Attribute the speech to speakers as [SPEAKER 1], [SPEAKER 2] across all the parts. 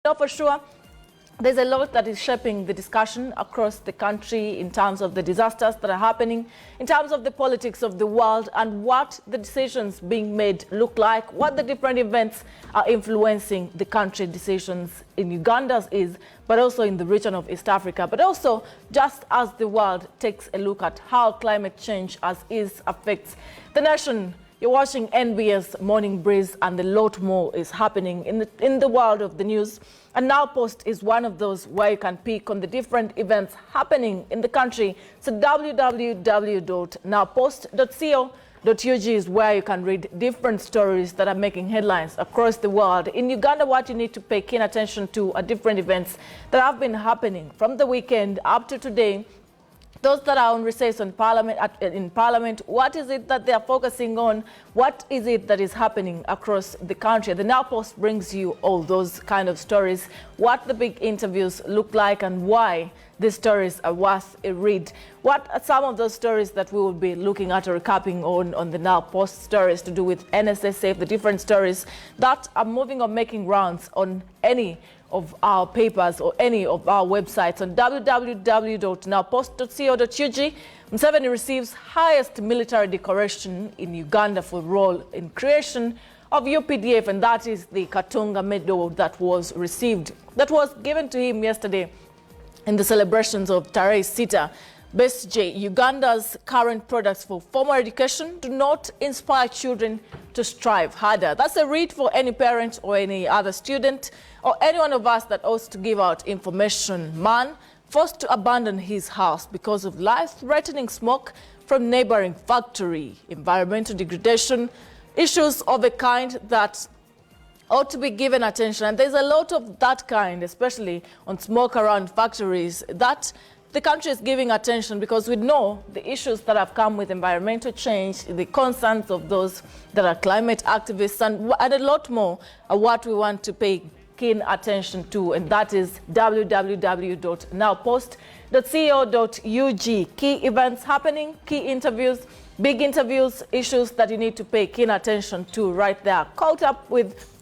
[SPEAKER 1] know for sure there's a lot that is shaping the discussion across the country in terms of the disasters that are happening, in terms of the politics of the world, and what the decisions being made look like, what the different events are influencing the country decisions in Uganda's is, but also in the region of East Africa, but also just as the world takes a look at how climate change as is affects the nation. You're watching NBS Morning Brezee, and a lot more is happening in the world of the news. And Now Post is one of those where you can pick on the different events happening in the country. So www.nowpost.co.ug is where you can read different stories that are making headlines across the world. In Uganda, what you need to pay keen attention to are different events that have been happening from the weekend up to today. Those that are on recess in Parliament, what is it that they are focusing on? What is it that is happening across the country? The Now Post brings you all those kind of stories, what the big interviews look like, and why these stories are worth a read. What are some of those stories that we will be looking at or recapping on the Now Post? Stories to do with NSSF, the different stories that are moving or making rounds on any of our papers or any of our websites. On www.nowpost.co.ug, Museveni receives highest military decoration in Uganda for role in creation of UPDF, and that is the Katunga Medal that was given to him yesterday in the celebrations of Tarehe Sita. Brezee, Uganda's current products for formal education do not inspire children to strive harder. That's a read for any parent or any other student or any one of us that ought to give out information. Man forced to abandon his house because of life-threatening smoke from neighboring factory. Environmental degradation, issues of a kind that ought to be given attention. And there's a lot of that kind, especially on smoke around factories, that the country is giving attention because we know the issues that have come with environmental change, the concerns of those that are climate activists, and a lot more are what we want to pay keen attention to, and that is www.nowpost.co.ug. Key events happening, key interviews, big interviews, issues that you need to pay keen attention to right there. Caught up with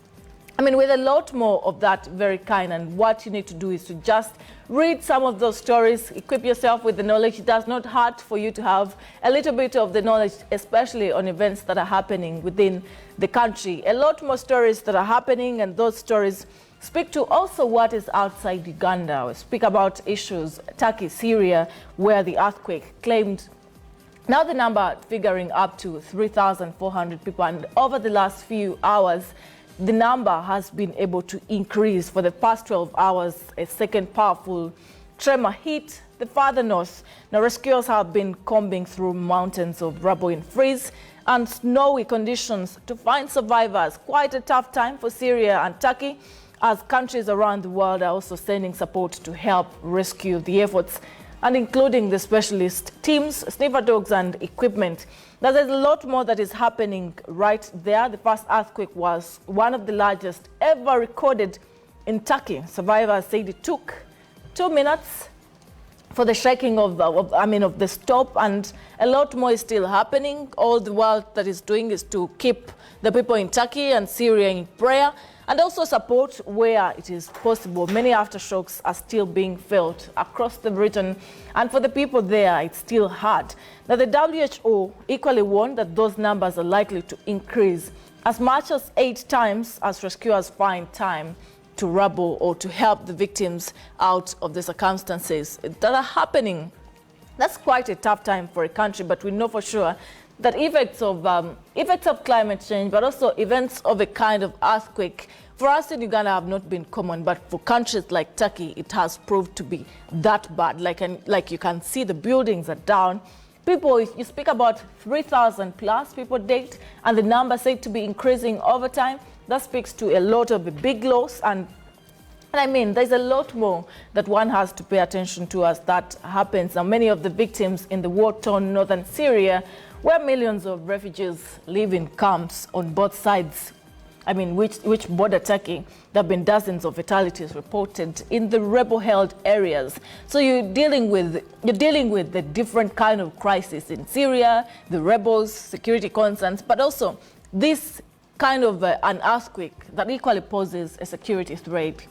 [SPEAKER 1] a lot more of that very kind, and what you need to do is to just read some of those stories, equip yourself with the knowledge. It does not hurt for you to have a little bit of the knowledge, especially on events that are happening within the country. A lot more stories that are happening, and those stories speak to also what is outside Uganda. We speak about issues, Turkey, Syria, where the earthquake claimed now the number figuring up to 3,400 people, and over the last few hours, the number has been able to increase. For the past 12 hours, a second powerful tremor hit the farther north. Now, rescuers have been combing through mountains of rubble in freeze and snowy conditions to find survivors. Quite a tough time for Syria and Turkey, as countries around the world are also sending support to help rescue the efforts, and including the specialist teams, sniffer dogs, and equipment. Now, there's a lot more that is happening right there. The first earthquake was one of the largest ever recorded in Turkey. Survivors said it took 2 minutes for the shaking of the stop, and a lot more is still happening. All the world that is doing is to keep the people in Turkey and Syria in prayer, and also support where it is possible. Many aftershocks are still being felt across the region, and for the people there, it's still hard. Now, the WHO equally warned that those numbers are likely to increase as much as 8 times as rescuers find time to rubble or to help the victims out of the circumstances that are happening. That's quite a tough time for a country, but we know for sure that effects of climate change, but also events of a kind of earthquake, for us in Uganda have not been common, but for countries like Turkey, it has proved to be that bad. Like you can see, the buildings are down. People, if you speak about 3,000 plus people dead, and the number said to be increasing over time, that speaks to a lot of a big loss. And there's a lot more that one has to pay attention to as that happens. Now, many of the victims in the war-torn northern Syria, where millions of refugees live in camps on both sides, which border Turkey, there have been dozens of fatalities reported in the rebel-held areas. So you're dealing with the different kind of crisis in Syria, the rebels, security concerns, but also this kind of an earthquake that equally poses a security threat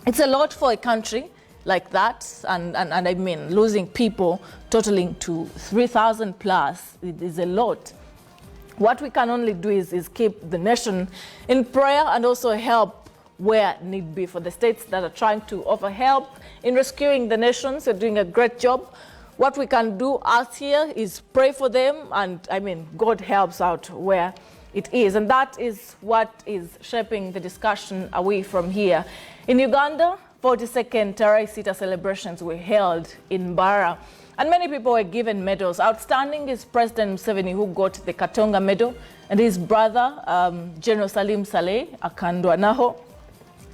[SPEAKER 1] It's a lot for a country like that, and I mean, losing people totaling to 3,000 plus, it is a lot. What we can only do is keep the nation in prayer and also help where need be. For the states that are trying to offer help in rescuing the nations, they're doing a great job. What we can do out here is pray for them, and I mean, God helps out where it is. And that is what is shaping the discussion away from here. In Uganda, 42nd Tarehe Sita celebrations were held in Mbarara, and many people were given medals. Outstanding is President Museveni, who got the Katonga medal, and his brother, General Salim Saleh Akandwanaho,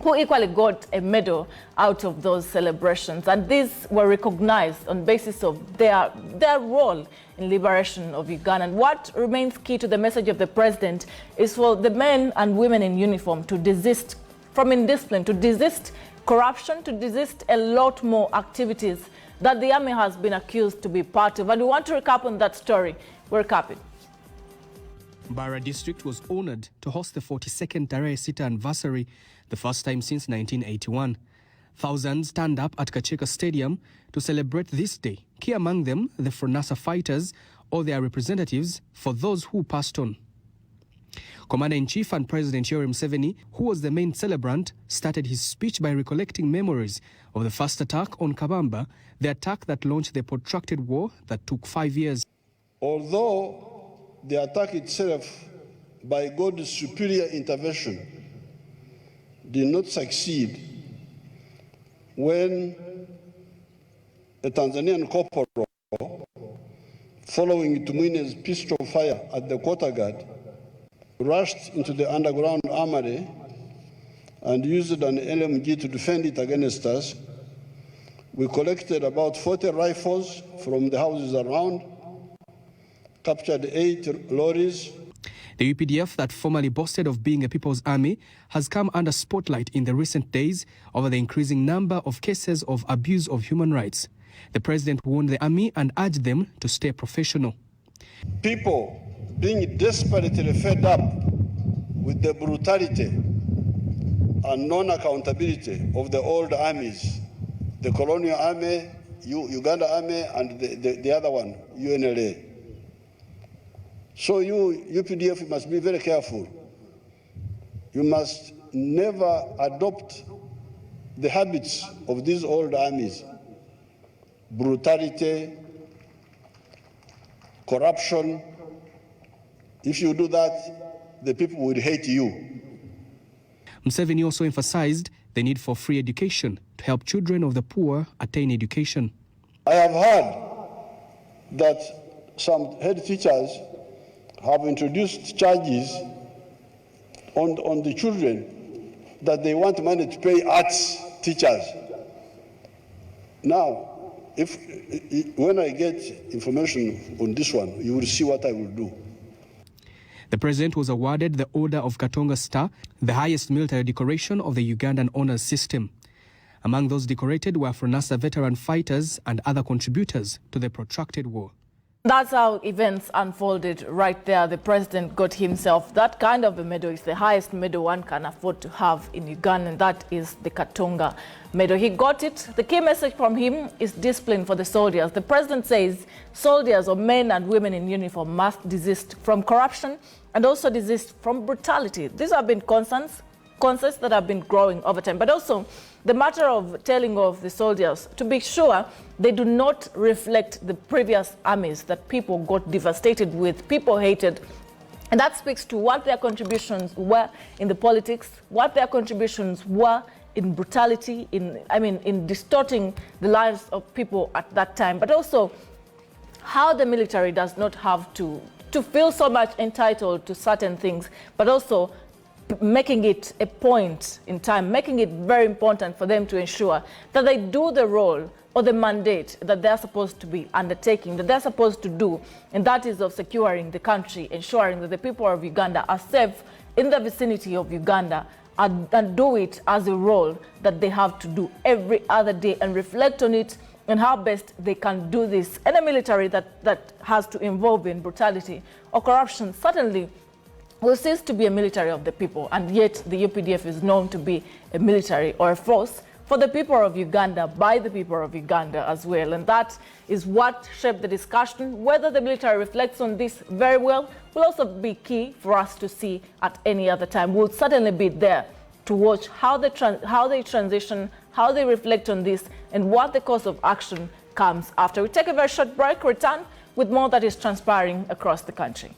[SPEAKER 1] who equally got a medal out of those celebrations. And these were recognized on basis of their role in liberation of Uganda. And what remains key to the message of the president is for the men and women in uniform to desist from indiscipline, to desist corruption, to desist a lot more activities that the army has been accused to be part of. And we want to recap on that story. We're recapping.
[SPEAKER 2] Mbarara district was honored to host the 42nd Tarehe Sita anniversary, the first time since 1981. Thousands turned up at Kacheka Stadium to celebrate this day, key among them the Fronasa fighters or their representatives for those who passed on. Commander-in-Chief and President Yoweri Museveni, who was the main celebrant, started his speech by recollecting memories of the first attack on Kabamba, the attack that launched the protracted war that took 5 years.
[SPEAKER 3] Although the attack itself, by God's superior intervention, did not succeed, when a Tanzanian corporal, following Tumwine's pistol fire at the quarter guard, rushed into the underground armory and used an LMG to defend it against us. We collected about 40 rifles from the houses around, captured 8 lorries.
[SPEAKER 2] The UPDF that formerly boasted of being a people's army has come under spotlight in the recent days over the increasing number of cases of abuse of human rights. The president warned the army and urged them to stay professional.
[SPEAKER 3] People being desperately fed up with the brutality and non-accountability of the old armies, the colonial army, Uganda army, and the other one, UNLA. So you, UPDF, must be very careful. You must never adopt the habits of these old armies: brutality, corruption. If you do that, the people will hate you.
[SPEAKER 2] Museveni also emphasized the need for free education to help children of the poor attain education.
[SPEAKER 3] I have heard that some head teachers have introduced charges on the children that they want money to pay arts teachers. Now, when I get information on this one, you will see what I will do.
[SPEAKER 2] The president was awarded the Order of Katonga Star, the highest military decoration of the Ugandan honors system. Among those decorated were Fronasa veteran fighters and other contributors to the protracted war.
[SPEAKER 1] That's how events unfolded right there. The president got himself that kind of a medal. It's the highest medal one can afford to have in Uganda, and that is the Katonga medal. He got it. The key message from him is discipline for the soldiers. The president says soldiers or men and women in uniform must desist from corruption and also desist from brutality. These have been concerns that have been growing over time, but also the matter of telling of the soldiers to be sure they do not reflect the previous armies that people got devastated with, people hated. And that speaks to what their contributions were in the politics, what their contributions were in brutality, in distorting the lives of people at that time, but also how the military does not have to feel so much entitled to certain things, but also making it a point in time, making it very important for them to ensure that they do the role or the mandate that they're supposed to be undertaking, that they're supposed to do, and that is of securing the country, ensuring that the people of Uganda are safe in the vicinity of Uganda, and do it as a role that they have to do every other day and reflect on it and how best they can do this. Any military that has to involve in brutality or corruption certainly will cease to be a military of the people, and yet the UPDF is known to be a military or a force for for the people of Uganda, by the people of Uganda as well. And that is what shaped the discussion. Whether the military reflects on this very well will also be key for us to see at any other time. We'll certainly be there to watch how they transition, how they reflect on this, and what the course of action comes after. We take a very short break, return with more that is transpiring across the country.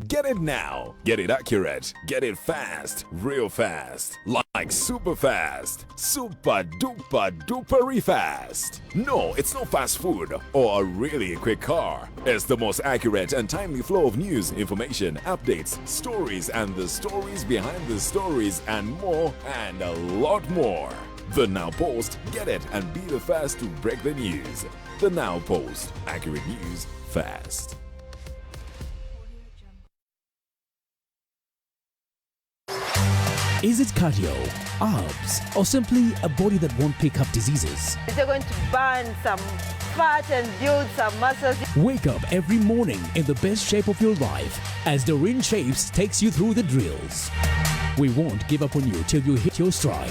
[SPEAKER 4] Get it now. Get it accurate. Get it fast. Real fast. Like super fast. Super duper duper fast. No, it's not fast food or a really quick car. It's the most accurate and timely flow of news, information, updates, stories, and the stories behind the stories, and more, and a lot more. The Now Post. Get it and be the first to break the news. The Now Post. Accurate news fast.
[SPEAKER 5] Is it cardio, abs, or simply a body that won't pick up diseases?
[SPEAKER 6] They're going to burn some fat and build some muscles.
[SPEAKER 5] Wake up every morning in the best shape of your life as Doreen Shapes takes you through the drills. We won't give up on you till you hit your stride.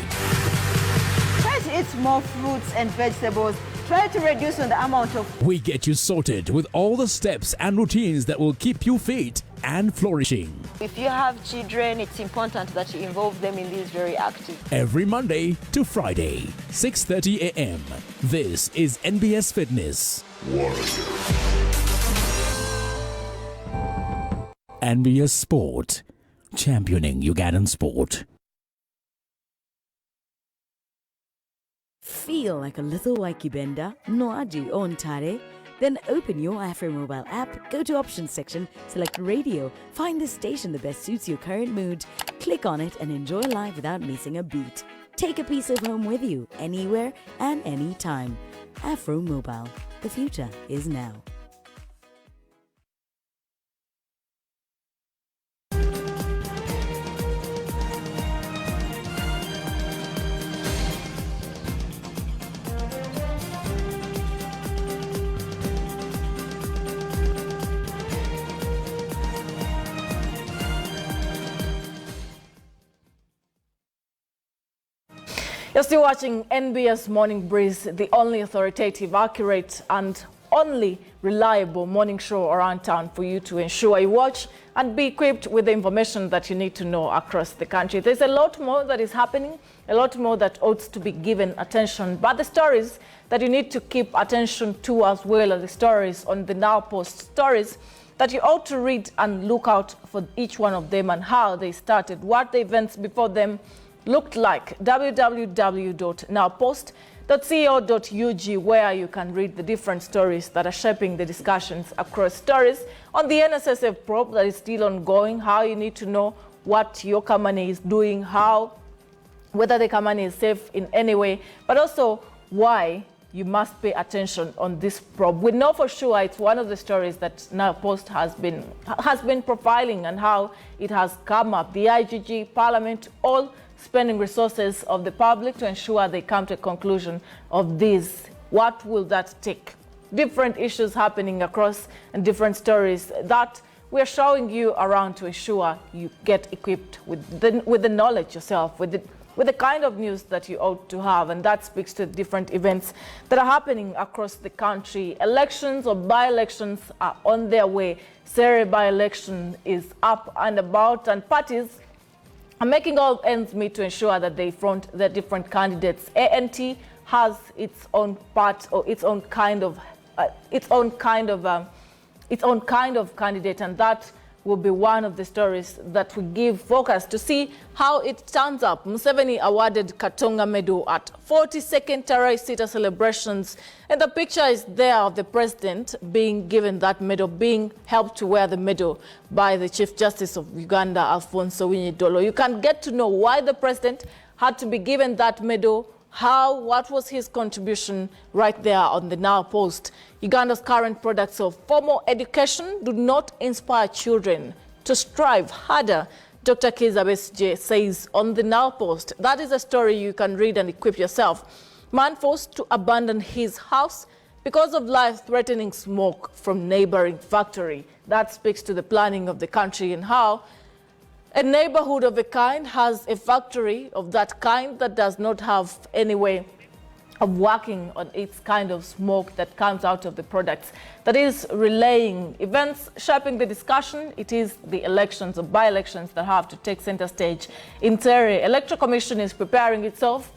[SPEAKER 6] Try to eat more fruits and vegetables. Try to reduce on the amount of...
[SPEAKER 5] We get you sorted with all the steps and routines that will keep you fit and flourishing.
[SPEAKER 6] If you have children, it's important that you involve them in these very active.
[SPEAKER 5] Every Monday to Friday, 6:30 a.m. This is NBS Fitness. NBS Sport, championing Ugandan sport.
[SPEAKER 7] Feel like a little Waikibenda? Noaji on Tare? Then open your Afro mobile app, go to options section, select radio, find the station that best suits your current mood, click on it and enjoy live without missing a beat. Take a piece of home with you, anywhere and anytime. Afro Mobile. The future is now.
[SPEAKER 1] You're still watching NBS Morning Breeze, the only authoritative, accurate and only reliable morning show around town for you to ensure you watch and be equipped with the information that you need to know across the country. There's a lot more that is happening, a lot more that ought to be given attention, but the stories that you need to keep attention to as well are the stories on the Now Post, stories that you ought to read and look out for each one of them and how they started, what the events before them looked like. www.nowpost.co.ug, where you can read the different stories that are shaping the discussions across. Stories on the NSSF probe that is still ongoing, how you need to know what your company is doing, whether the company is safe in any way, but also why you must pay attention on this probe. We know for sure it's one of the stories that Now Post has been profiling and how it has come up. The IGG, Parliament, all spending resources of the public to ensure they come to a conclusion of this. What will that take? Different issues happening across and different stories that we're showing you around to ensure you get equipped with the knowledge yourself, with the kind of news that you ought to have, and that speaks to different events that are happening across the country. Elections or by-elections are on their way. Sere by-election is up and about, and parties are making all ends meet to ensure that they front their different candidates. ANT has its own part or its own kind of candidate, and that will be one of the stories that we give focus to see how it turns up. Museveni awarded Katonga Medal at 42nd Tarai Sita celebrations, and the picture is there of the president being given that medal, being helped to wear the medal by the Chief Justice of Uganda, Alfonso Winyidolo. You can get to know why the president had to be given that medal, what was his contribution right there on the Now Post. Uganda's current products of formal education do not inspire children to strive harder, Dr. Kizza Besigye says on the Now Post. That is a story you can read and equip yourself. Man forced to abandon his house because of life-threatening smoke from neighboring factory. That speaks to the planning of the country and how a neighborhood of a kind has a factory of that kind that does not have any way of working on its kind of smoke that comes out of the products. That is relaying events shaping the discussion. It is the elections or by-elections that have to take center stage in Tere. Electoral Commission is preparing itself.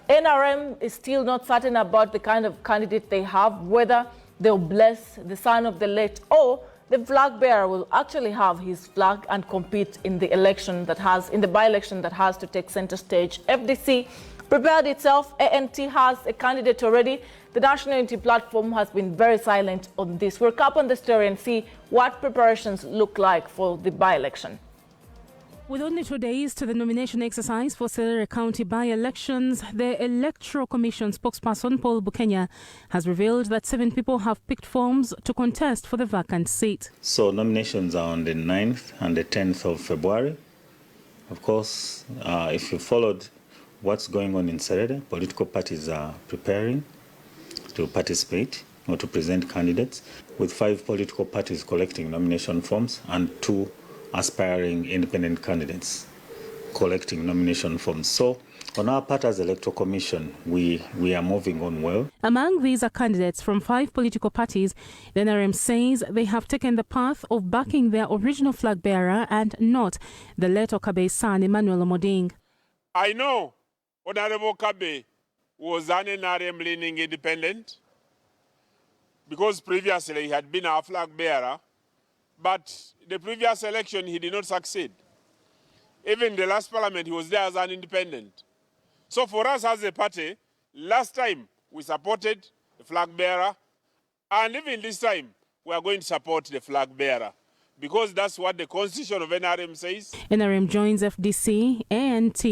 [SPEAKER 1] NRM is still not certain about the kind of candidate they have, whether they'll bless the son of the late or the flag bearer will actually have his flag and compete in the election that has, in the by-election that has to take center stage. FDC prepared itself. ANT has a candidate already. The National Unity Platform has been very silent on this. We'll cap on the story and see what preparations look like for the by-election.
[SPEAKER 8] With only 2 days to the nomination exercise for Serere County by-elections, the Electoral Commission spokesperson Paul Bukenya has revealed that 7 people have picked forms to contest for the vacant seat.
[SPEAKER 9] So nominations are on the 9th and the 10th of February. Of course, if you followed what's going on in Serere, political parties are preparing to participate or to present candidates, with 5 political parties collecting nomination forms and 2 aspiring independent candidates collecting nomination forms. So on our part as Electoral Commission, we are moving on well.
[SPEAKER 8] Among these are candidates from 5 political parties. The NRM says they have taken the path of backing their original flag bearer and not the late Okabe's son, Emmanuel Omoding.
[SPEAKER 10] I know Honorable Okabe was an NRM leaning independent because previously he had been our flag bearer, but the previous election he did not succeed. Even the last parliament he was there as an independent. So for us as a party, last time we supported the flag bearer, and even this time we are going to support the flag bearer because that's what the constitution of NRM says.
[SPEAKER 8] NRM joins FDC, ANT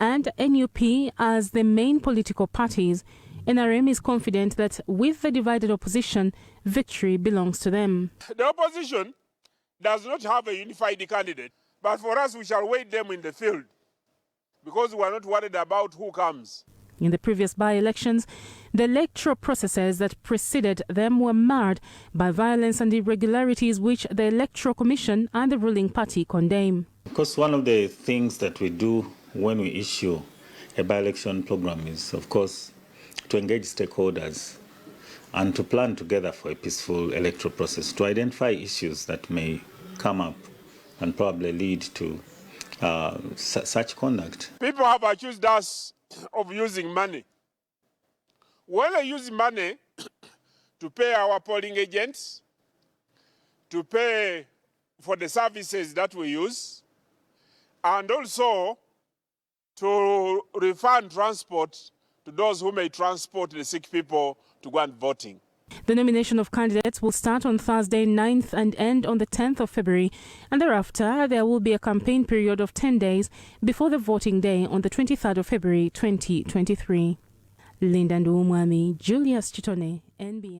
[SPEAKER 8] and NUP as the main political parties. NRM is confident that with the divided opposition, victory belongs to them.
[SPEAKER 10] The opposition does not have a unified candidate, but for us we shall wait them in the field because we are not worried about who comes.
[SPEAKER 8] In the previous by-elections, the electoral processes that preceded them were marred by violence and irregularities which the Electoral Commission and the ruling party condemn.
[SPEAKER 9] Because one of the things that we do when we issue a by-election program is, of course, to engage stakeholders and to plan together for a peaceful electoral process, to identify issues that may come up and probably lead to such conduct.
[SPEAKER 10] People have accused us of using money. When they use money to pay our polling agents, to pay for the services that we use, and also to refund transport to those who may transport the sick people to go and voting.
[SPEAKER 8] The nomination of candidates will start on Thursday 9th and end on the 10th of February, and thereafter there will be a campaign period of 10 days before the voting day on the 23rd of February 2023. Linda Nduumwami, Julius Chitone, NBN.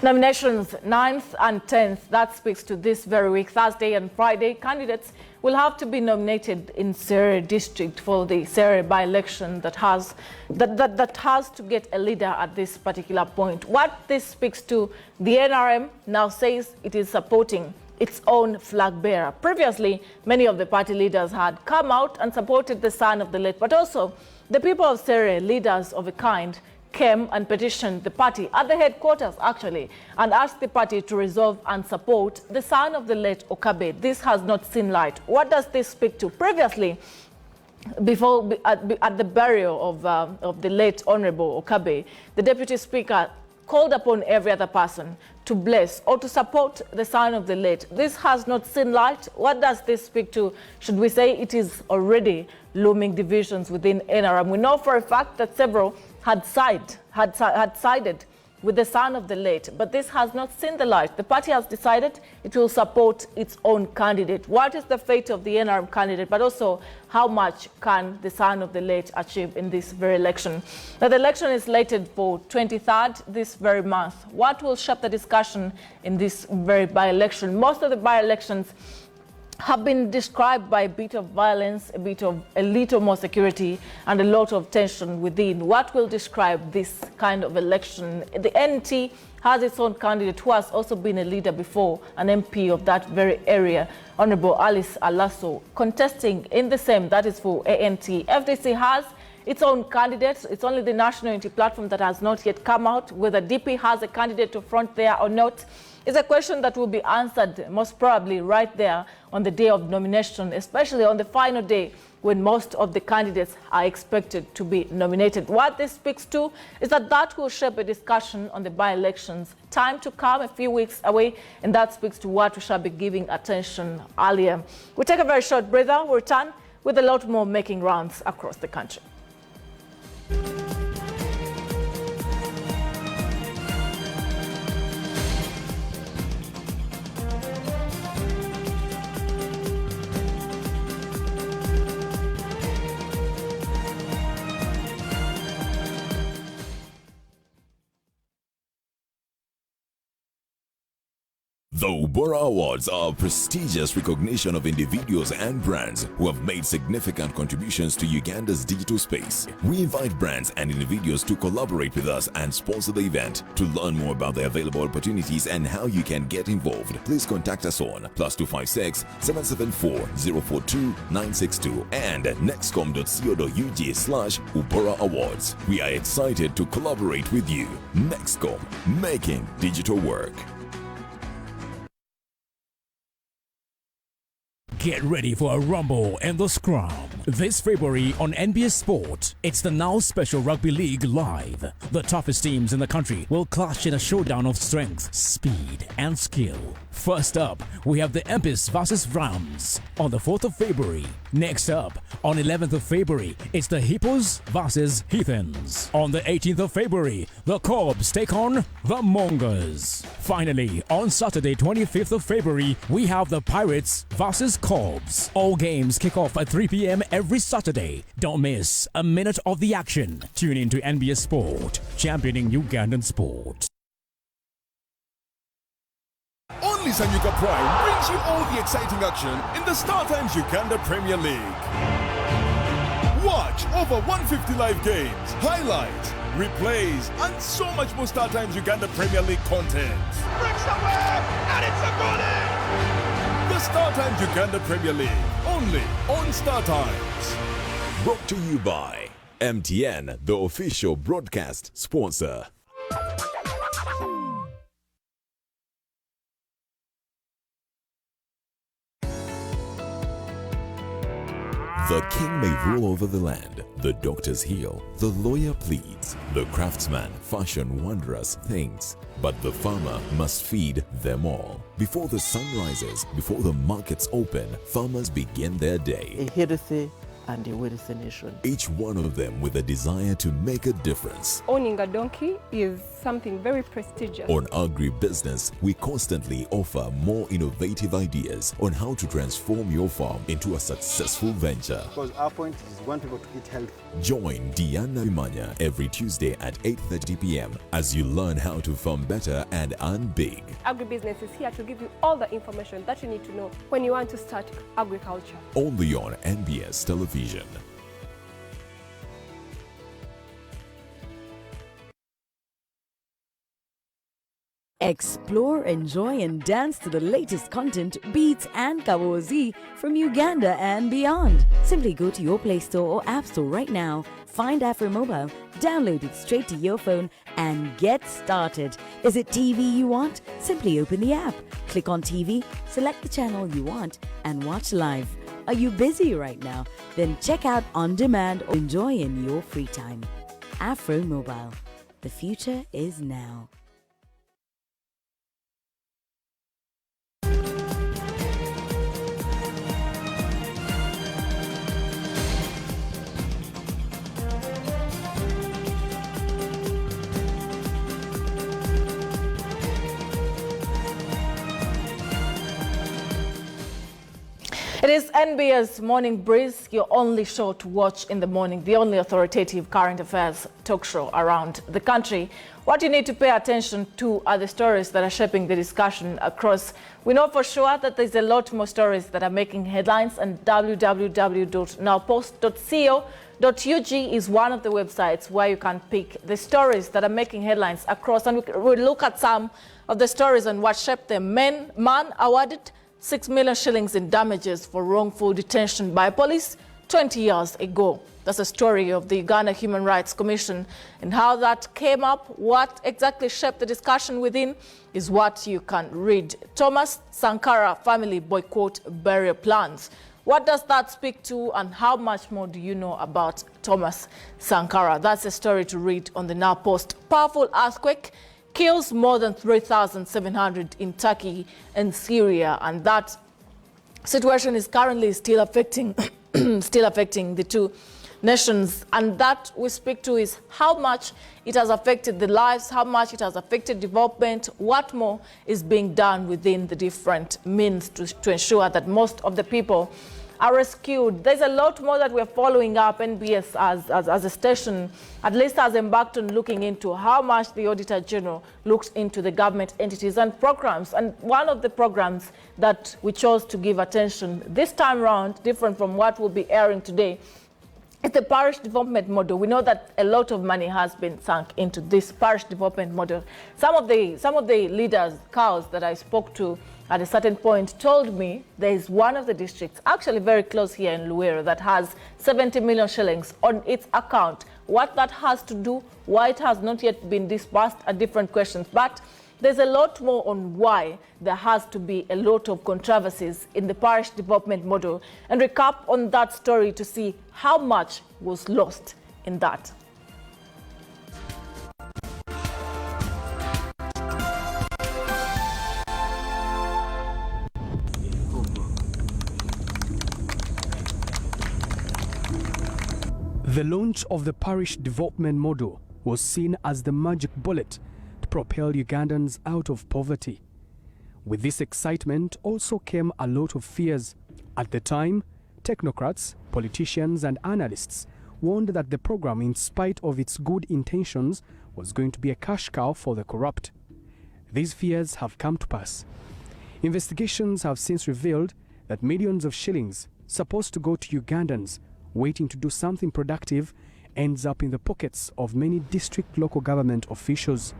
[SPEAKER 1] Nominations 9th and 10th, that speaks to this very week. Thursday and Friday, candidates will have to be nominated in Serere district for the Serere by-election that has to get a leader at this particular point. What this speaks to, the NRM now says it is supporting its own flag bearer. Previously, many of the party leaders had come out and supported the son of the late, but also the people of Serere, leaders of a kind, came and petitioned the party at the headquarters, actually, and asked the party to resolve and support the son of the late Okabe. This has not seen light. What does this speak to? Previously, before at the burial of the late Honorable Okabe, the Deputy Speaker called upon every other person to bless or to support the son of the late. This has not seen light. What does this speak to? Should we say it is already looming divisions within NRM? We know for a fact that several had sided with the son of the late, but this has not seen the light. The party has decided it will support its own candidate. What is the fate of the NRM candidate, but also how much can the son of the late achieve in this very election? Now, the election is slated for 23rd this very month. What will shape the discussion in this very by-election? Most of the by-elections have been described by a bit of violence, a little more security, and a lot of tension within. What will describe this kind of election? The NT has its own candidate who has also been a leader before, an MP of that very area, Honorable Alice Alaso, contesting in the same, that is for ANT. FDC has its own candidates. It's only the National Unity Platform that has not yet come out. Whether DP has a candidate to front there or not is a question that will be answered most probably right there on the day of nomination, especially on the final day when most of the candidates are expected to be nominated. What this speaks to is that will shape a discussion on the by-elections. Time to come, a few weeks away, and that speaks to what we shall be giving attention earlier. We'll take a very short breather. We'll return with a lot more making rounds across the country.
[SPEAKER 4] The Ubora Awards are a prestigious recognition of individuals and brands who have made significant contributions to Uganda's digital space. We invite brands and individuals to collaborate with us and sponsor the event. To learn more about the available opportunities and how you can get involved, please contact us on +256 774 042 962 and nextcom.co.ug/Ubora Awards. We are excited to collaborate with you. Nextcom, making digital work.
[SPEAKER 5] Get ready for a rumble and the scrum. This February on NBS Sport, it's the Now Special Rugby League Live. The toughest teams in the country will clash in a showdown of strength, speed, and skill. First up, we have the Empis versus Rams on the 4th of February. Next up, on 11th of February, it's the Hippos versus Heathens. On the 18th of February, the Corbs take on the Mongers. Finally, on Saturday, 25th of February, we have the Pirates versus Corbs. All games kick off at 3 p.m. every Saturday. Don't miss a minute of the action. Tune in to NBS Sport, championing Ugandan sport.
[SPEAKER 11] Only Sanyuka Prime brings you all the exciting action in the StarTimes Uganda Premier League. Watch over 150 live games, highlights, replays, and so much more StarTimes Uganda Premier League content. Breaks away, and it's a goal! The StarTimes Uganda Premier League, only on StarTimes.
[SPEAKER 4] Brought to you by MTN, the official broadcast sponsor. The king may rule over the land, the doctors heal, the lawyer pleads, the craftsman fashion wondrous things, but the farmer must feed them all. Before the sun rises, before the markets open, farmers begin their day.
[SPEAKER 12] A healthy and a wealthy nation.
[SPEAKER 4] Each one of them with a desire to make a difference.
[SPEAKER 13] Owning a donkey is something very prestigious.
[SPEAKER 4] On Agribusiness, we constantly offer more innovative ideas on how to transform your farm into a successful venture.
[SPEAKER 14] Because our point is we want people to eat healthy.
[SPEAKER 4] Join Diana Imanya every Tuesday at 8:30 p.m. as you learn how to farm better and earn big.
[SPEAKER 13] Agribusiness is here to give you all the information that you need to know when you want to start agriculture.
[SPEAKER 4] Only on NBS Television.
[SPEAKER 7] Explore, enjoy, and dance to the latest content, beats, and kawozi from Uganda and beyond. Simply go to your Play Store or App Store right now, find Afro Mobile, download it straight to your phone, and get started. Is it TV you want? Simply open the app, click on TV, select the channel you want, and watch live. Are you busy right now? Then check out On Demand or enjoy in your free time. Afro Mobile. The future is now.
[SPEAKER 1] It is NBS Morning Breeze, your only show to watch in the morning, the only authoritative current affairs talk show around the country. What you need to pay attention to are the stories that are shaping the discussion across. We know for sure that there's a lot more stories that are making headlines, and www.nowpost.co.ug is one of the websites where you can pick the stories that are making headlines across. And we'll look at some of the stories and what shaped them. Man awarded 6 million shillings in damages for wrongful detention by police 20 years ago. That's a story of the Uganda Human Rights Commission, and how that came up, what exactly shaped the discussion within, is what you can read. Thomas Sankara family boycott burial plans. What does that speak to, and how much more do you know about Thomas Sankara? That's a story to read on the Now Post. Powerful earthquake kills more than 3,700 in Turkey and Syria, and that situation is currently still affecting the two nations. And that we speak to is how much it has affected the lives, how much it has affected development, what more is being done within the different means to ensure that most of the people are rescued. There's a lot more that we're following up. NBS as a station, at least has embarked on looking into how much the Auditor General looks into the government entities and programs. And one of the programs that we chose to give attention this time round, different from what will be airing today, is the parish development model. We know that a lot of money has been sunk into this parish development model. Some of the leaders, cows that I spoke to at a certain point, told me there is one of the districts, actually very close here in Luero, that has 70 million shillings on its account. What that has to do, why it has not yet been disbursed, are different questions. But there's a lot more on why there has to be a lot of controversies in the parish development model, and recap on that story to see how much was lost in that.
[SPEAKER 2] The launch of the parish development model was seen as the magic bullet to propel Ugandans out of poverty. With this excitement also came a lot of fears. At the time, technocrats, politicians and analysts warned that the program, in spite of its good intentions, was going to be a cash cow for the corrupt. These fears have come to pass. Investigations have since revealed that millions of shillings supposed to go to Ugandans waiting to do something productive ends up in the pockets of many district local government officials.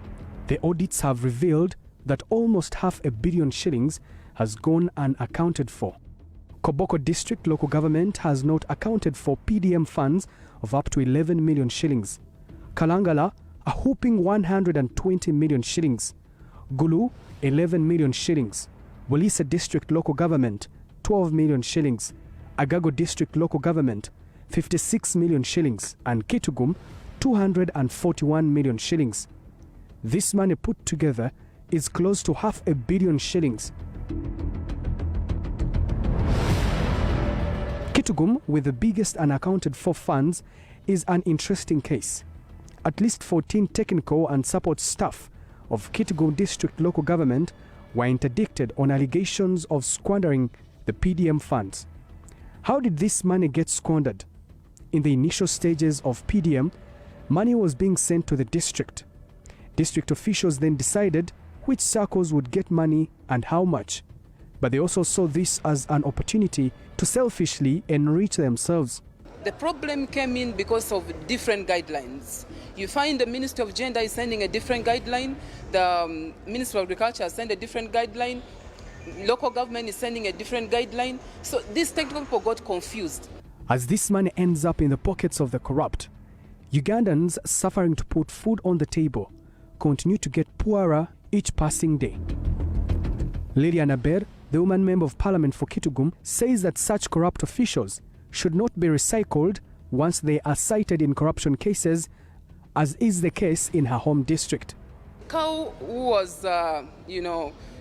[SPEAKER 2] The audits have revealed that almost $500 million shillings has gone unaccounted for. Koboko district local government has not accounted for PDM funds of up to 11 million shillings. Kalangala, a whopping 120 million shillings. Gulu, 11 million shillings. Walisa district local government, 12 million shillings. Agago district local government, 56 million shillings, and Kitugum, 241 million shillings. This money put together is close to $500 million shillings. Kitugum, with the biggest unaccounted for funds, is an interesting case. At least 14 technical and support staff of Kitugum district local government were interdicted on allegations of squandering the PDM funds. How did this money get squandered? In the initial stages of PDM, money was being sent to the district. District officials then decided which circles would get money and how much. But they also saw this as an opportunity to selfishly enrich themselves.
[SPEAKER 15] The problem came in because of different guidelines. You find the Ministry of Gender is sending a different guideline, the Ministry of Agriculture has sent a different guideline, local government is sending a different guideline. So these technical people got confused.
[SPEAKER 2] As this money ends up in the pockets of the corrupt, Ugandans suffering to put food on the table continue to get poorer each passing day. Lilian Aber, the woman member of parliament for Kitugum, says that such corrupt officials should not be recycled once they are cited in corruption cases, as is the case in her home district.
[SPEAKER 15] Cow who was,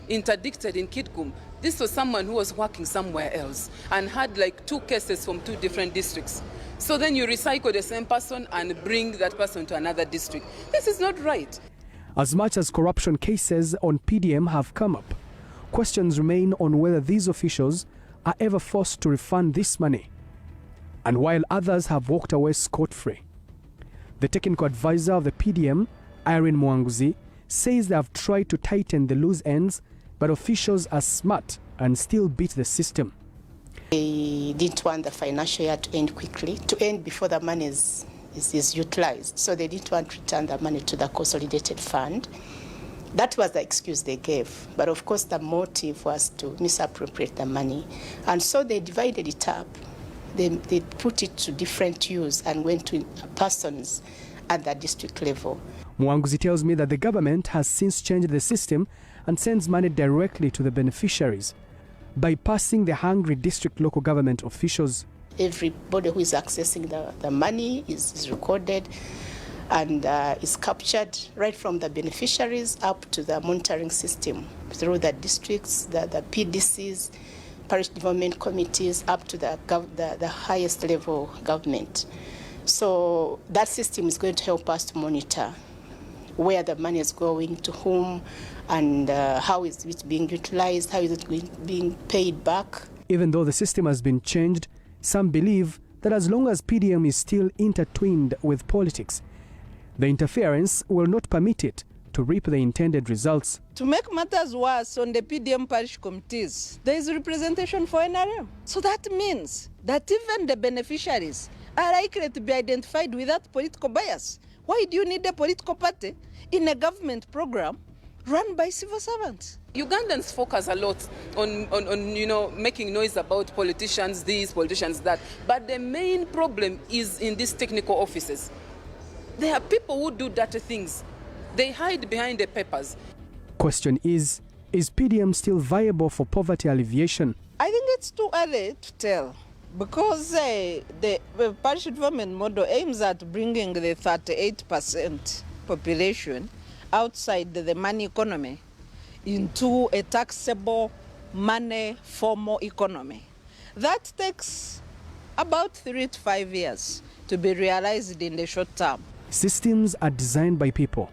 [SPEAKER 15] interdicted in Kitgum, this was someone who was working somewhere else and had like 2 cases from 2 different districts. So then you recycle the same person and bring that person to another district. This is not right.
[SPEAKER 2] As much as corruption cases on PDM have come up, questions remain on whether these officials are ever forced to refund this money, and while others have walked away scot-free. The technical advisor of the PDM, Irene Mwanguzi, says they have tried to tighten the loose ends, but officials are smart and still beat the system.
[SPEAKER 16] They didn't want the financial year to end quickly, to end before the money is utilized. So they didn't want to return the money to the consolidated fund. That was the excuse they gave. But of course, the motive was to misappropriate the money. And so they divided it up. They put it to different use and went to persons at the district level.
[SPEAKER 2] Mwanguzi tells me that the government has since changed the system and sends money directly to the beneficiaries, bypassing the hungry district local government officials.
[SPEAKER 16] Everybody who is accessing the money is recorded and is captured right from the beneficiaries up to the monitoring system through the districts, the PDCs, parish development committees, up to the highest level government. So that system is going to help us to monitor where the money is going, to whom, and how is it being utilized, how is it being paid back.
[SPEAKER 2] Even though the system has been changed, some believe that as long as PDM is still intertwined with politics, the interference will not permit it to reap the intended results.
[SPEAKER 17] To make matters worse, on the PDM parish committees, there is representation for NRM. So that means that even the beneficiaries are likely to be identified without political bias. Why do you need a political party in a government program run by civil servants?
[SPEAKER 15] Ugandans focus a lot on making noise about politicians this, politicians that. But the main problem is in these technical offices. There are people who do dirty things. They hide behind the papers.
[SPEAKER 2] Question is PDM still viable for poverty alleviation?
[SPEAKER 17] I think it's too early to tell, because the parish development model aims at bringing the 38% population outside the money economy into a taxable money formal economy. That takes about 3 to 5 years to be realized in the short term.
[SPEAKER 2] Systems are designed by people.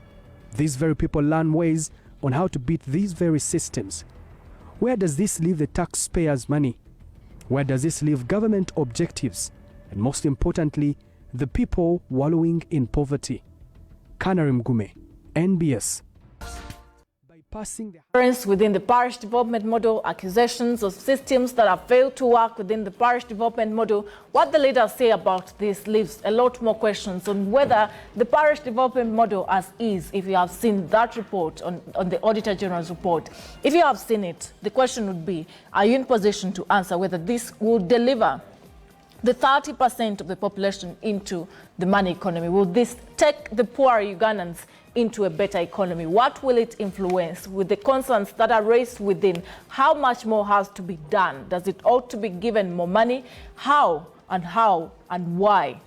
[SPEAKER 2] These very people learn ways on how to beat these very systems. Where does this leave the taxpayers' money? Where does this leave government objectives? And most importantly, the people wallowing in poverty. Kanarim Gume, NBS.
[SPEAKER 1] Within the parish development model, accusations of systems that have failed to work within the parish development model. What the leaders say about this leaves a lot more questions on whether the parish development model as is, if you have seen that report on the Auditor General's report. If you have seen it, the question would be, are you in position to answer whether this will deliver the 30% of the population into the money economy? Will this take the poorer Ugandans into a better economy? What will it influence with the concerns that are raised within? How much more has to be done? Does it ought to be given more money? How and why?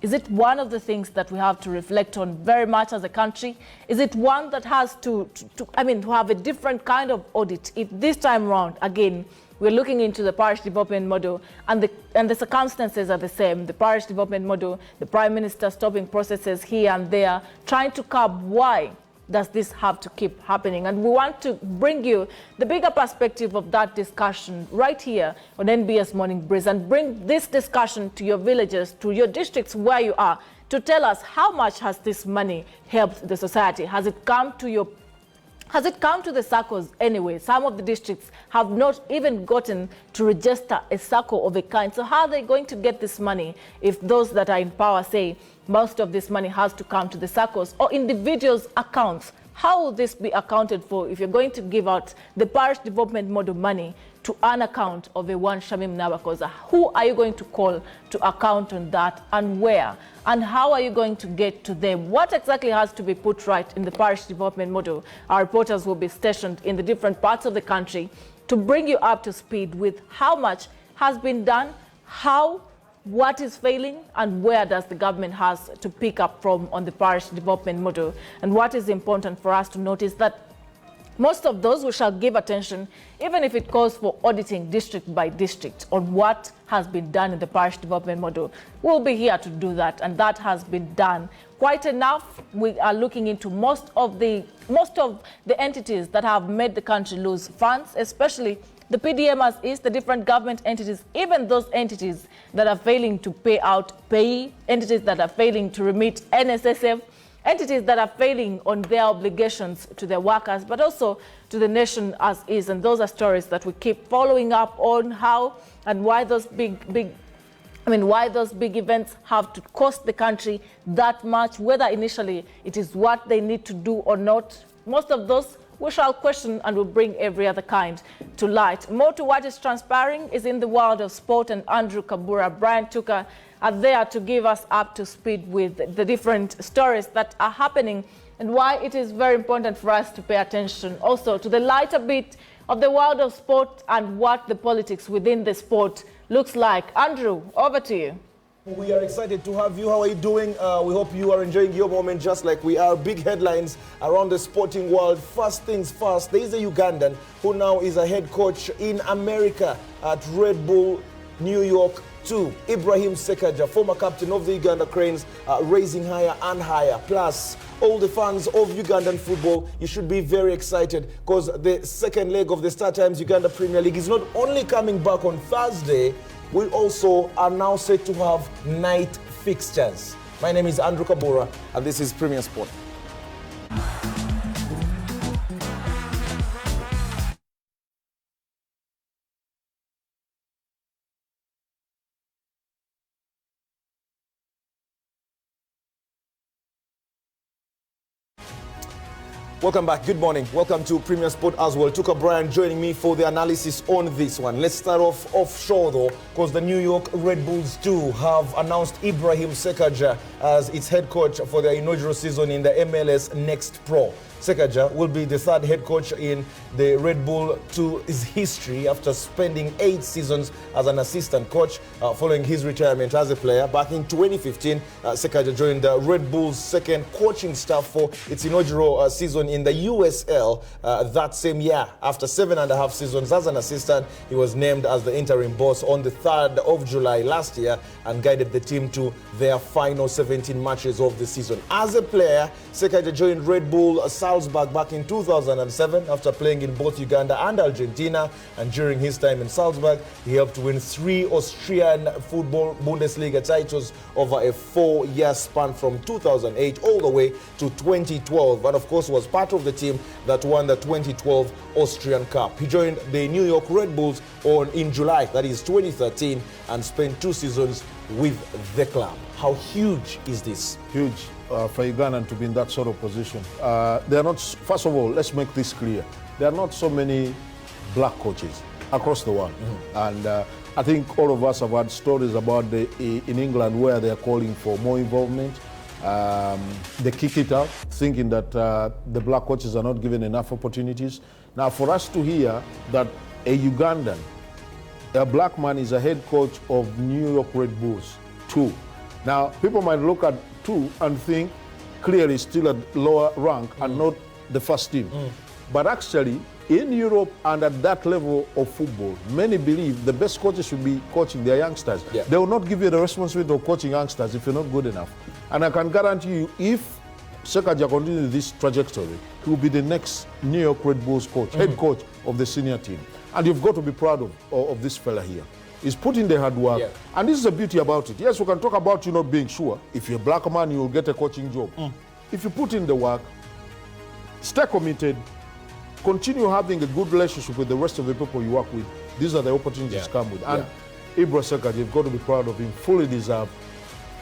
[SPEAKER 1] Is it one of the things that we have to reflect on very much as a country? Is it one that has to have a different kind of audit? If this time around, again, we're looking into the parish development model and the circumstances are the same. The parish development model, the Prime Minister stopping processes here and there, trying to curb why does this have to keep happening? And we want to bring you the bigger perspective of that discussion right here on NBS Morning Brezee and bring this discussion to your villages, to your districts where you are, to tell us how much has this money helped the society? Has it come to the circles anyway? Some of the districts have not even gotten to register a circle of a kind. So how are they going to get this money if those that are in power say most of this money has to come to the circles or individuals' accounts? How will this be accounted for if you're going to give out the parish development model money to an account of a one Shamim Nabakoza? Who are you going to call to account on that, and where? And how are you going to get to them? What exactly has to be put right in the parish development model? Our reporters will be stationed in the different parts of the country to bring you up to speed with how much has been done, what is failing, and where does the government has to pick up from on the parish development model. And what is important for us to notice that most of those who shall give attention, even if it calls for auditing district by district on what has been done in the parish development model, will be here to do that, and that has been done quite enough. We are looking into most of the entities that have made the country lose funds, especially the PDM as is, the different government entities, even those entities that are failing to pay out pay, entities that are failing to remit NSSF, entities that are failing on their obligations to their workers, but also to the nation as is. And those are stories that we keep following up on, how and why those big events have to cost the country that much, whether initially it is what they need to do or not. Most of those we shall question and will bring every other kind to light. More to what is transpiring is in the world of sport, and Andrew Kabura, Brian Tuka are there to give us up to speed with the different stories that are happening and why it is very important for us to pay attention also to the lighter bit of the world of sport and what the politics within the sport looks like. Andrew, over to you.
[SPEAKER 18] We are excited to have you. How are you doing? We hope you are enjoying your moment just like we are. Big headlines around the sporting world. First things first, there is a Ugandan who now is a head coach in America at Red Bull New York 2. Ibrahim Sekaja, former captain of the Uganda Cranes, raising higher and higher. Plus, all the fans of Ugandan football, you should be very excited because the second leg of the Star Times Uganda Premier League is not only coming back on Thursday, we also are now set to have night fixtures. My name is Andrew Kabura, and this is Premier Sport. Welcome back. Good morning. Welcome to Premier Sport as well. Tuka Brian joining me for the analysis on this one. Let's start off offshore though, because the New York Red Bulls too have announced Ibrahim Sekaja as its head coach for their inaugural season in the MLS Next Pro. Sekaja will be the third head coach in the Red Bull 2's history after spending 8 seasons as an assistant coach following his retirement as a player. Back in 2015, Sekaja joined the Red Bull's second coaching staff for its inaugural season in the USL that same year. After 7.5 seasons as an assistant, he was named as the interim boss on the 3rd of July last year and guided the team to their final 17 matches of the season. As a player, Sekaja joined Red Bull Salzburg back in 2007 after playing in both Uganda and Argentina, and during his time in Salzburg he helped win 3 Austrian football Bundesliga titles over a 4-year span from 2008 all the way to 2012, and of course was part of the team that won the 2012 Austrian Cup. He joined the New York Red Bulls in July, that is 2013, and spent 2 seasons with the club. How huge is this?
[SPEAKER 19] Huge. For Uganda to be in that sort of position. They are not, first of all, let's make this clear. There are not so many black coaches across the world. And I think all of us have had stories about in England where they are calling for more involvement. They kick it out, thinking that the black coaches are not given enough opportunities. Now, for us to hear that a Ugandan, a black man, is a head coach of New York Red Bulls, 2. Now, people might look at 2 and think clearly still at lower rank and not the first team. But actually, in Europe and at that level of football, many believe the best coaches should be coaching their youngsters. They will not give you the responsibility of coaching youngsters if you're not good enough. And I can guarantee you, if Sekaja continues this trajectory, he will be the next New York Red Bulls coach, head coach of the senior team. And you've got to be proud of this fella here. He's putting the hard work. And this is the beauty about it. Yes, we can talk about you not being sure. If you're a black man, you will get a coaching job. If you put in the work, stay committed, continue having a good relationship with the rest of the people you work with, these are the opportunities come with. And Ibrahim Sekaja, you've got to be proud of him, fully deserved.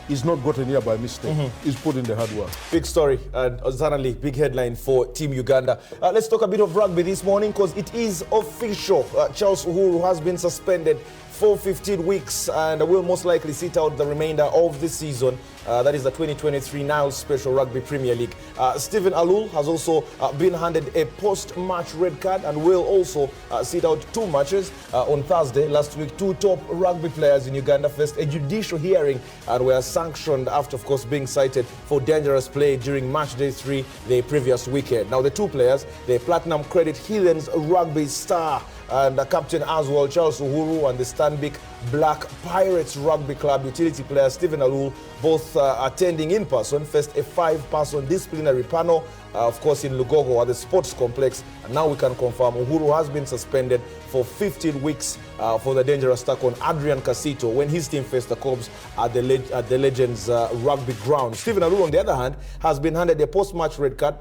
[SPEAKER 19] He's not gotten here by mistake. He's put in the hard work.
[SPEAKER 18] Big story and certainly big headline for Team Uganda. Let's talk a bit of rugby this morning because it is official. Charles Uhuru has been suspended for 15 weeks and will most likely sit out the remainder of the season. That is the 2023 Nile Special Rugby Premier League. Stephen Alul has also been handed a post-match red card and will also sit out 2 matches. On Thursday last week, 2 top rugby players in Uganda faced a judicial hearing and were sanctioned after, of course, being cited for dangerous play during match day 3 the previous weekend. Now, the 2 players, the Platinum Credit Heathens rugby star and captain as well, Charles Uhuru, and the Stanbic Black Pirates Rugby Club utility player Stephen Alul, both attending in person, faced a 5-person disciplinary panel, of course in Lugogo at the sports complex. And now we can confirm Uhuru has been suspended for 15 weeks for the dangerous tackle on Adrian Casito when his team faced the Cobs at the Legends rugby ground. Stephen Alul, on the other hand, has been handed a post-match red card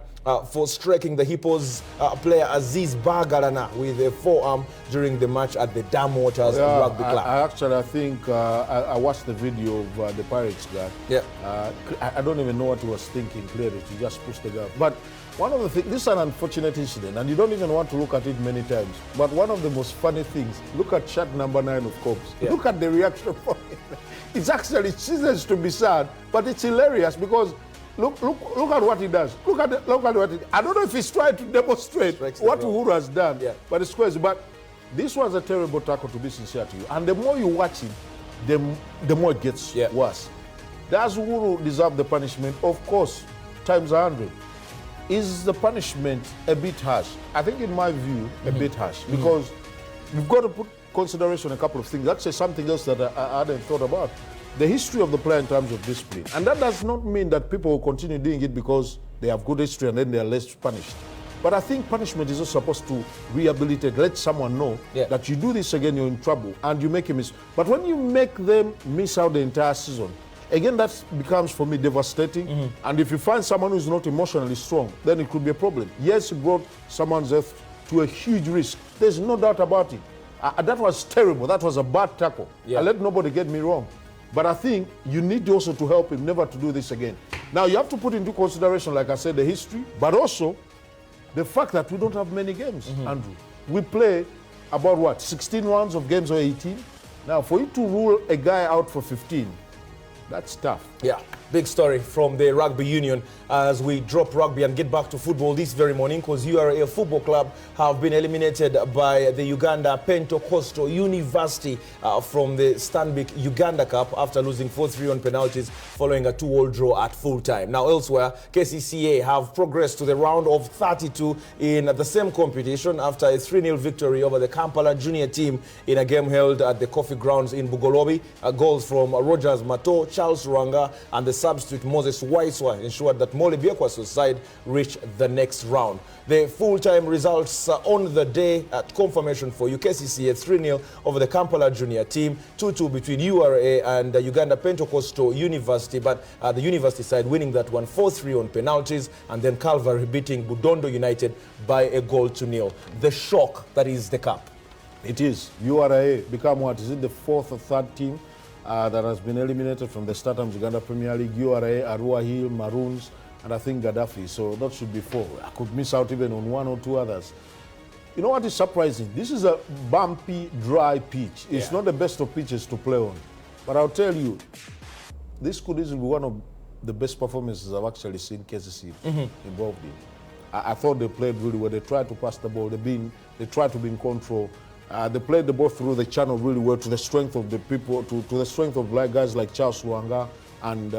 [SPEAKER 18] for striking the Hippos player Aziz Bagalana with a forearm during the match at the Dam Waters Rugby Club.
[SPEAKER 19] I think I watched the video of the Pirates guy.
[SPEAKER 18] Yeah.
[SPEAKER 19] I don't even know what he was thinking clearly to just push the guy. But one of the things, this is an unfortunate incident, and you don't even want to look at it many times. But one of the most funny things, look at shot number 9 of Cobs.
[SPEAKER 18] Yeah.
[SPEAKER 19] Look at the reaction from him. It's actually, it seems to be sad, but it's hilarious because look at what he does. Look at what he, I don't know if he's trying to demonstrate what Uhuru has done, but it's crazy. But this was a terrible tackle, to be sincere to you. And the more you watch it, the more it gets worse. Does Uhuru deserve the punishment? Of course, times 100. Is the punishment a bit harsh? I think, in my view, a bit harsh, because we've got to put consideration a couple of things. That's something else that I hadn't thought about. The history of the player in terms of discipline. And that does not mean that people will continue doing it because they have good history and then they are less punished. But I think punishment is also supposed to rehabilitate, let someone know that you do this again, you're in trouble, and you make a miss. But when you make them miss out the entire season, again, that becomes, for me, devastating. And if you find someone who's not emotionally strong, then it could be a problem. Yes, it brought someone's health to a huge risk. There's no doubt about it. That was terrible. That was a bad tackle. I let nobody get me wrong. But I think you need also to help him never to do this again. Now, you have to put into consideration, like I said, the history, but also the fact that we don't have many games, Andrew. We play about, what, 16 rounds of games or 18? Now, for you to rule a guy out for 15, that's tough.
[SPEAKER 18] Yeah, big story from the Rugby Union as we drop rugby and get back to football this very morning, because URA Football Club have been eliminated by the Uganda Pentecostal University from the Stanbic Uganda Cup after losing 4-3 on penalties following a 2-all draw at full time. Now elsewhere, KCCA have progressed to the round of 32 in the same competition after a 3-0 victory over the Kampala junior team in a game held at the Coffee Grounds in Bugolobi. Goals from Rogers Mato, Charles Rwanga, and the substitute Moses Waiswa ensured that Mole Biekwaso's side reached the next round. The full-time results on the day at confirmation for UKCCA 3-0 over the Kampala junior team, 2-2 between URA and Uganda Pentecostal University, but the university side winning that one 4-3 on penalties, and then Calvary beating Budondo United by a 1-0. The shock that is the cup.
[SPEAKER 19] It is. URA become what? Is it the 4th or 3rd team that has been eliminated from the Startums Uganda Premier League? URA, Arua Hill, Maroons, and I think Gaddafi. So that should be 4. I could miss out even on 1 or 2 others. You know what is surprising? This is a bumpy, dry pitch. It's not the best of pitches to play on. But I'll tell you, this could easily be one of the best performances I've actually seen KCC involved in. I thought they played really well. They tried to pass the ball. They tried to be in control. They played the ball through the channel really well to the strength of the people, to the strength of guys like Charles Rwanga and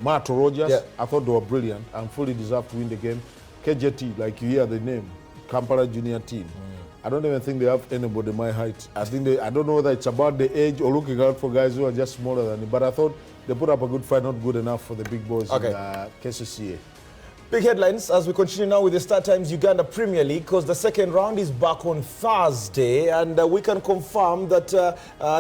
[SPEAKER 19] Mato Rogers. I thought they were brilliant and fully deserved to win the game. KJT, like you hear the name, Kampala junior team. I don't even think they have anybody my height. I don't know whether it's about the age or looking out for guys who are just smaller than me, but I thought they put up a good fight, not good enough for the big boys in KCCA.
[SPEAKER 18] Big headlines as we continue now with the Star Times Uganda Premier League, because the second round is back on Thursday, and we can confirm that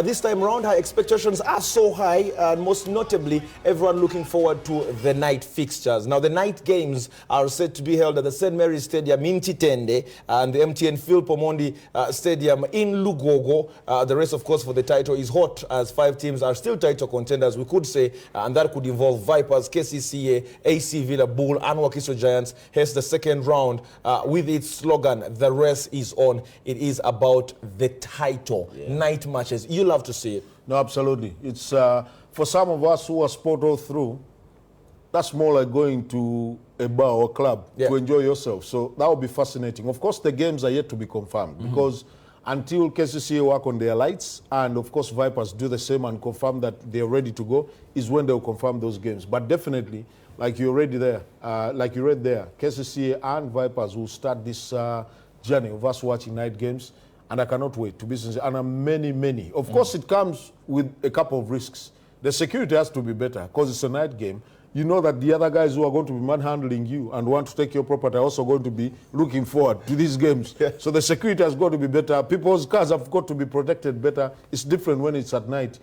[SPEAKER 18] this time round our expectations are so high, and most notably everyone looking forward to the night fixtures. Now the night games are set to be held at the St. Mary's Stadium in Titende and the MTN Phil Pomondi Stadium in Lugogo. The race, of course, for the title is hot as 5 teams are still title contenders, we could say, and that could involve Vipers, KCCA, AC Villa, Bull, and Wakiso Giants. Hence the second round with its slogan, the race is on. It is about the title. Night matches. You love to see it.
[SPEAKER 19] No, absolutely. It's for some of us who are sport all through, that's more like going to a bar or club to enjoy yourself. So that will be fascinating. Of course, the games are yet to be confirmed because until KCCA work on their lights and, of course, Vipers do the same and confirm that they're ready to go is when they'll confirm those games. But definitely, like you read there, KCCA and Vipers will start this journey of us watching night games, and I cannot wait, to be sincere. And many. Of course, it comes with a couple of risks. The security has to be better because it's a night game. You know that the other guys who are going to be manhandling you and want to take your property are also going to be looking forward to these games. So the security has got to be better. People's cars have got to be protected better. It's different when it's at night,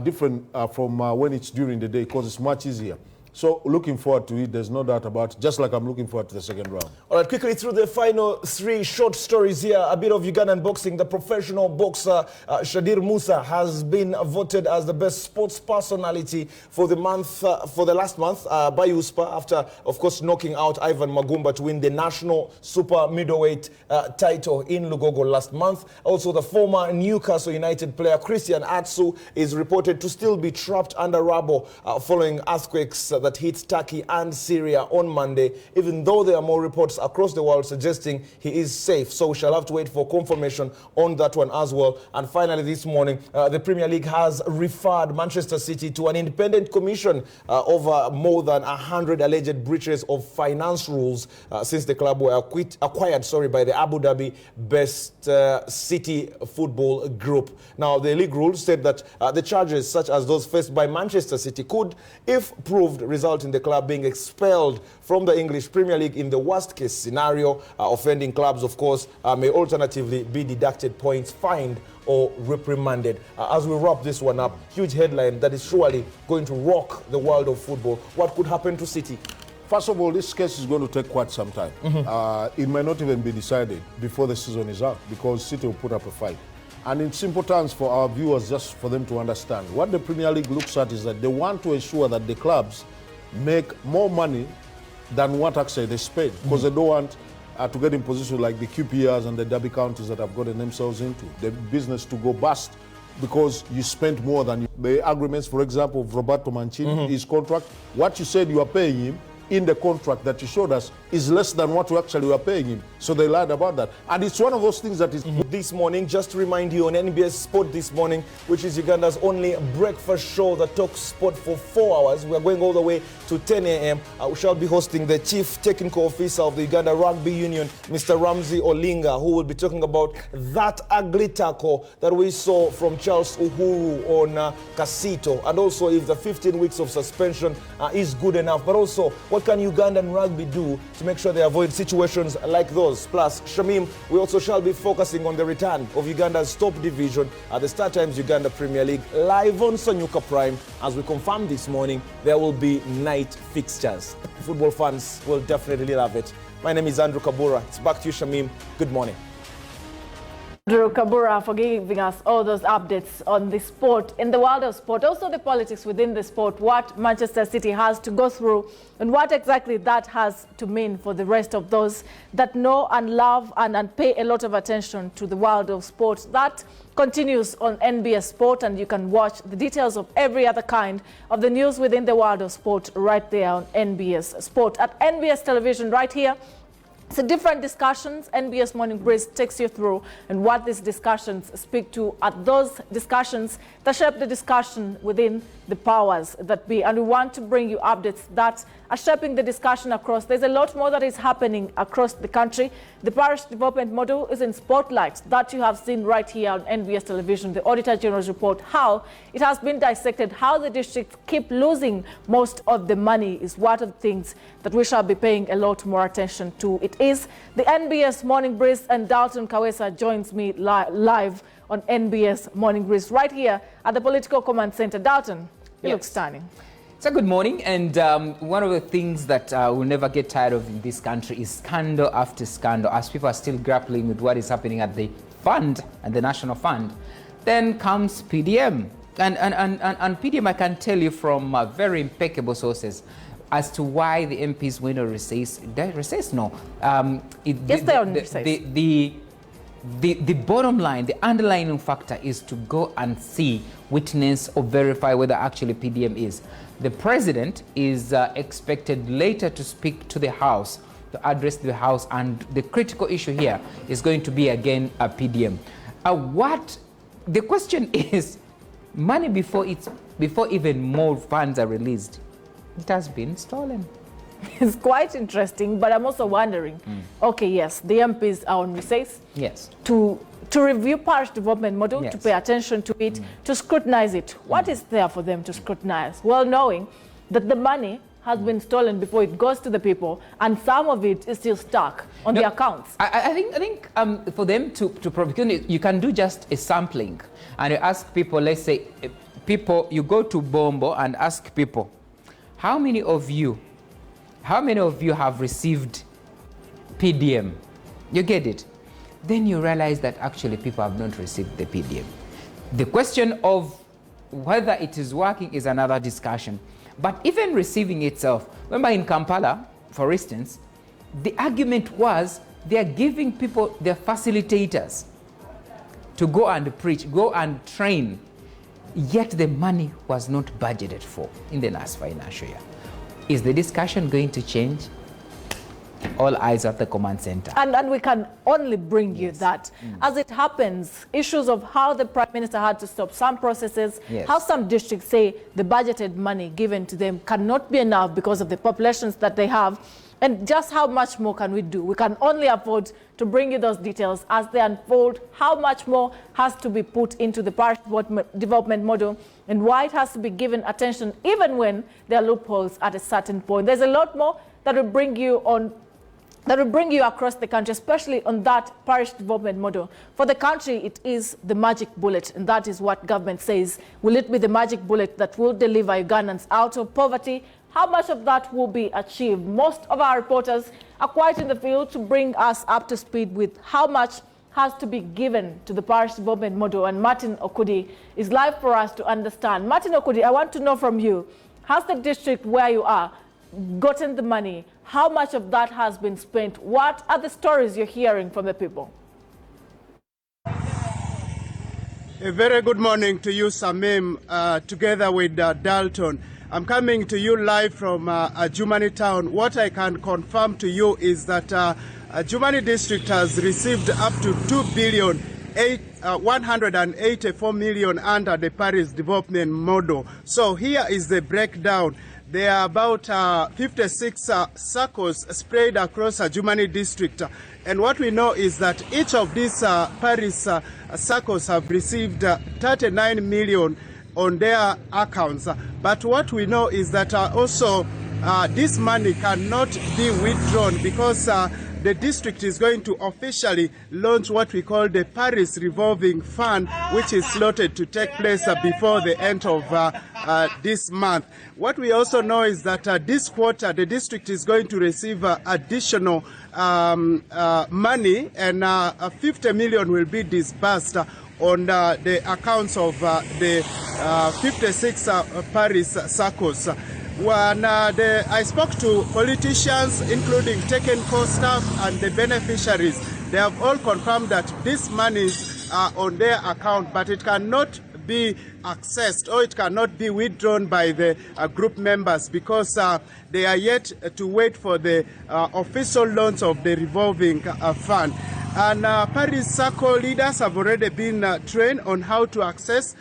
[SPEAKER 19] different from when it's during the day because it's much easier. So looking forward to it, there's no doubt about it, just like I'm looking forward to the second round.
[SPEAKER 18] All right, quickly through the final 3 short stories here. A bit of Ugandan boxing. The professional boxer Shadir Musa has been voted as the best sports personality for the month, for the last month by USPA after, of course, knocking out Ivan Magumba to win the national super middleweight title in Lugogo last month. Also, the former Newcastle United player Christian Atsu is reported to still be trapped under rubble following earthquakes that hit Turkey and Syria on Monday, even though there are more reports across the world suggesting he is safe. So we shall have to wait for confirmation on that one as well. And finally this morning, the Premier League has referred Manchester City to an independent commission over more than 100 alleged breaches of finance rules since the club were acquired by the Abu Dhabi Best City Football Group. Now, the league rules said that the charges, such as those faced by Manchester City, could, if proved, result in the club being expelled from the English Premier League in the worst case scenario. Offending clubs, of course, may alternatively be deducted points, fined or reprimanded. As we wrap this one up, huge headline that is surely going to rock the world of football. What could happen to City?
[SPEAKER 19] First of all, this case is going to take quite some time. It might not even be decided before the season is out because City will put up a fight. And in simple terms for our viewers, just for them to understand, what the Premier League looks at is that they want to ensure that the clubs make more money than what actually they spend, because they don't want to get in position like the QPRs and the Derby counties that have gotten themselves into the business to go bust because you spent more than the agreements, for example, of Roberto Mancini, his contract. What you said you are paying him in the contract that you showed us is less than what you actually were paying him. So they lied about that. And it's one of those things that is...
[SPEAKER 18] This morning, just to remind you, on NBS Sport This Morning, which is Uganda's only breakfast show that talks sport for 4 hours. We are going all the way to 10 a.m. We shall be hosting the Chief Technical Officer of the Uganda Rugby Union, Mr. Ramsey Olinga, who will be talking about that ugly tackle that we saw from Charles Uhuru on Casito, and also if the 15 weeks of suspension is good enough, but also what can Ugandan rugby do to make sure they avoid situations like those. Plus, Shamim, we also shall be focusing on the return of Uganda's top division at the Star Times Uganda Premier League, live on Sanyuka Prime. As we confirmed this morning, there will be night fixtures. Football fans will definitely love it. My name is Andrew Kabura. It's back to you, Shamim. Good morning.
[SPEAKER 1] Andrew Kabura for giving us all those updates on the sport, in the world of sport, also the politics within the sport, what Manchester City has to go through and what exactly that has to mean for the rest of those that know and love and pay a lot of attention to the world of sport. That continues on NBS Sport, and you can watch the details of every other kind of the news within the world of sport right there on NBS Sport. At NBS Television right here, so different discussions, NBS Morning Brezee takes you through and what these discussions speak to at those discussions that shape the discussion within the powers that be. And we want to bring you updates that are shaping the discussion across. There's a lot more that is happening across the country. The parish development model is in spotlight that you have seen right here on NBS Television, the Auditor General's report, how it has been dissected, how the districts keep losing most of the money is one of the things that we shall be paying a lot more attention to. It is the NBS Morning Brezee, and Dalton Kawesa joins me live on NBS Morning Brezee right here at the Political Command Center. Dalton, you look stunning.
[SPEAKER 20] So good morning, and one of the things that we'll never get tired of in this country is scandal after scandal, as people are still grappling with what is happening at the fund and the National Fund. Then comes PDM, and PDM, I can tell you from very impeccable sources as to why the MPs went on recess. No.
[SPEAKER 1] Yes, they're on recess.
[SPEAKER 20] The bottom line, the underlying factor is to go and see, witness or verify whether actually PDM is. The president is expected later to speak to the House, to address the House, and the critical issue here is going to be again a PDM. The question is, money before even more funds are released, it has been stolen.
[SPEAKER 1] is quite interesting, but I'm also wondering, okay, yes, the MPs are on recess.
[SPEAKER 20] Yes.
[SPEAKER 1] To review parish development model,
[SPEAKER 20] Yes.
[SPEAKER 1] to pay attention to it, to scrutinize it. What is there for them to scrutinize? Well, knowing that the money has been stolen before it goes to the people, and some of it is still stuck on the accounts.
[SPEAKER 20] I think for them to provide, you can do just a sampling, and you ask people. Let's say, people, you go to Bombo and ask people, how many of you have received PDM? You get it? Then you realize that actually people have not received the PDM. The question of whether it is working is another discussion. But even receiving itself, remember in Kampala, for instance, the argument was they are giving people, their facilitators, to go and preach, go and train, yet the money was not budgeted for in the last financial year. Is the discussion going to change? All eyes at the command center.
[SPEAKER 1] And we can only bring you that. As it happens, issues of how the Prime Minister had to stop some processes, how some districts say the budgeted money given to them cannot be enough because of the populations that they have, and just how much more can we do? We can only afford to bring you those details as they unfold, how much more has to be put into the parish development model, and why it has to be given attention even when there are loopholes at a certain point. There's a lot more that will bring you on, that will bring you across the country, especially on that parish development model. For the country, it is the magic bullet, and that is what government says. Will it be the magic bullet that will deliver Ugandans out of poverty? How much of that will be achieved? Most of our reporters are quite in the field to bring us up to speed with how much has to be given to the parish development model, and Martin Okudi is live for us to understand. Martin Okudi, I want to know from you, has the district where you are gotten the money? How much of that has been spent? What are the stories you're hearing from the people?
[SPEAKER 21] A very good morning to you, Samim, together with Dalton. I'm coming to you live from Jumani town. What I can confirm to you is that Jumani district has received up to 184 million under the parish development model. So here is the breakdown. There are about 56 circles spread across Jumani district. And what we know is that each of these parish circles have received 39 million on their accounts. But what we know is that also this money cannot be withdrawn because the district is going to officially launch what we call the Parish Revolving Fund, which is slotted to take place before the end of this month. What we also know is that this quarter, the district is going to receive additional money, and 50 million will be disbursed on the accounts of the 56 parish circles. When I spoke to politicians, including technical staff and the beneficiaries, they have all confirmed that these monies are on their account, but it cannot be accessed or it cannot be withdrawn by the group members because they are yet to wait for the official launch of the revolving fund. And parish circle leaders have already been trained on how to access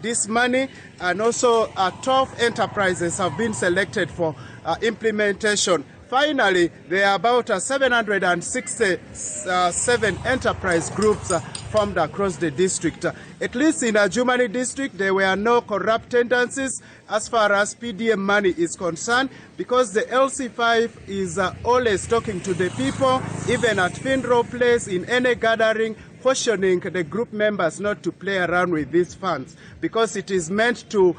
[SPEAKER 21] this money, and also 12 enterprises have been selected for implementation. Finally, there are about 767 enterprise groups formed across the district. At least in Jumani district, there were no corrupt tendencies as far as PDM money is concerned, because the LC5 is always talking to the people, even at Finro Place, in any gathering, cautioning the group members not to play around with these funds because it is meant to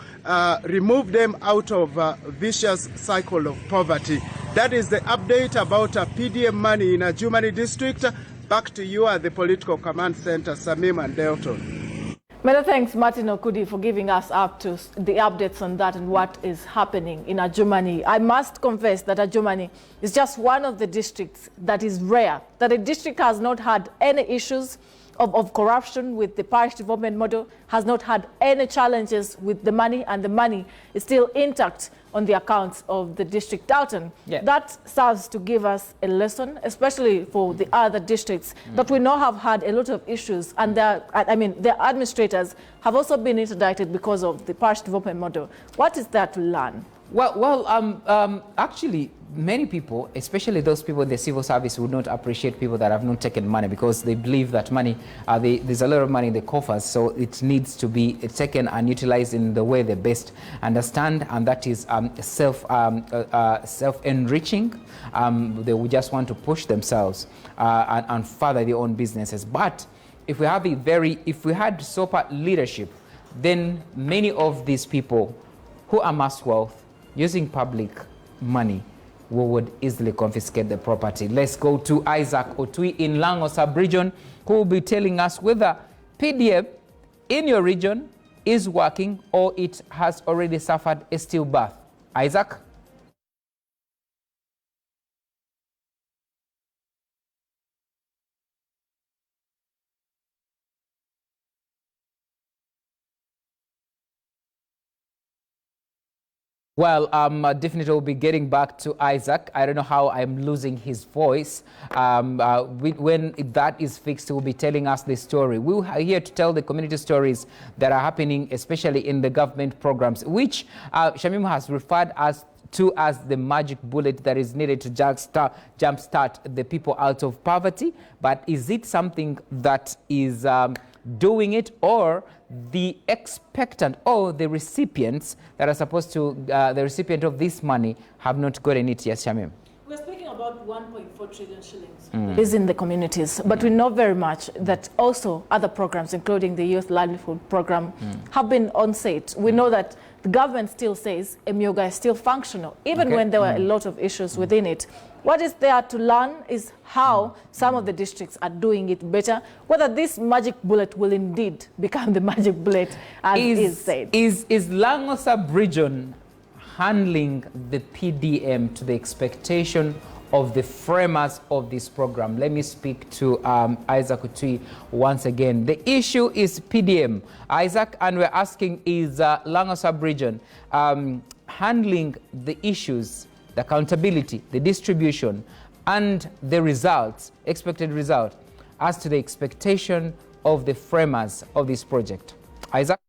[SPEAKER 21] remove them out of a vicious cycle of poverty. That is the update about PDM money in Jumani district. Back to you at the Political Command Center, Samim and Delton.
[SPEAKER 1] Many thanks, Martin Okudi, for giving us up to the updates on that and what is happening in Adjumani. I must confess that Adjumani is just one of the districts that is rare, that a district has not had any issues of corruption with the parish development model, has not had any challenges with the money, and the money is still intact on the accounts of the district. Dalton, that serves to give us a lesson, especially for the other districts that we know have had a lot of issues, and their administrators have also been interdicted because of the parish development model. What is there to learn?
[SPEAKER 20] Actually, many people, especially those people in the civil service, would not appreciate people that have not taken money because they believe that money, there's a lot of money in the coffers, so it needs to be taken and utilized in the way they best understand, and that is self-enriching. They would just want to push themselves and further their own businesses. But if we have if we had sober leadership, then many of these people who amass wealth using public money, we would easily confiscate the property. Let's go to Isaac Otui in Lang'o sub-region, who will be telling us whether PDM in your region is working or it has already suffered a stillbirth. Isaac? Well, definitely we'll be getting back to Isaac. I don't know how I'm losing his voice. When that is fixed, he'll be telling us the story. We're here to tell the community stories that are happening, especially in the government programs, which Shamim has referred us to as the magic bullet that is needed to jumpstart the people out of poverty. But is it something that is doing it, or the expectant or the recipients that are supposed to, the recipient of this money have not gotten it yet, Shamim?
[SPEAKER 1] We're speaking about 1.4 trillion shillings. Is in the communities, but we know very much that also other programs, including the Youth Livelihood Program, have been on set. We know that the government still says Emyoga is still functional, even when there were a lot of issues within it. What is there to learn is how some of the districts are doing it better, whether this magic bullet will indeed become the magic bullet, as is said. Is
[SPEAKER 20] Lang'o sub-region handling the PDM to the expectation of the framers of this program? Let me speak to Isaac Otui once again. The issue is PDM, Isaac, and we're asking, is Lang'o sub-region handling the issues, the accountability, the distribution, and the results, expected result, as to the expectation of the framers of this project? Isaac?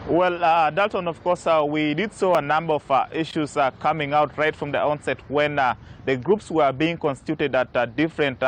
[SPEAKER 3] Well, Dalton, of course, we did saw a number of issues coming out right from the onset when the groups were being constituted at different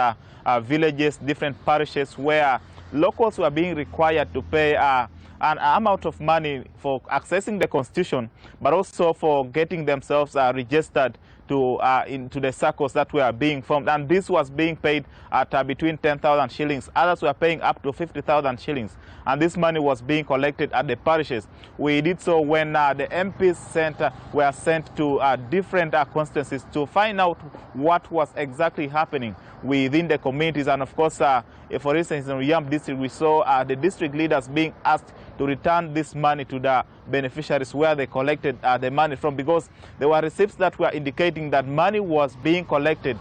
[SPEAKER 3] villages, different parishes, where locals were being required to pay an amount of money for accessing the constitution, but also for getting themselves registered to into the circles that were being formed. And this was being paid at between 10,000 shillings. Others were paying up to 50,000 shillings. And this money was being collected at the parishes. We did so when the MPs were sent to different constituencies to find out what was exactly happening within the communities. And of course, for instance, in Yam district, we saw the district leaders being asked to return this money to the beneficiaries where they collected the money from, because there were receipts that were indicating that money was being collected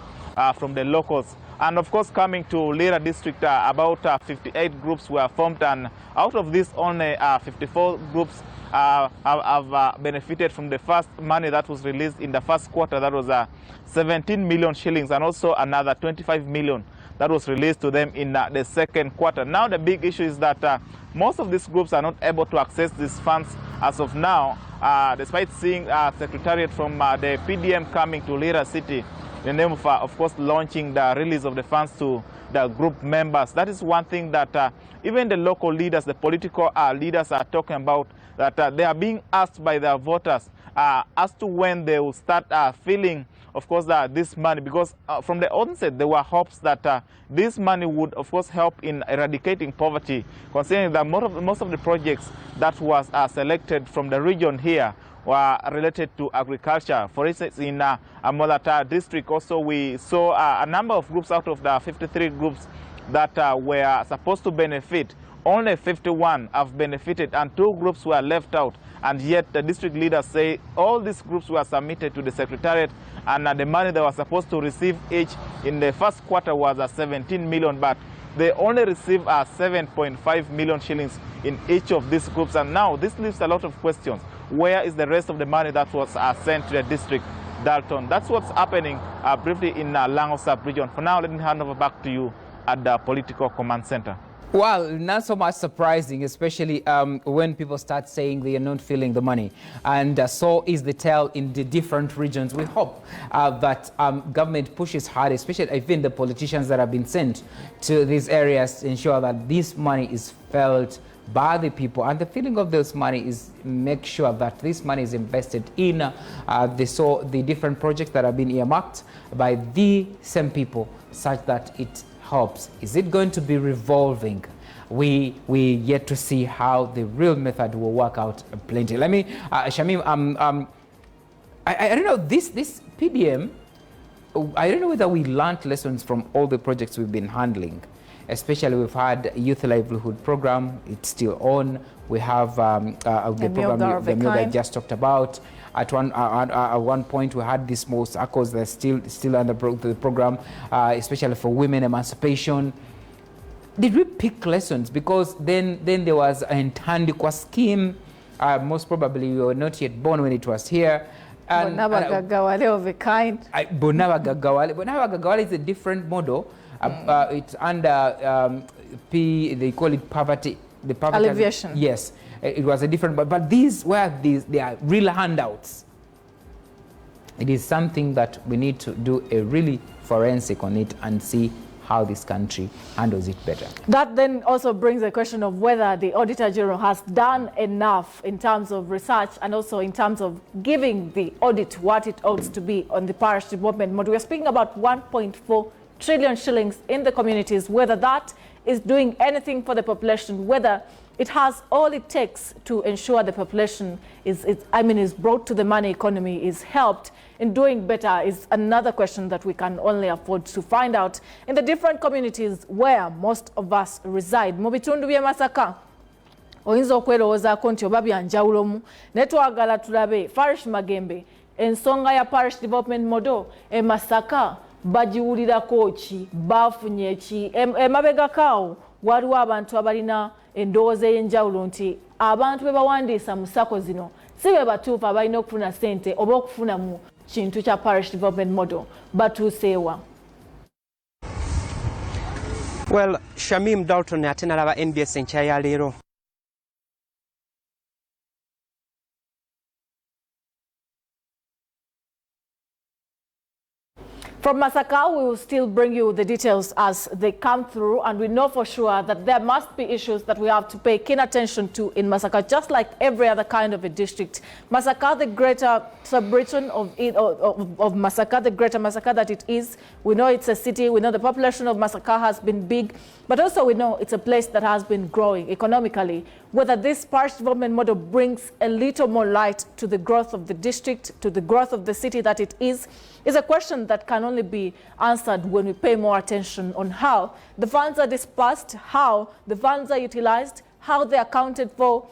[SPEAKER 3] from the locals. And of course, coming to Lira district, about 58 groups were formed, and out of this, only 54 groups have benefited from the first money that was released in the first quarter. That was 17 million shillings, and also another 25 million that was released to them in the second quarter. Now the big issue is that most of these groups are not able to access these funds as of now, despite seeing Secretariat from the PDM coming to Lira City in the name of course, launching the release of the funds to the group members. That is one thing that even the local leaders, the political leaders are talking about, that they are being asked by their voters as to when they will start feeling, of course, this money, because from the onset there were hopes that this money would, of course, help in eradicating poverty, considering that most of the projects that was selected from the region here were related to agriculture. For instance, in Amolata district also, we saw a number of groups out of the 53 groups that were supposed to benefit. Only 51 have benefited, and 2 groups were left out. And yet the district leaders say all these groups were submitted to the Secretariat, and the money they were supposed to receive each in the first quarter was 17 million, but they only received 7.5 million shillings in each of these groups. And now this leaves a lot of questions. Where is the rest of the money that was sent to the district, Dalton? That's what's happening briefly in Lang'o sub-region. For now, let me hand over back to you at the Political Command Center.
[SPEAKER 20] Well, not so much surprising, especially when people start saying they are not feeling the money. And so is the tale in the different regions. We hope that government pushes hard, especially even the politicians that have been sent to these areas, to ensure that this money is felt by the people. And the feeling of this money is make sure that this money is invested in the different projects that have been earmarked by the same people, such that it helps. Is it going to be revolving? We yet to see how the real method will work out plenty. Let me, Shamim, I don't know, this PDM, I don't know whether we learned lessons from all the projects we've been handling. Especially we've had Youth Livelihood Program, it's still on. We have the program the meal that I just talked about. At one point, we had these small circles that are still under the program, especially for women emancipation. Did we pick lessons? Because then there was an Ntandikwa scheme. Most probably we were not yet born when it was here.
[SPEAKER 1] Bonaba Gagawale of a kind.
[SPEAKER 20] Bonaba Gagawale is a different model. It's under they call it poverty. The poverty
[SPEAKER 1] alleviation.
[SPEAKER 20] Yes. It was a different, but they are real handouts. It is something that we need to do a really forensic on it and see how this country handles it better.
[SPEAKER 1] That then also brings the question of whether the Auditor General has done enough in terms of research and also in terms of giving the audit what it ought to be on the parish development model. We're speaking about 1.4 trillion shillings in the communities, whether that is doing anything for the population, whether it has all it takes to ensure the population is brought to the money economy, is helped in doing better, is another question that we can only afford to find out in the different communities where most of us reside. Mu bitundu bye Masaka oyinza okwerowozaako nti oba byanjawulomu naye twagala tulabe Parish Magembe ensonga ya parish development model e Masaka bagiwulirako ki, bafunye ki, emabegakaawo waliwo abantu abalina endowooza ey'enjawulo nti abantu be bawandiisa mu sako zino si be batuufu abalina okufuna ssente oba okufuna mu kintu kya parish development model batuuseewa.
[SPEAKER 6] Well, Shamim Dalton ate nalaba NBS enkya ya leero.
[SPEAKER 1] From Masaka, we will still bring you the details as they come through, and we know for sure that there must be issues that we have to pay keen attention to in Masaka, just like every other kind of a district. Masaka, the greater sub-region of Masaka, the greater Masaka that it is, we know it's a city, we know the population of Masaka has been big, but also we know it's a place that has been growing economically. Whether this parish development model brings a little more light to the growth of the district, to the growth of the city that it is a question that can only be answered when we pay more attention on how the funds are dispersed, how the funds are utilized, how they're accounted for,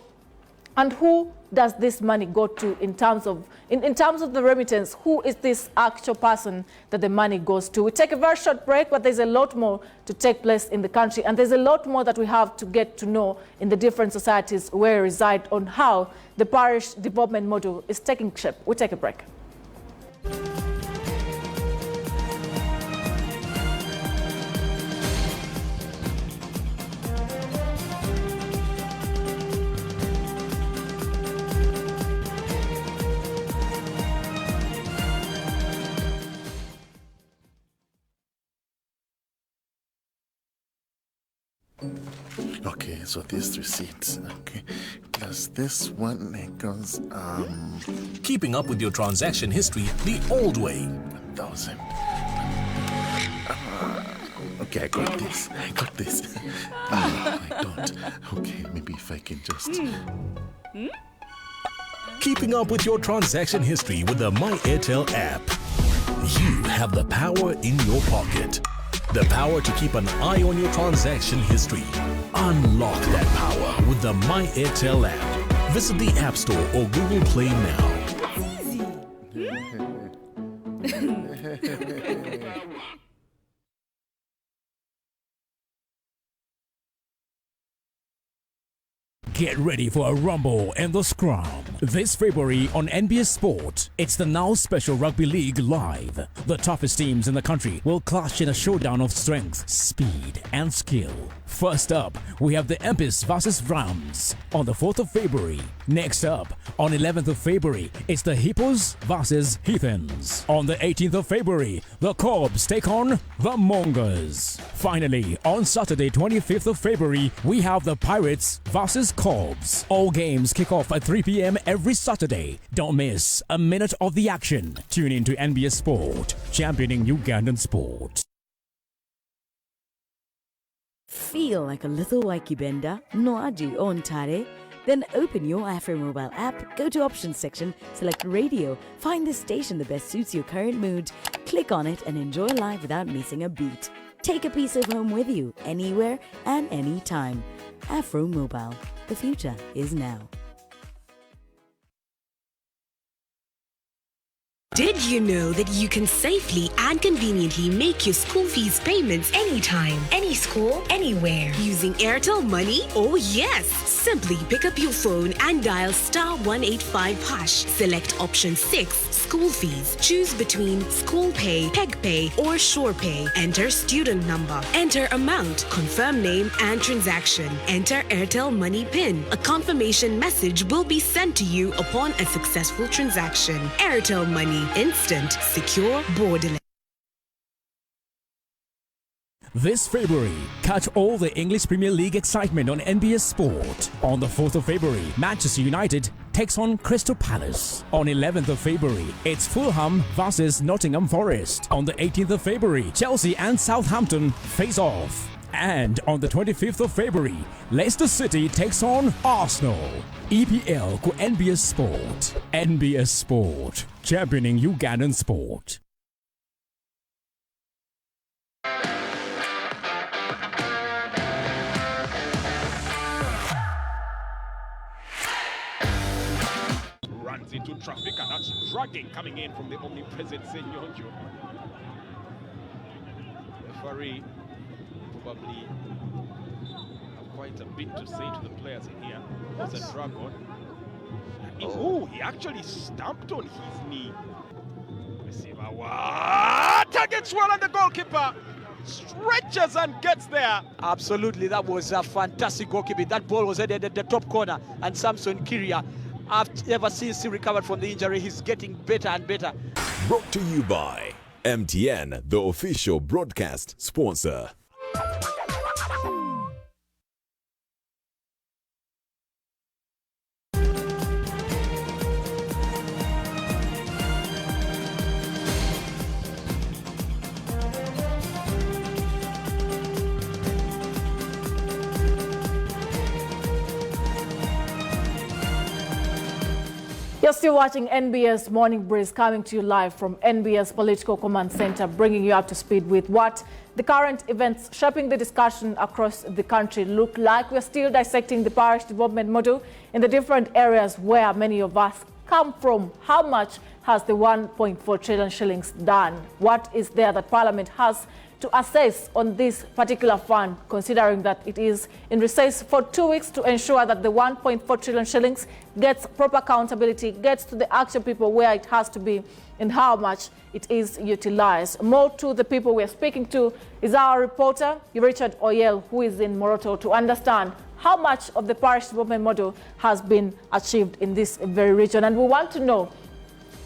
[SPEAKER 1] and who does this money go to in terms of the remittance. Who is this actual person that the money goes to? We take a very short break, but there's a lot more to take place in the country, and there's a lot more that we have to get to know in the different societies where we reside on how the parish development model is taking shape. We take a break.
[SPEAKER 22] Okay, so these receipts, okay, plus this one equals
[SPEAKER 5] Keeping up with your transaction history the old way.
[SPEAKER 22] 1,000. Okay, I got this. I don't. Okay, maybe if I can just.
[SPEAKER 5] Keeping up with your transaction history with the My Airtel app. You have the power in your pocket. The power to keep an eye on your transaction history. Unlock that power with the My Airtel app. Visit the App Store or Google Play now. Get ready for a rumble and the scrum. This February on NBS Sport, it's the Now Special Rugby League Live. The toughest teams in the country will clash in a showdown of strength, speed, and skill. First up, we have the Empis versus Rams on the 4th of February. Next up, on 11th of February, it's the Hippos versus Heathens. On the 18th of February, the Corbs take on the Mongers. Finally, on Saturday, 25th of February, we have the Pirates versus Corbs. All games kick off at 3 p.m. every Saturday. Don't miss a minute of the action. Tune in to NBS Sport, championing Ugandan sport.
[SPEAKER 7] Feel like a little Waikibenda? Noaji on Tare? Then open your Afro mobile app, go to options section, select radio, find the station that best suits your current mood, click on it and enjoy life without missing a beat. Take a piece of home with you, anywhere and anytime. Afro Mobile. The future is now.
[SPEAKER 9] Did you know that you can safely and conveniently make your school fees payments anytime, any school, anywhere using Airtel Money? Oh yes! Simply pick up your phone and dial *185#. Select option 6, school fees. Choose between school pay, peg pay, or shore pay. Enter student number. Enter amount, confirm name and transaction. Enter Airtel Money PIN. A confirmation message will be sent to you upon a successful transaction. Airtel Money. Instant, secure, borderless.
[SPEAKER 5] This February, catch all the English Premier League excitement on NBS Sport. On the 4th of February, Manchester United takes on Crystal Palace. On 11th of February, it's Fulham versus Nottingham Forest. On the 18th of February, Chelsea and Southampton face off. And on the 25th of February, Leicester City takes on Arsenal. EPL ku NBS Sport. NBS Sport, championing Ugandan sport.
[SPEAKER 10] Runs into traffic, and that's dragging coming in from the Morning Brezee Senyonjo. Referee probably have quite a bit to say to the players in here. There's a drag on. Oh, he actually stamped on his knee. Receiver, targets well, and the goalkeeper stretches and gets there.
[SPEAKER 23] Absolutely, that was a fantastic goalkeeping. That ball was headed at the top corner, and Samson Kiria, ever since he recovered from the injury, he's getting better and better.
[SPEAKER 4] Brought to you by MTN, the official broadcast sponsor.
[SPEAKER 1] You're still watching NBS Morning Breeze, coming to you live from NBS Political Command Center, bringing you up to speed with what the current events shaping the discussion across the country look like. We're still dissecting the parish development model in the different areas where many of us come from. How much has the 1.4 trillion shillings done? What is there that Parliament has to assess on this particular fund, considering that it is in recess for 2 weeks to ensure that the 1.4 trillion shillings gets proper accountability, gets to the actual people where it has to be and how much it is utilized. More to the people we're speaking to is our reporter, Richard Oyel, who is in Moroto, to understand how much of the parish development model has been achieved in this very region. And we want to know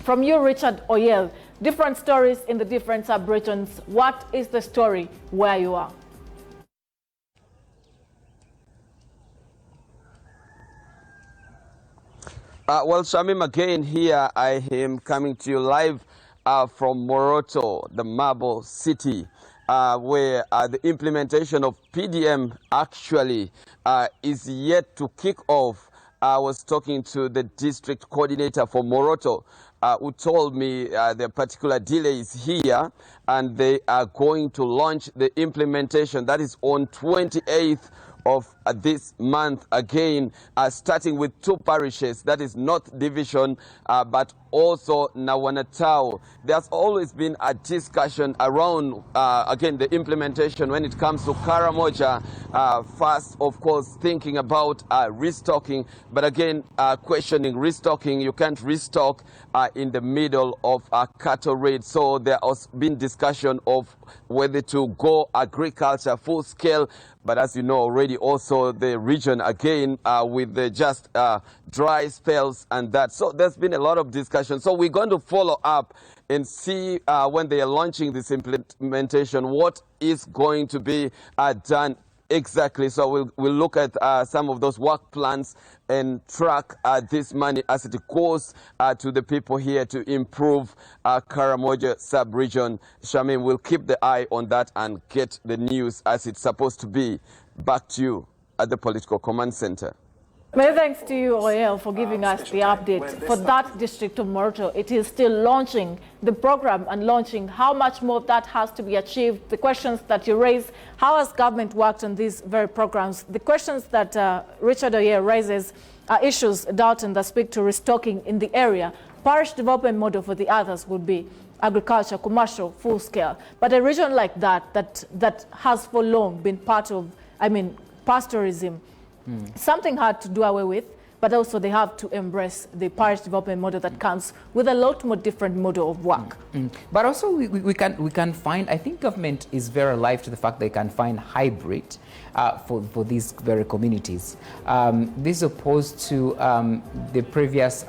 [SPEAKER 1] from you, Richard Oyel, different stories in the different sub-regions. What is the story where you are?
[SPEAKER 24] Well, Shamim, again here I am coming to you live from Moroto, the Marble City, where the implementation of PDM actually is yet to kick off. I was talking to the district coordinator for Moroto, who told me the particular delay is here and they are going to launch the implementation. That is on 28th of this month, again, starting with 2 parishes, that is North Division, but also Nawanatao. There's always been a discussion around, again, the implementation when it comes to Karamoja. First, of course, thinking about restocking, but again, questioning restocking. You can't restock in the middle of a cattle raid. So there has been discussion of whether to go agriculture full scale. But as you know already, also the region again with the just dry spells and that. So there's been a lot of discussion. So we're going to follow up and see when they are launching this implementation, what is going to be done exactly. So we'll look at some of those work plans and track this money as it goes to the people here to improve Karamoja sub-region. Shamim, we'll keep the eye on that and get the news as it's supposed to be. Back to you at the Political Command Center.
[SPEAKER 1] Many thanks to you, Oyel, for giving us the update. For that district of Moroto, it is still launching the program and launching how much more of that has to be achieved. The questions that you raise, how has government worked on these very programs? The questions that Richard Oyel raises are issues, Dalton, that speak to restocking in the area. Parish development model for the others would be agriculture, commercial, full scale. But a region like that has for long been part of, pastoralism, something hard to do away with, but also they have to embrace the parish development model that comes with a lot more different model of work.
[SPEAKER 20] But also we can find, I think government is very alive to the fact they can find hybrid for these very communities. This opposed to the previous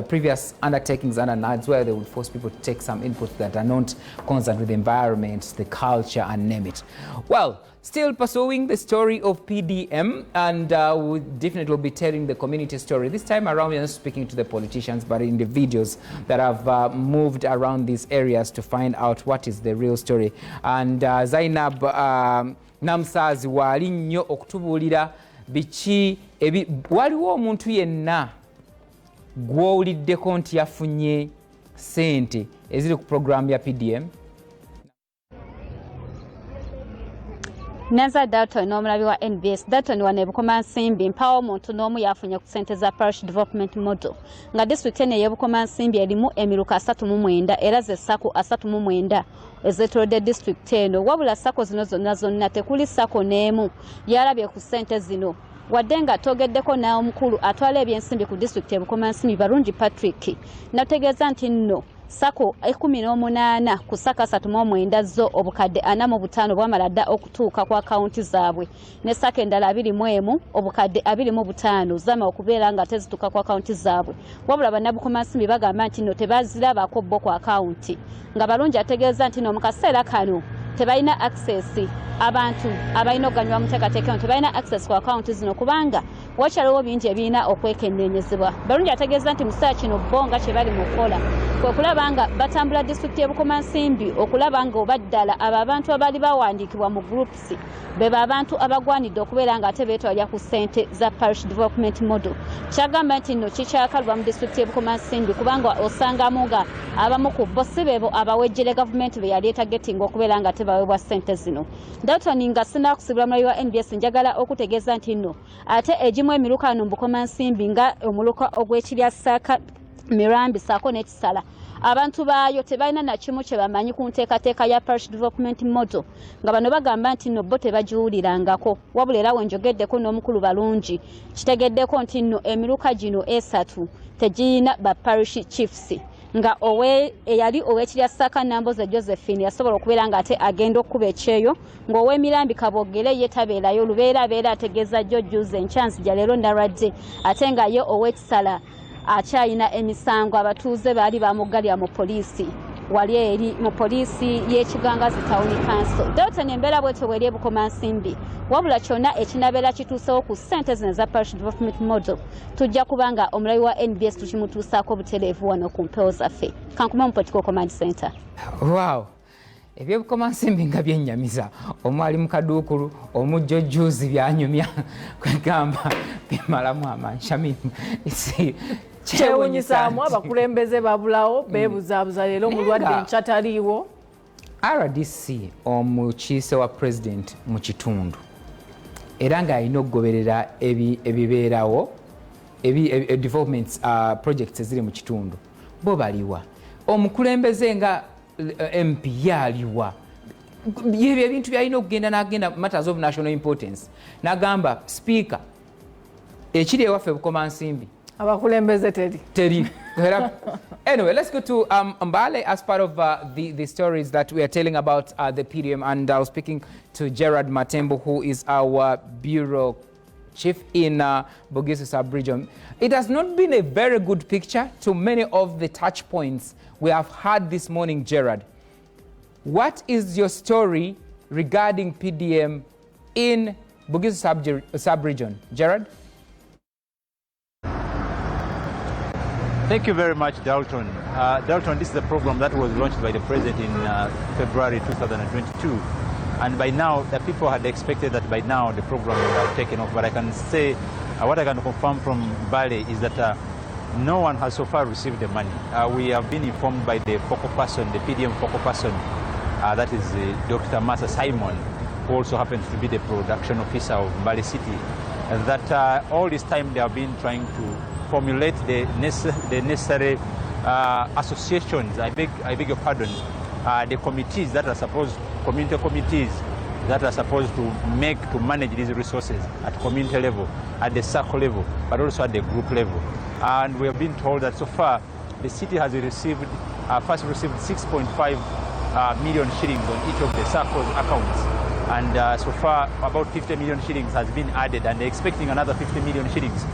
[SPEAKER 20] previous undertakings under NADS, where they would force people to take some inputs that are not concerned with the environment, the culture, and name it. Well, still pursuing the story of PDM, and we definitely will be telling the community story. This time around, we're not speaking to the politicians, but individuals that have moved around these areas to find out what is the real story. And Zainab Namsazi wali nnyo okutubulira biki waliwo omuntu yenna gw'owuliddeko nti yafunye sente eziri ku program ya PDM?
[SPEAKER 8] Nanza Dalton n'omulabi wa NBS. Dalton wano ebukoma nsimbi mpawo omuntu n'omu yafunye ku ssente za parish development model nga disitulikiti eno ey'ebukoma nsimbi erimu emiruka 39 era ze sako 39 ezeetolodde disitulikiti eno, wabula sako zino zonna tekuli sako n'emu yalabye ku ssente zino, wadde nga togeddeko n'omukulu atwala ebyensimbi ku disitulikiti ebukoma nsimbi Barungi Patrick nategeeza nti nno sako 18 ku saka 39 zo obukadde 45 bwamala dda okutuuka ku akaunti zaabwe, ne saka endala 21 obukadde 25 zama okubeera nga tezituuka ku akaunti zaabwe, wabula bannabukoma nsimbi bagamba nti nno tebazirabako bo ku akaunti, nga Barungi ategeeza nti no mu kaseera kano tebalina access, abantu abalina okuganyulwa mu nteekateeka tebalina access ku akaunti zino kubanga wakyaliwo bingi ebirina okwekennenyezebwa. Barungi ategeeza nti mu kiseera kino bo nga kye bali mu kola kwe kulaba nga batambula disitulikiti y'ebukoma nsimbi okulaba nga oba ddala abo abantu abaali bawandiikibwa mu groups beba abantu abagwanidde okubeera nga ate beetwalira ku ssente za parish development model. Kyagamba nti nno kikyakalwa mu disitulikiti y'ebukoma nsimbi kubanga osangamu nga abamu ku bo si beebo abawejjere gavumenti be yali etagetinga okubeera nga tebaweebwa ssente zino. Dalton nga sinaakusibula mulabi wa NBS njagala okutegeeza nti nno ate egimu emiruka wano mu bukoma nsimbi nga omuluka ogw'ekirya Saaka Mirambi saako n'ekisala abantu baayo tebalina na kimu kye bamanyi ku nteekateeka ya parish development model, nga bano bagamba nti nno bo tebagiwulirangako, wabula era wenjogeddeko n'omukulu Balungi kitegeddeko nti nno emiruka gino esatu tegirina ba parish chiefs, nga eyali ow'ekirya Saaka Namboze Josephine yasobola okubeera nga ate agenda okuba ekyeyo, ng'ow'Emirambi Kabogere ye tabeerayo, Lubeera abeera ategeeza Jojjuze enkyanzi gya leero Ndaradde, ate nga ye ow'ekisala akyayina emisango abatuuze baali bamuggalya mu poliisi wali eri mu poliisi y'Ekigangazi Town Council. Dalton embeera bwetyo bweri ebukoma nsimbi, wabula kyonna ekinabeera kituusewo ku ssente zino za parish development model tujja kubanga omulabi wa NBS tukimutuusaako butereevu wano ku mpewo zaffe. Kankuma mu Political Command Center.
[SPEAKER 20] Wow. Ebyebukoma nsimbi nga byennyamiza, omwali mu kaduukulu omujjojjuuzi byanyumya kwegamba bimalamu amanshamim
[SPEAKER 1] kyewunyisaamu abakulembeze babulawo beebuzaabuza leero omulwadde nkyataliiwo.
[SPEAKER 20] RDC omukiise wa president mu kitundu era ng'alina okugoberera ebibeerawo developments projects eziri mu kitundu, bo baliwa omukulembeze nga MP yaliwa yebyo ebintu byalina okugenda n'agenda matters of national importance n'agamba speaker ekiri ewaffe Bukomansimbi
[SPEAKER 1] abakulembeze teri.
[SPEAKER 20] Anyway, let's go to Mbale as part of the stories that we are telling about the PDM, and I was speaking to Gerard Matembo, who is our bureau chief in Bugisu sub-region. It has not been a very good picture to many of the touch points we have had this morning, Gerard. What is your story regarding PDM in Bugisu sub-region? Gerard?
[SPEAKER 11] Thank you very much, Dalton. Dalton, this is a program that was launched by the President in February 2022. And by now, the people had expected that by now the program would have taken off. But I can say, what I can confirm from Bale is that no one has so far received the money. We have been informed by the focal person, the PDM focal person, that is Dr. Masa Simon, who also happens to be the production officer of Bale City, that all this time they have been trying to formulate the necessary associations, I beg your pardon, the committees that are supposed, community committees that are supposed to manage these resources at community level, at the circle level, but also at the group level. And we have been told that so far the city has received, first received 6.5 million shillings on each of the circles accounts. And so far about 50 million shillings has been added, and they're expecting another 50 million shillings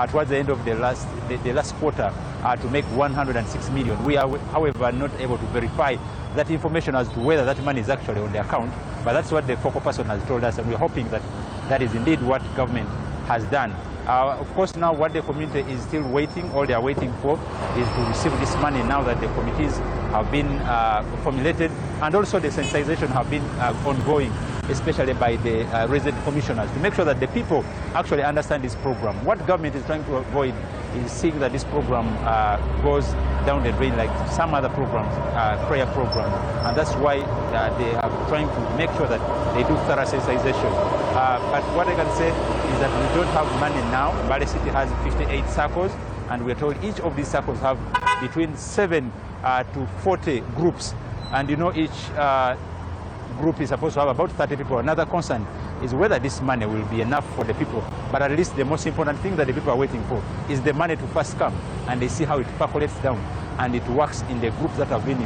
[SPEAKER 11] towards the end of the last quarter to make 106 million. We are, however, not able to verify that information as to whether that money is actually on the account, but that's what the focal person has told us, and we're hoping that that is indeed what government has done. Of course, now what the community is still waiting, all they are waiting for is to receive this money now that the committees have been formulated, and also the sensitization have been ongoing, especially by the resident commissioners, to make sure that the people actually understand this program. What government is trying to avoid is seeing that this program goes down the drain like some other programs, prayer programs, and that's why they are trying to make sure that they do thorough sensitization. But what I can say is that we don't have money now. Bale City has 58 circles, and we're told each of these circles have between 7 to 40 groups, and you know each group is supposed to have about 30 people. Another concern is whether this money will be enough for the people. But at least the most important thing that the people are waiting for is the money to first come, and they see how it percolates down and it works in the groups that have been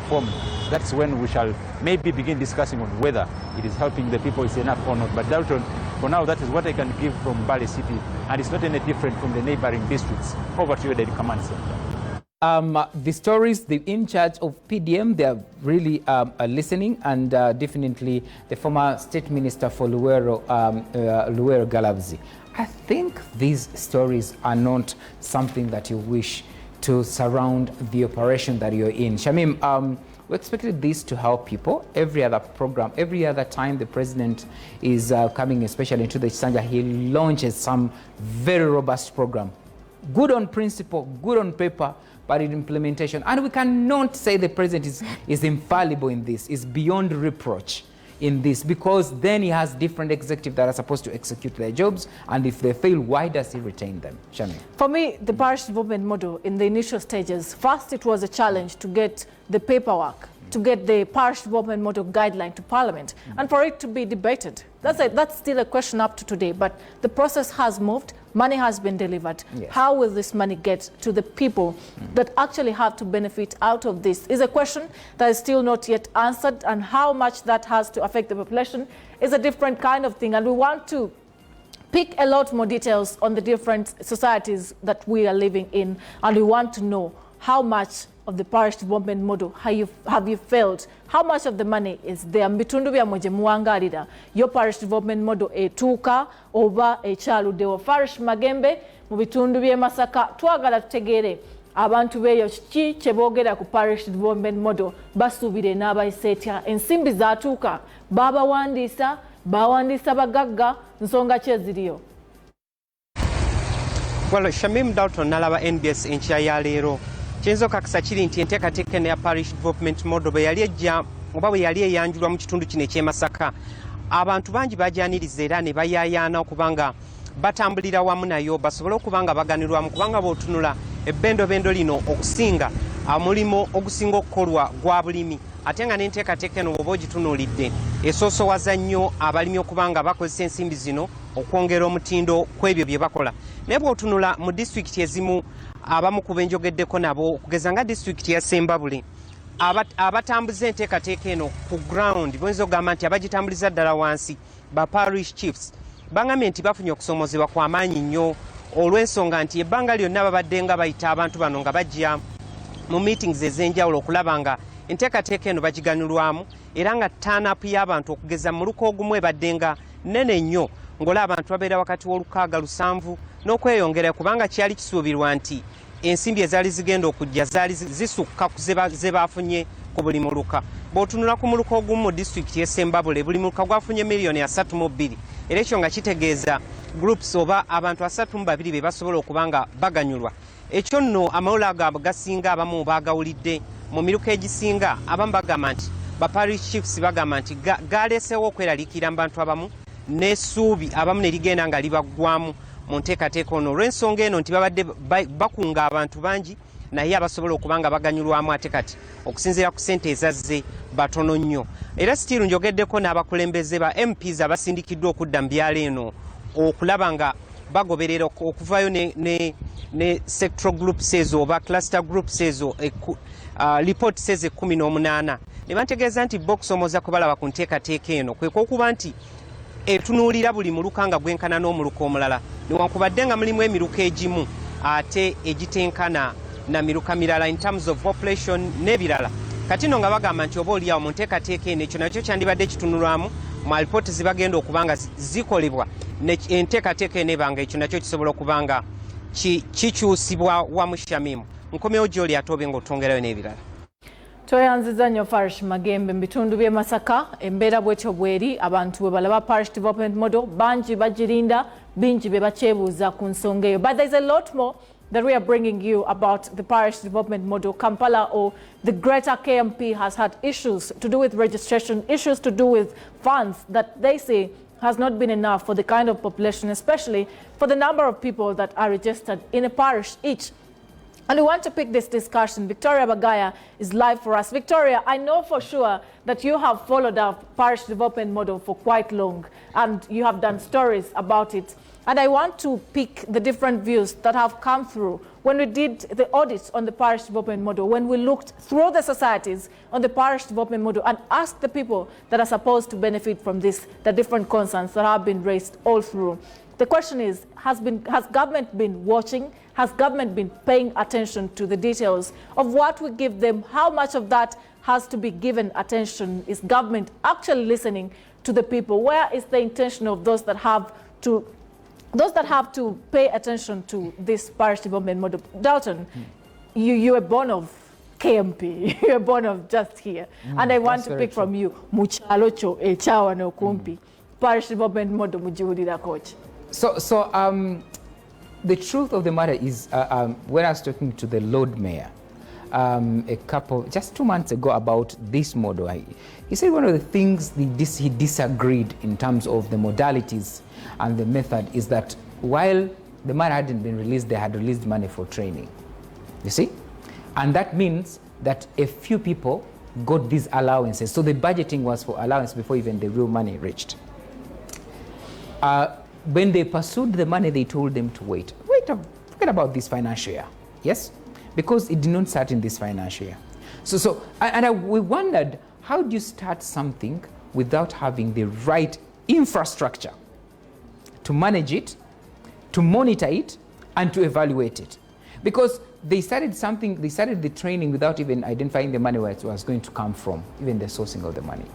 [SPEAKER 11] formed. That's when we shall maybe begin discussing on whether it is helping the people, is enough or not. But Dalton, for now, that is what I can give from Bale City, and it's not any different from the neighboring districts. Over to you, the command center.
[SPEAKER 20] The stories, the in charge of PDM, they are really listening, and definitely the former state minister for Luwero, Luwero Galabzi. I think these stories are not something that you wish to surround the operation that you're in. Shamim, we expected this to help people. Every other program, every other time the president is coming, especially into the Chisanja, he launches some very robust program. Good on principle, good on paper, but in implementation. And we cannot say the president is infallible in this, is beyond reproach in this, because then he has different executives that are supposed to execute their jobs, and if they fail, why does he retain them? Shami?
[SPEAKER 1] For me, the parish development model in the initial stages, first it was a challenge to get the paperwork, to get the parish development model guideline to Parliament, and for it to be debated. That's still a question up to today, but the process has moved, money has been delivered. Yes. How will this money get to the people that actually have to benefit out of this is a question that is still not yet answered, and how much that has to affect the population is a different kind of thing, and we want to pick a lot more details on the different societies that we are living in, and we want to know how much of the parish development model have you failed? How much of the money is there? Mbitundu bya mweje muwangalira yo parish development model etuuka oba ekyaludewo. Parish Magembe mu bitundu by'e Masaka twagala tutegeere abantu beeyo ki kye boogera ku parish development model, basuubire n'abayisa etya, ensimbi zaatuuka, bawandiisa bagagga, nsonga ki eziriyo?
[SPEAKER 6] Well, Shamim Dalton nalaba NBS enkya ya leero. Kyenzo kakisa kiri nti enteekateeka ya parish development model bwe yali ejja oba bwe yali eyanjulwa mu kitundu kino eky'e Masaka, abantu bangi bajyaniriza era ne bayaayaana okubanga batambulira wamu nayo basobole okuba nga baganirwamu, kubanga bw'otunula ebbendobendo lino okusinga mulimo ogusinga okukolwa gwa bulimi ate nga n'enteekateeka eno bw'oba ogitunuulidde esoosowaza nnyo abalimi okuba nga bakozesa ensimbi zino okwongera omutindo ku ebyo bye bakola. Naye bw'otunula mu disitulikiti ezimu abamu ku benjogeddeko nabo okugeza nga disitulikiti ya Ssembabule abatambuza enteekateeka eno ku ground boyinza okugamba nti abagitambuliza ddala wansi ba parish chiefs bangambye nti bafunye okusoomozebwa kw'amaanyi nnyo olw'ensonga nti ebbanga lyonna babadde nga bayita abantu bano nga bajja mu meetings ez'enjawulo okulaba nga enteekateeka eno bagiganulwamu era nga turn-up y'abantu okugeza mu luka ogumu ebadde nga nnene nnyo ng'olaba abantu babeera wakati w'olukaaga 7 n'okweyongera kubanga kyali kisuubirwa nti ensimbi ezaali zigenda okujja zaali zisukka ku ze baafunye ku buli muluka. Bw'otunula ku muluka ogumu mu disitulikiti y'e Ssembabule buli muluka gwafunye miliyoni 32 era ekyo nga kitegeeza groups oba abantu 32 be basobola okuba nga baganyulwa. Ekyo nno amawulire ago gasinga abamu baagawulidde mu miruka egisinga abamu bagamba nti ba parish chiefs bagamba nti galeesewo okweraliikira mu bantu abamu n'essuubi abamu ne ligenda nga libaggwamu mu nteekateeka ono olw'ensonga eno nti babadde bakunga abantu bangi naye abasobola okuba nga baganyulwamu ate kati okusinziira ku ssente ezazze batono nnyo. Era sitiiru njogeddeko n'abakulembeze ba MPs abasindikiddwa okudda mu byalo eno okulaba nga bagoberera okuvayo ne sectoral groups ezo oba cluster groups ezo reports ezo 18 ne bantegeeza nti bokusomoza kubalaba ku nteekateeka eno kwe kw'okuba nti etunuulira buli muluka nga gwenkana n'omuluka omulala newankubadde nga mulimu emiruka egimu ate egitenkana na miruka mirala in terms of population n'ebirala. Kati no nga bagamba nti oba oliawo mu nteekateeka eno ekyo nakyo kyandibadde kitunulwamu mu alipooti zibagenda okuba nga zikolebwa enteekateeka eno ebanga ekyo nakyo kisobola okuba nga kikyusibwa wamu Shamimu. Nkomyewo gy'oli ate obe ng'otwongerayo n'ebirala.
[SPEAKER 1] Tweyanziza nnyo Parish Magembe mu bitundu by'e Masaka embeera bwetyo bweri abantu bwe balaba Parish Development Model bangi bagirinda bingi be bakyebuuza ku nsonga eyo. But there's a lot more that we are bringing you about the Parish Development Model. Kampala or the greater KMP has had issues to do with registration, issues to do with funds that they say has not been enough for the kind of population, especially for the number of people that are registered in a parish each. And we want to pick this discussion. Victoria Bagaya is live for us. Victoria, I know for sure that you have followed our Parish Development Model for quite long, and you have done stories about it. And I want to pick the different views that have come through when we did the audits on the Parish Development Model, when we looked through the societies on the Parish Development Model and asked the people that are supposed to benefit from this, the different concerns that have been raised all through. The question is, has government been watching? Has government been paying attention to the details of what we give them? How much of that has to be given attention? Is government actually listening to the people? Where is the intention of those that have to pay attention to this Parish Development Model? Dalton, you were born of KMP, you were born of just here. And I want to pick from you, Muchalocho, Echawa no Kumpi, Parish Development Model, Mujiwudira coach.
[SPEAKER 20] So the truth of the matter is, when I was talking to the Lord Mayor just 2 months ago about this model, he said one of the things he disagreed in terms of the modalities and the method is that while the money hadn't been released, they had released money for training. You see? And that means that a few people got these allowances. So the budgeting was for allowance before even the real money reached. When they pursued the money, they told them to wait. Forget about this financial year. Yes? Because it did not start in this financial year. We wondered, how do you start something without having the right infrastructure to manage it, to monitor it, and to evaluate it? Because they started the training without even identifying the money where it was going to come from, even the sourcing of the money.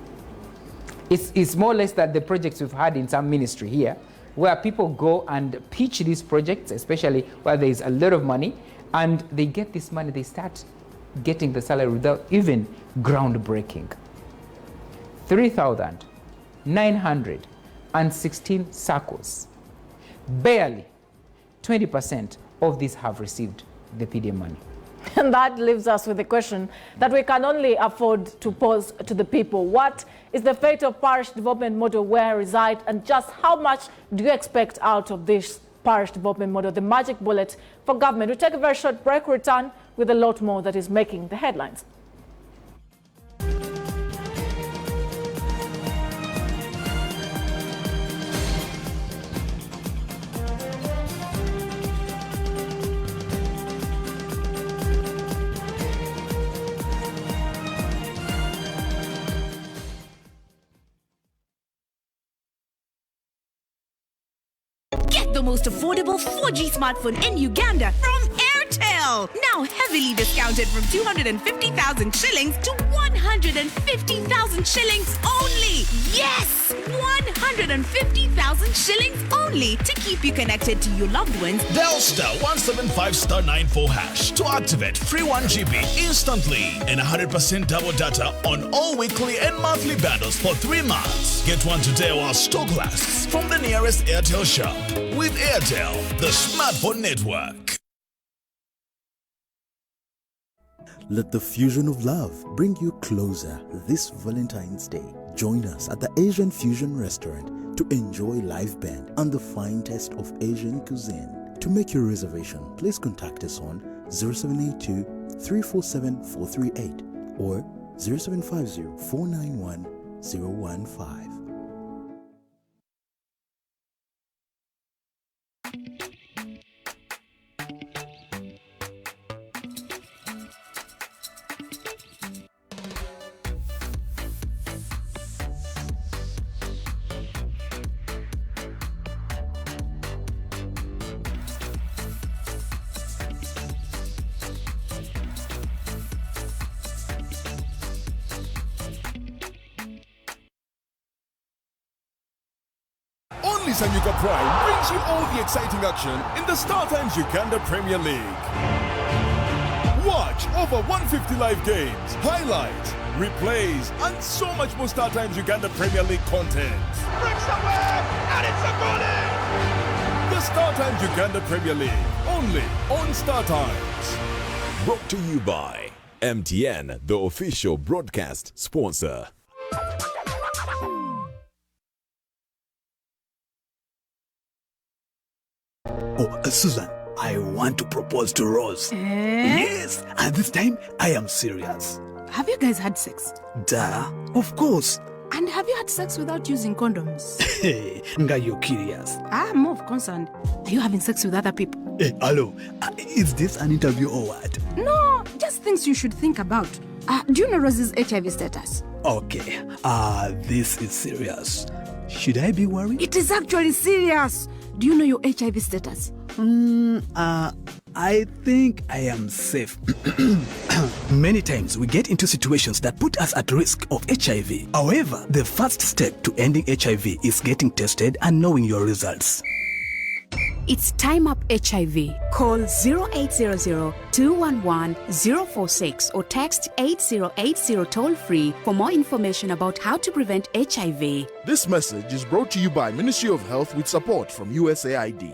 [SPEAKER 20] It's more or less that the projects we've had in some ministry here, where people go and pitch these projects, especially where there is a lot of money, and they get this money, they start getting the salary without even groundbreaking. 3,916 circles. Barely 20% of these have received the PDM money.
[SPEAKER 1] And that leaves us with the question that we can only afford to pose to the people. What is the fate of Parish Development Model, where I reside, and just how much do you expect out of this parish development model, the magic bullet for government. We'll take a very short break, return with a lot more that is making the headlines.
[SPEAKER 12] Get the most affordable 4G smartphone in Uganda from Airtel. Now heavily discounted from 250,000 shillings to 150,000 shillings only. Yes, 150,000 shillings only to keep you connected to your loved ones.
[SPEAKER 13] Dial *175*94# to activate free 1 GB instantly and 100% double data on all weekly and monthly bundles for 3 months. Get one today while stock lasts from the nearest Airtel shop. With Airtel, the smartphone network.
[SPEAKER 14] Let the fusion of love bring you closer this Valentine's Day. Join us at the Asian Fusion Restaurant to enjoy live band and the fine taste of Asian cuisine. To make your reservation, please contact us on 0782 347 438 or 0750 491 015.
[SPEAKER 16] Only Sanyuka Prime brings you all the exciting action in the StarTimes Uganda Premier League. Watch over 150 live games, highlights, replays, and so much more StarTimes Uganda Premier League content.
[SPEAKER 25] Breaks away, and it's a goal!
[SPEAKER 16] The StarTimes Uganda Premier League, only on StarTimes.
[SPEAKER 4] Brought to you by MTN, the official broadcast sponsor.
[SPEAKER 26] Susan, I want to propose to Rose. Yes, and this time I am serious.
[SPEAKER 27] Have you guys had sex?
[SPEAKER 26] Duh, of course.
[SPEAKER 27] And have you had sex without using condoms?
[SPEAKER 26] Hey, nga you're curious.
[SPEAKER 27] I'm more concerned. Are you having sex with other people?
[SPEAKER 26] Hey, hello, is this an interview or what?
[SPEAKER 27] No, just things you should think about. Do you know Rose's HIV status?
[SPEAKER 26] Okay, this is serious. Should I be worried?
[SPEAKER 27] It is actually serious. Do you know your HIV status?
[SPEAKER 26] I think I am safe. Many times we get into situations that put us at risk of HIV. However, the first step to ending HIV is getting tested and knowing your results.
[SPEAKER 27] It's Time Up HIV. Call 0800-211-046 or text 8080 toll-free for more information about how to prevent HIV.
[SPEAKER 16] This message is brought to you by Ministry of Health with support from USAID.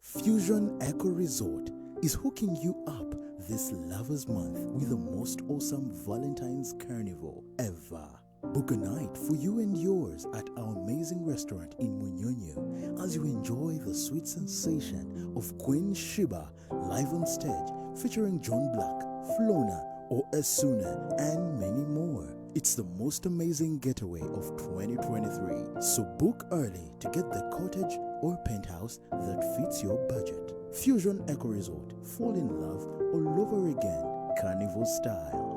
[SPEAKER 14] Fusion Eco Resort is hooking you up this Lovers Month with the most awesome Valentine's Carnival ever. Book a night for you and yours at our amazing restaurant in Munyonyo as you enjoy the sweet sensation of Queen Sheba live on stage featuring John Black, Flona, or Esuna, and many more. It's the most amazing getaway of 2023. So book early to get the cottage or penthouse that fits your budget. Fusion Eco Resort. Fall in love all over again, Carnival style.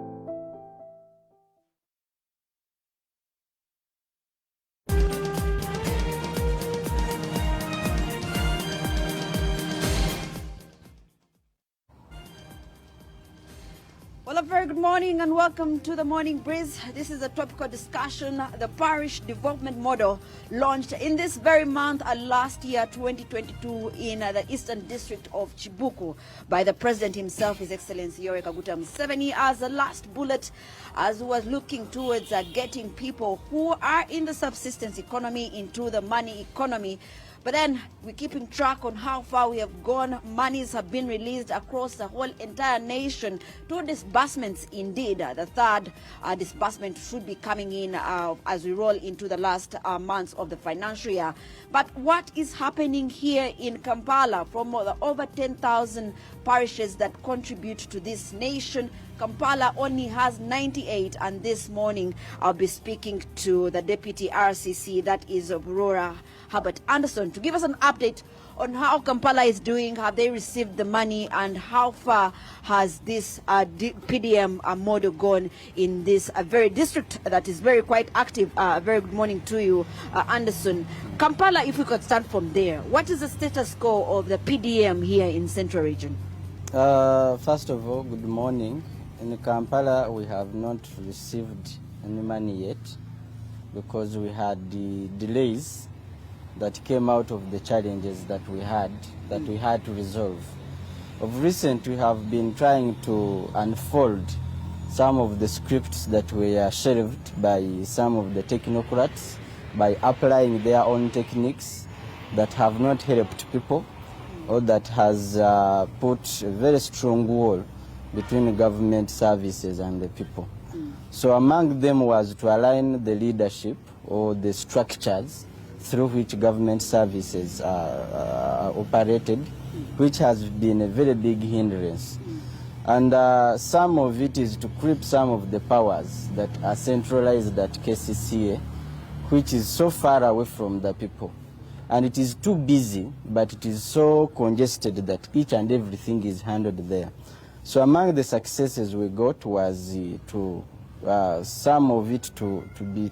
[SPEAKER 28] Well, a very good morning and welcome to the Morning Breeze. This is a topical discussion. The parish development model launched in this very month last year, 2022, in the Eastern District of Chibuku by the President himself, His Excellency Yoweri Kaguta Museveni, as a last bullet as he was looking towards getting people who are in the subsistence economy into the money economy. But then we're keeping track on how far we have gone. Monies have been released across the whole entire nation to disburse disbursements indeed. The third disbursement should be coming in as we roll into the last months of the financial year. But what is happening here in Kampala from the over 10,000 parishes that contribute to this nation? Kampala only has 98, and this morning I'll be speaking to the Deputy RCC, that is Aurora Herbert Anderson, to give us an update on how Kampala is doing. Have they received the money, and how far has this PDM model gone in this very district that is very quite active? Very good morning to you, Anderson. Kampala, if we could start from there, what is the status quo of the PDM here in Central Region?
[SPEAKER 2] First of all, good morning. In Kampala, we have not received any money yet because we had the delays that came out of the challenges that we had to resolve. Of recent, we have been trying to unfold some of the scripts that were shelved by some of the technocrats by applying their own techniques that have not helped people, or that has put a very strong wall between government services and the people. So among them was to align the leadership or the structures through which government services are operated, which has been a very big hindrance. And some of it is to creep some of the powers that are centralized at KCCA, which is so far away from the people. And it is too busy, but it is so congested that each and everything is handled there. So among the successes we got was some of it to be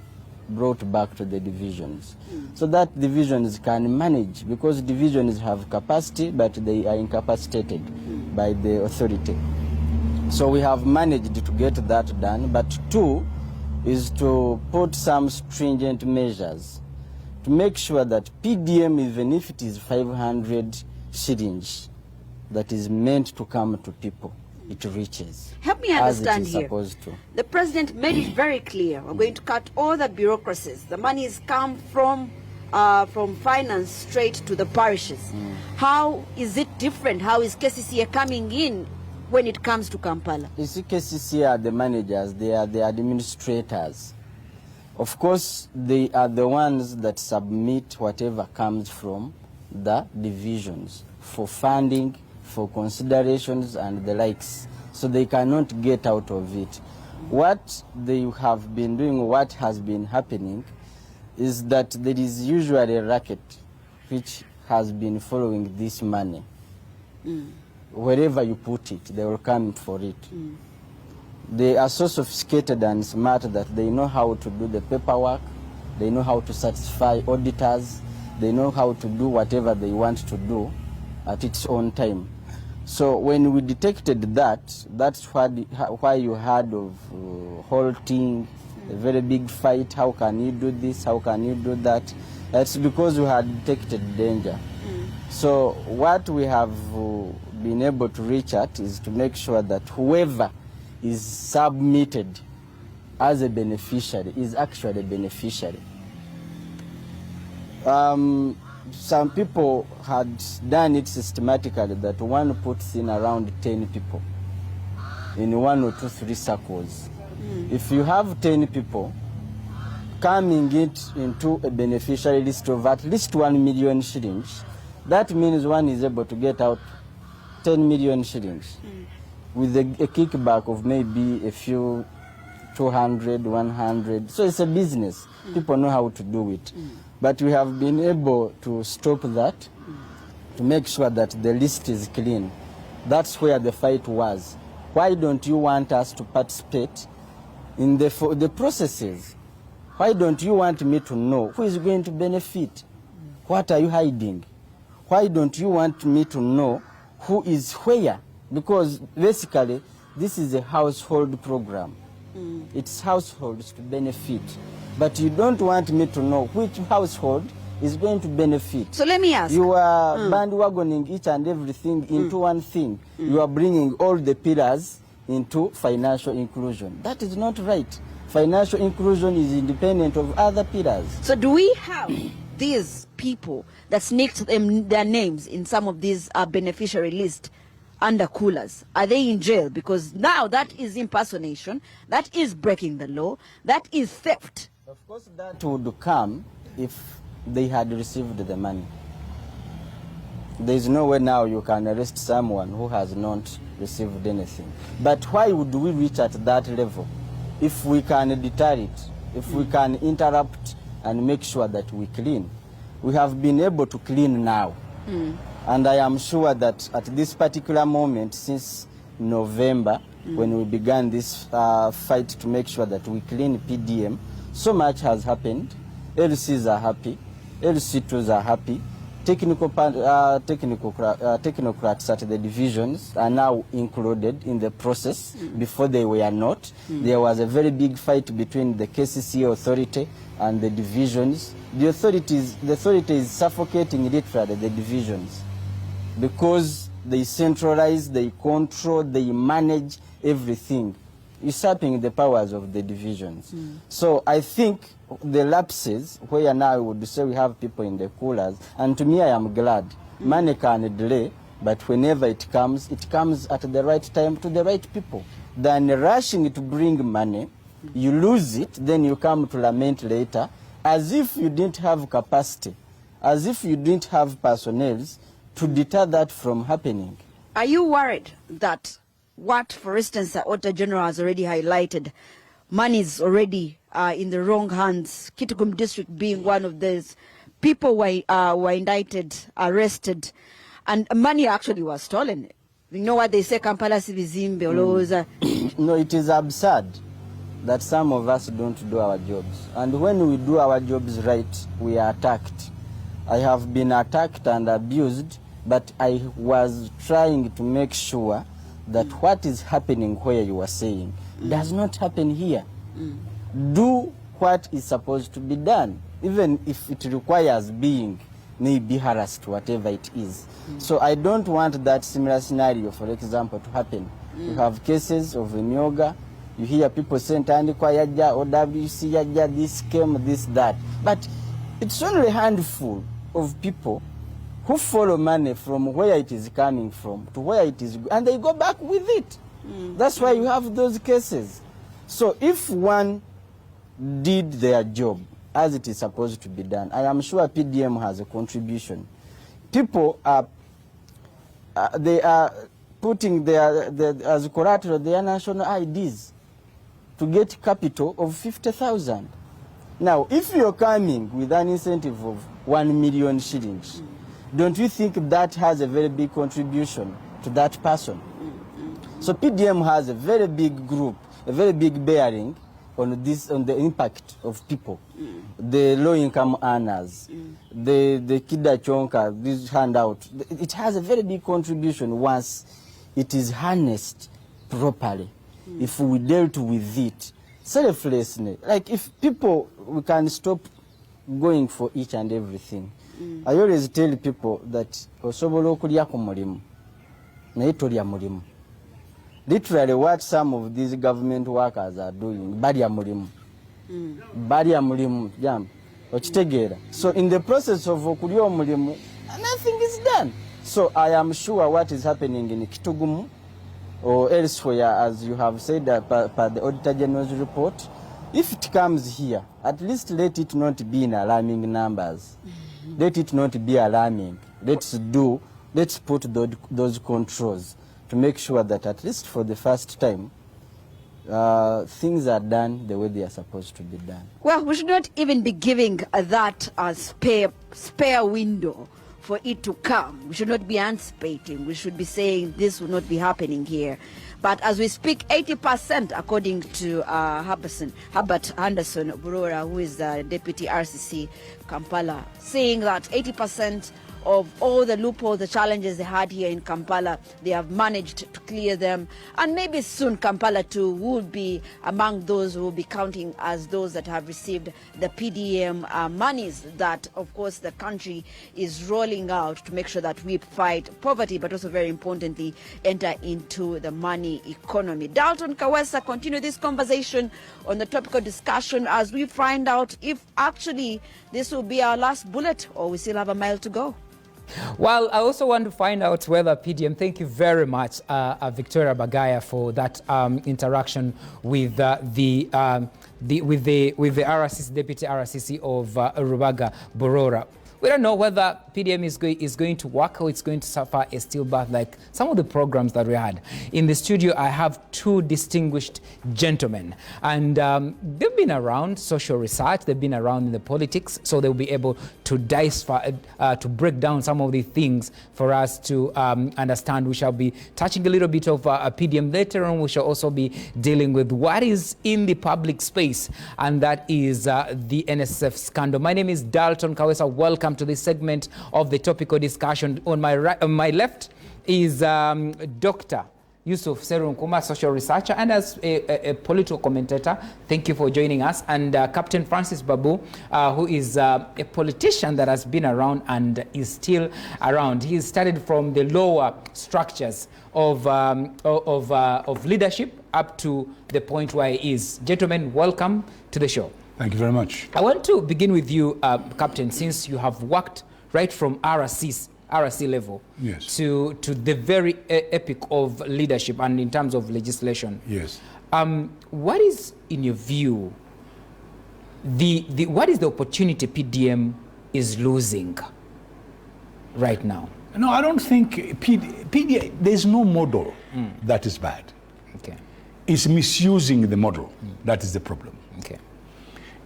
[SPEAKER 2] brought back to the divisions, so that divisions can manage, because divisions have capacity, but they are incapacitated by the authority. So we have managed to get that done, but two is to put some stringent measures to make sure that PDM, even if it is 500 shillings that is meant to come to people, it reaches.
[SPEAKER 28] Help me understand
[SPEAKER 2] as it is
[SPEAKER 28] here.
[SPEAKER 2] Supposed to.
[SPEAKER 28] The president made it very clear, we're going to cut all the bureaucracies. The money has come from finance straight to the parishes. How is it different? How is KCCA coming in when it comes to Kampala?
[SPEAKER 2] You see, KCCA are the managers, they are the administrators. Of course, they are the ones that submit whatever comes from the divisions for funding, for considerations and the likes, so they cannot get out of it. What they have been doing, what has been happening, is that there is usually a racket which has been following this money. Wherever you put it, they will come for it. They are so sophisticated and smart that they know how to do the paperwork, they know how to satisfy auditors, they know how to do whatever they want to do at its own time. So when we detected that, that's why you heard of halting, a very big fight. How can you do this? How can you do that? That's because we had detected danger. So what we have been able to reach at is to make sure that whoever is submitted as a beneficiary is actually a beneficiary. Some people had done it systematically, that one puts in around 10 people in 1 or 2, 3 circles. If you have 10 people coming into a beneficiary list of at least 1 million shillings, that means one is able to get out 10 million shillings with a kickback of maybe a few 200, 100. So it's a business. People know how to do it. But we have been able to stop that, to make sure that the list is clean. That's where the fight was. Why don't you want us to participate in the processes? Why don't you want me to know who is going to benefit? What are you hiding? Why don't you want me to know who is where? Because basically, this is a household program. It's households to benefit. But you don't want me to know which household is going to benefit.
[SPEAKER 28] So let me ask.
[SPEAKER 2] You are bandwagoning each and everything into one thing. You are bringing all the pillars into financial inclusion. That is not right. Financial inclusion is independent of other pillars.
[SPEAKER 28] So do we have these people that sneaked their names in some of these beneficiary lists under coolers, are they in jail? Because now that is impersonation, that is breaking the law, that is theft.
[SPEAKER 2] Of course, that would come if they had received the money. There is no way now you can arrest someone who has not received anything. But why would we reach at that level? If we can deter it, if we can interrupt and make sure that we clean. We have been able to clean now. And I am sure that at this particular moment, since November, when we began this fight to make sure that we clean PDM, so much has happened. LCs are happy, LC2s are happy, technocrats at the divisions are now included in the process. Before they were not. There was a very big fight between the KCC authority and the divisions. The authority is suffocating literally the divisions because they centralize, they control, they manage everything, usurping the powers of the divisions. So I think the lapses, where now I would say we have people in the coolers, and to me I am glad. Money can delay, but whenever it comes at the right time to the right people. Than rushing to bring money, you lose it, then you come to lament later, as if you didn't have capacity, as if you didn't have personnel to deter that from happening.
[SPEAKER 28] Are you worried that what, for instance, the Auditor General has already highlighted, money is already in the wrong hands, Kitgum district being one of those people were indicted, arrested, and money actually was stolen? You know what they say, Kampala Sibizimbe,
[SPEAKER 2] No, it is absurd that some of us don't do our jobs. And when we do our jobs right, we are attacked. I have been attacked and abused, but I was trying to make sure that what is happening where you are saying does not happen here. Do what is supposed to be done, even if it requires being maybe harassed, whatever it is. So I don't want that similar scenario, for example, to happen. You have cases of Emyoga, you hear people saying Tandikwa Yaja, OWC Yaja, this came, this, that. But it's only a handful of people who follow money from where it is coming from to where it is, and they go back with it. That's why you have those cases. So if one did their job as it is supposed to be done, I am sure PDM has a contribution. People are, they are putting as collateral their national IDs to get capital of 50,000. Now, if you're coming with an incentive of 1 million shillings, don't you think that has a very big contribution to that person? So PDM has a very big group, a very big bearing on this, on the impact of people, the low-income earners, the Kida Chonka, this handout. It has a very big contribution once it is harnessed properly. If we dealt with it selflessly, like if people, we can stop going for each and everything. I always tell people that osobola okulya ku mulimu naye tolya mulimu. Literally what some of these government workers are doing, balya mulimu. Balya mulimu, jambo. Okitegeera. So in the process of okulya omulimu, nothing is done. So I am sure what is happening in Kitugumu or elsewhere, as you have said per the Auditor General's report, if it comes here, at least let it not be in alarming numbers. Let it not be alarming. Let's put those controls to make sure that at least for the first time, things are done the way they are supposed to be done.
[SPEAKER 28] Well, we should not even be giving that a spare window for it to come. We should not be anticipating. We should be saying this will not be happening here. But as we speak, 80%, according to Herbert Anderson Burora, who is the Deputy RCC Kampala, saying that 80% of all the loopholes, the challenges they had here in Kampala, they have managed to clear them. And maybe soon Kampala too will be among those who will be counting as those that have received the PDM monies that, of course, the country is rolling out to make sure that we fight poverty, but also very importantly, enter into the money economy. Dalton Kawesa, continue this conversation on the topical discussion as we find out if actually this will be our last bullet or we still have a mile to go.
[SPEAKER 20] Well, I also want to find out whether PDM, thank you very much, Victoria Bagaya, for that interaction with the RCC, Deputy RCC of Rubaga, Borora. We don't know whether PDM is going to work or it's going to suffer a stillbirth like some of the programs that we had. In the studio, I have two distinguished gentlemen, and they've been around social research, they've been around in the politics, so they'll be able to to break down some of the things for us to understand. We shall be touching a little bit of PDM later on. We shall also be dealing with what is in the public space, and that is the NSF scandal. My name is Dalton Kawesa. Welcome to this segment of the topical discussion. On my right, on my left is Dr. Yusuf Serunkuma, social researcher and as a political commentator. Thank you for joining us. And Captain Francis Babu, who is a politician that has been around and is still around. He started from the lower structures of leadership up to the point where he is. Gentlemen, welcome to the show.
[SPEAKER 3] Thank you very much.
[SPEAKER 20] I want to begin with you, Captain, since you have worked right from RC level to the very epic of leadership and in terms of legislation.
[SPEAKER 3] Yes.
[SPEAKER 20] What is, in your view, what is the opportunity PDM is losing right now?
[SPEAKER 3] No, I don't think PDM, there's no model that is bad.
[SPEAKER 20] Okay.
[SPEAKER 3] It's misusing the model that is the problem.
[SPEAKER 20] Okay.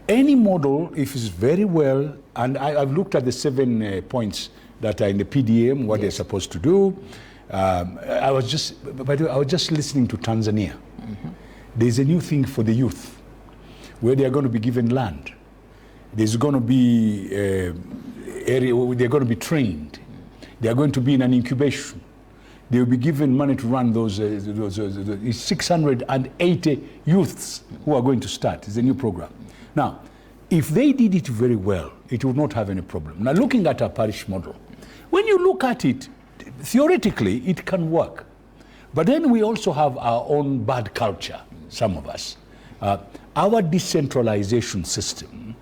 [SPEAKER 3] Any model, if it's very well, and I've looked at the 7 points that are in the PDM, what they're supposed to do. I was just listening to Tanzania. There's a new thing for the youth, where they are going to be given land. There's going to be area where they're going to be trained. They are going to be in an incubation. They will be given money to run those 680 youths who are going to start. It's a new program. Now, if they did it very well, it would not have any problem. Now, looking at our parish model, when you look at it, theoretically, it can work. But then we also have our own bad culture, some of us. Our decentralization system,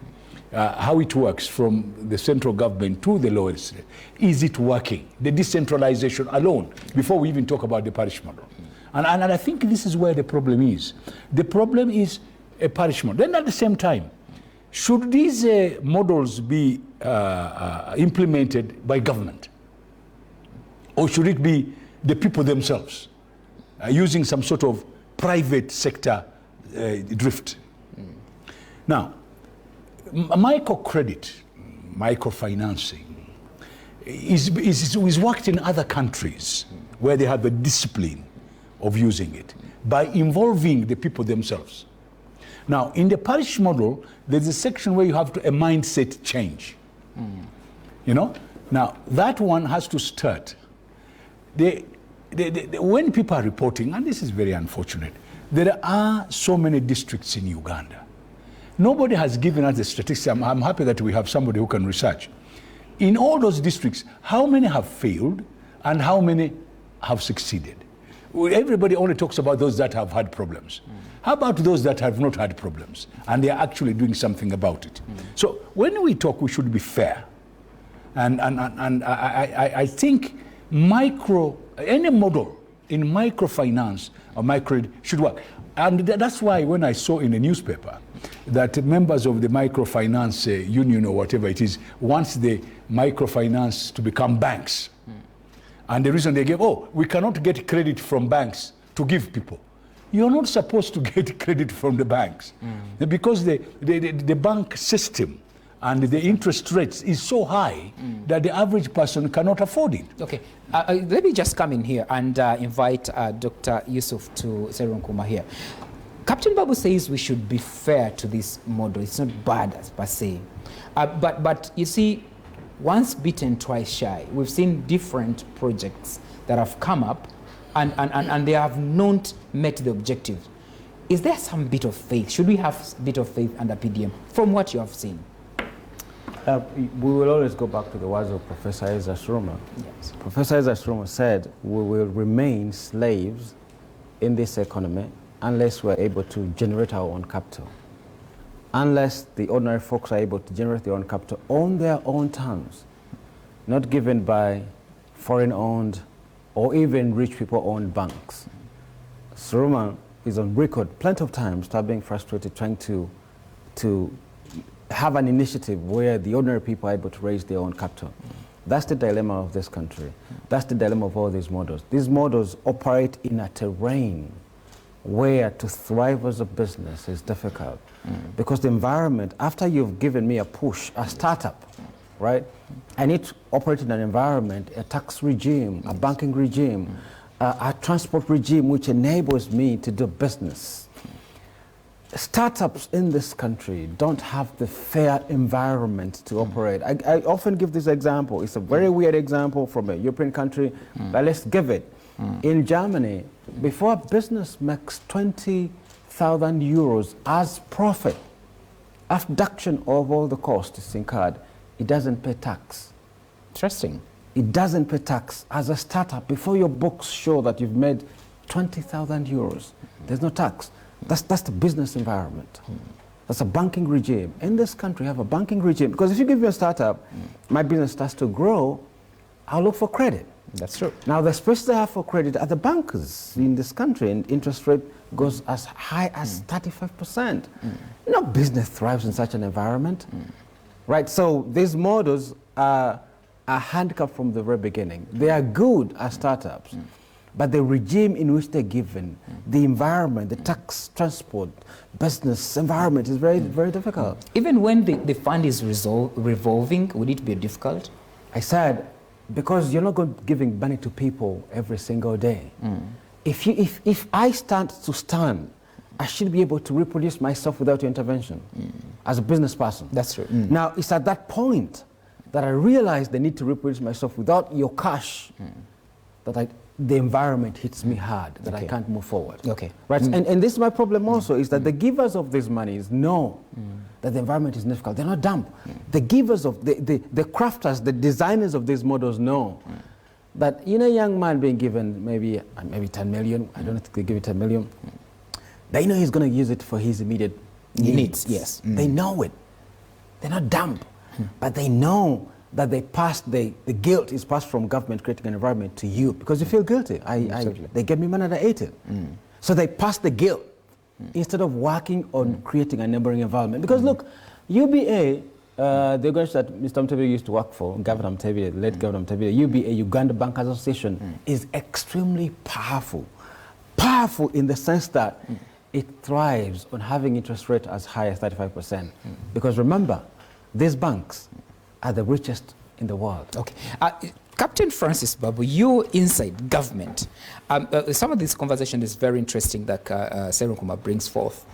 [SPEAKER 3] how it works from the central government to the lower state, is it working? The decentralization alone, before we even talk about the parish model. And I think this is where the problem is. The problem is a parish model. Then at the same time, should these models be implemented by government? Or should it be the people themselves using some sort of private sector drift? Now, microcredit, microfinancing is worked in other countries where they have the discipline of using it by involving the people themselves. Now, in the parish model, there's a section where you have a mindset change. You know? Now, that one has to start. When people are reporting, and this is very unfortunate, there are so many districts in Uganda. Nobody has given us the statistics. I'm happy that we have somebody who can research. In all those districts, how many have failed and how many have succeeded? Everybody only talks about those that have had problems. How about those that have not had problems and they are actually doing something about it? So when we talk, we should be fair. And I think any model in microfinance or microcredit should work. And that's why when I saw in the newspaper that members of the microfinance union or whatever it is wants the microfinance to become banks. And the reason they gave, we cannot get credit from banks to give people. You're not supposed to get credit from the banks because the bank system and the interest rates is so high that the average person cannot afford it.
[SPEAKER 20] Okay, let me just come in here and invite Dr. Yusuf to Serunkuma here. Captain Babu says we should be fair to this model. It's not bad as per se. But you see, once bitten, twice shy. We've seen different projects that have come up and they have not met the objective. Is there some bit of faith? Should we have a bit of faith under PDM from what you have seen?
[SPEAKER 2] We will always go back to the words of Professor Isaac Roma.
[SPEAKER 20] Yes.
[SPEAKER 2] Professor Isaac Roma said we will remain slaves in this economy unless we're able to generate our own capital. Unless the ordinary folks are able to generate their own capital on their own terms.
[SPEAKER 7] not given by foreign-owned or even rich people-owned banks. Suruma is on record plenty of times to being frustrated trying to have an initiative where the ordinary people are able to raise their own capital. That's the dilemma of this country. That's the dilemma of all these models. These models operate in a terrain where to thrive as a business is difficult. Because the environment, after you've given me a push, a startup, right? I need to operate in an environment, a tax regime, a banking regime, a transport regime which enables me to do business. Startups in this country don't have the fair environment to operate. I often give this example. It's a very weird example from a European country, but let's give it. In Germany, before a business makes 20,000 euros as profit, after deduction of all the costs incurred, it doesn't pay tax.
[SPEAKER 20] Interesting.
[SPEAKER 7] It doesn't pay tax. As a startup, before your books show that you've made 20,000 euros, there's no tax. That's the business environment. That's a banking regime. In this country, you have a banking regime. Because if you give me a startup, my business starts to grow, I'll look for credit.
[SPEAKER 20] That's true.
[SPEAKER 7] Now, the space they have for credit are the bankers in this country, and interest rate goes as high as 35%. No business thrives in such an environment. Right? So these models are handicapped from the very beginning. They are good as startups. But the regime in which they're given, the environment, the tax, transport, business environment is very, very difficult.
[SPEAKER 20] Even when the fund is revolving, would it be difficult?
[SPEAKER 7] I said, because you're not giving money to people every single day. If I stand to stand, I should be able to reproduce myself without your intervention as a business person.
[SPEAKER 20] That's true.
[SPEAKER 7] Now, it's at that point that I realize the need to reproduce myself without your cash that the environment hits me hard, that I can't move forward.
[SPEAKER 20] Okay.
[SPEAKER 7] Right? And this is my problem also, is that the givers of these monies know that the environment is difficult. They're not dumb. The givers of, the crafters, the designers of these models know that, you know, a young man being given maybe 10 million, I don't know if they give it 10 million, they know he's going to use it for his immediate needs.
[SPEAKER 20] Yes.
[SPEAKER 7] They know it. They're not dumb, but they know that the guilt is passed from government creating an environment to you because you feel guilty. They gave me money and I ate it. So they pass the guilt instead of working on creating a neighboring environment. Because look, UBA, the organization that Mr. Mtebile used to work for, Governor Mtebile, late Governor Mtebile, UBA, Uganda Bankers Association, is extremely powerful. Powerful in the sense that it thrives on having interest rate as high as 35%. Because remember, these banks are the richest in the world.
[SPEAKER 20] Okay. Captain Francis Babu, you're inside government. Some of this conversation is very interesting that Serunkuma brings forth.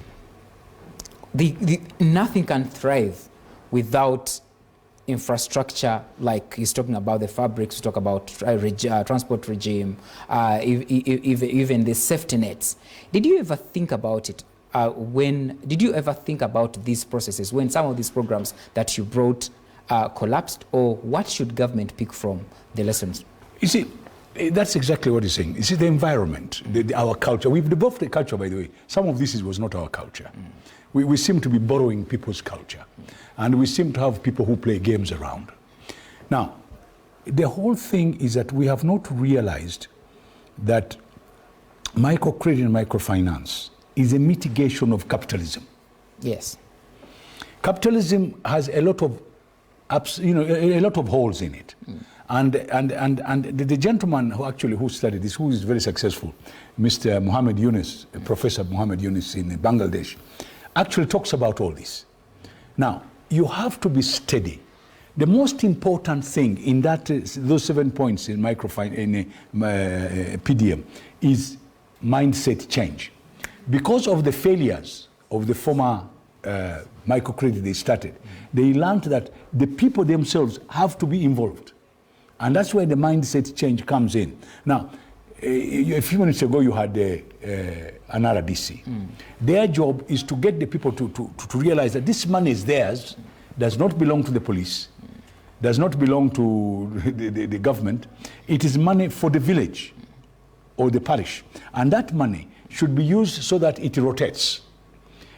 [SPEAKER 20] Nothing can thrive without infrastructure, like he's talking about the fabrics, we talk about transport regime, even the safety nets. Did you ever think about it? Did you ever think about these processes when some of these programs that you brought collapsed, or what should government pick from the lessons?
[SPEAKER 3] You see, that's exactly what he's saying. You see, the environment, our culture. We've developed the culture, by the way. Some of this was not our culture. We seem to be borrowing people's culture. And we seem to have people who play games around. Now, the whole thing is that we have not realized that microcredit and microfinance is a mitigation of capitalism.
[SPEAKER 20] Yes.
[SPEAKER 3] Capitalism has a lot of a lot of holes in it. And the gentleman who studied this, who is very successful, Mr. Muhammad Yunus, Professor Muhammad Yunus in Bangladesh, actually talks about all this. Now, you have to be steady. The most important thing in those 7 points in PDM is mindset change. Because of the failures of the former microcredit they started, they learned that the people themselves have to be involved. And that's where the mindset change comes in. Now, a few minutes ago you had an RDC. Their job is to get the people to realize that this money is theirs, does not belong to the police, does not belong to the government. It is money for the village or the parish. And that money should be used so that it rotates.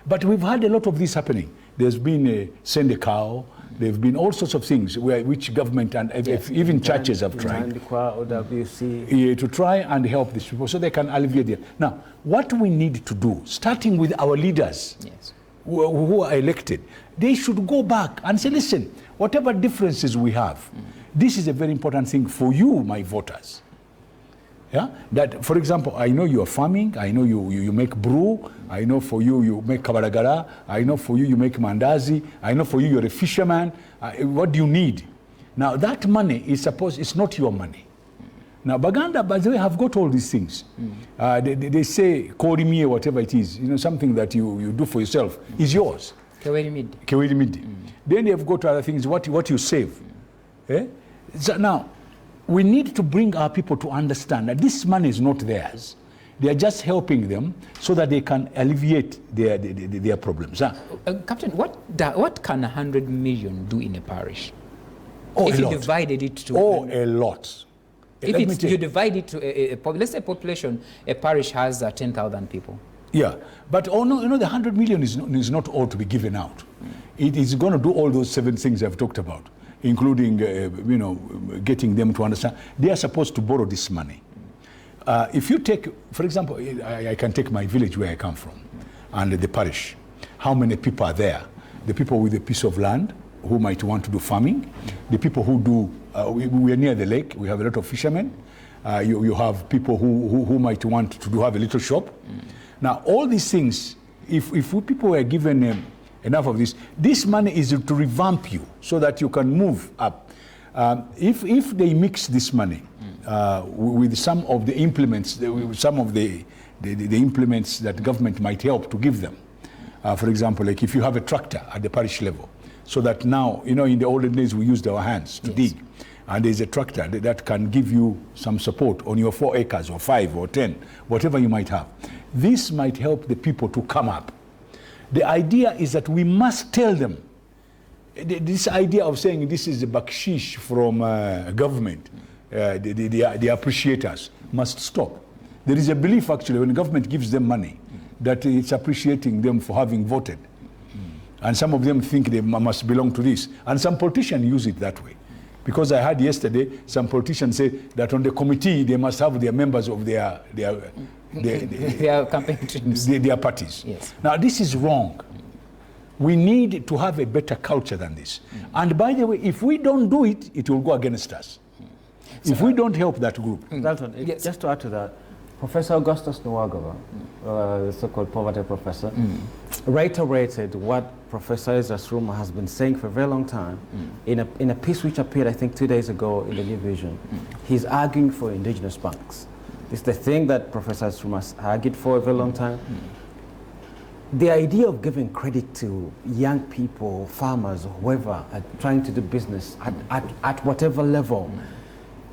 [SPEAKER 3] But we've had a lot of this happening. There's been Send a Cow, There have been all sorts of things which government and even churches have tried to try and help these people so they can alleviate it. Now, what we need to do, starting with our leaders who are elected, they should go back and say, listen, whatever differences we have, this is a very important thing for you, my voters. Yeah, that, for example, I know you are farming, I know you make brew, I know for you make kabaragara, I know for you make mandazi, I know for you're a fisherman. What do you need? Now that money is it's not your money. Now Baganda, by the way, have got all these things. They say korimiye, whatever it is, something that you do for yourself is yours. Kewerimidi. Then they've got other things, what you save. So now, we need to bring our people to understand that this money is not theirs. They are just helping them so that they can alleviate their problems.
[SPEAKER 20] Captain, what can 100 million do in a parish?
[SPEAKER 3] If
[SPEAKER 20] you divided it to...
[SPEAKER 3] a lot.
[SPEAKER 20] If you divide it to, let's say population, a parish has 10,000 people.
[SPEAKER 3] Yeah, but the 100 million is not all to be given out. It is going to do all those 7 things I've talked about, including, getting them to understand. They are supposed to borrow this money. If you take, for example, I can take my village where I come from, and the parish. How many people are there? The people with a piece of land who might want to do farming, the people who do, we are near the lake, we have a lot of fishermen. You have people who might want to have a little shop. Now, all these things, if people were given enough of this money is to revamp you so that you can move up. If they mix this money with some of the implements, some of the implements that government might help to give them. For example, like if you have a tractor at the parish level, so that now, in the olden days we used our hands to dig, and there's a tractor that can give you some support on your 4 acres or 5 or 10, whatever you might have. This might help the people to come up. The idea is that we must tell them, this idea of saying this is a bakshish from government, they appreciate us, must stop. There is a belief actually when the government gives them money that it's appreciating them for having voted. And some of them think they must belong to this. And some politicians use it that way. Because I heard yesterday some politicians say that on the committee they must have their members of their
[SPEAKER 20] campaign teams,
[SPEAKER 3] their parties.
[SPEAKER 20] Yes.
[SPEAKER 3] Now this is wrong. We need to have a better culture than this. And by the way, if we don't do it, it will go against us. If we don't help that group.
[SPEAKER 7] Dalton, just to add to that, Professor Augustus Nwagaba, the so-called poverty professor, reiterated what Professor Ezra Sruma has been saying for a very long time in a piece which appeared, I think, 2 days ago in the New Vision. He's arguing for indigenous banks. It's the thing that Professor Sruma has argued for a very long time. The idea of giving credit to young people, farmers, or whoever, trying to do business at whatever level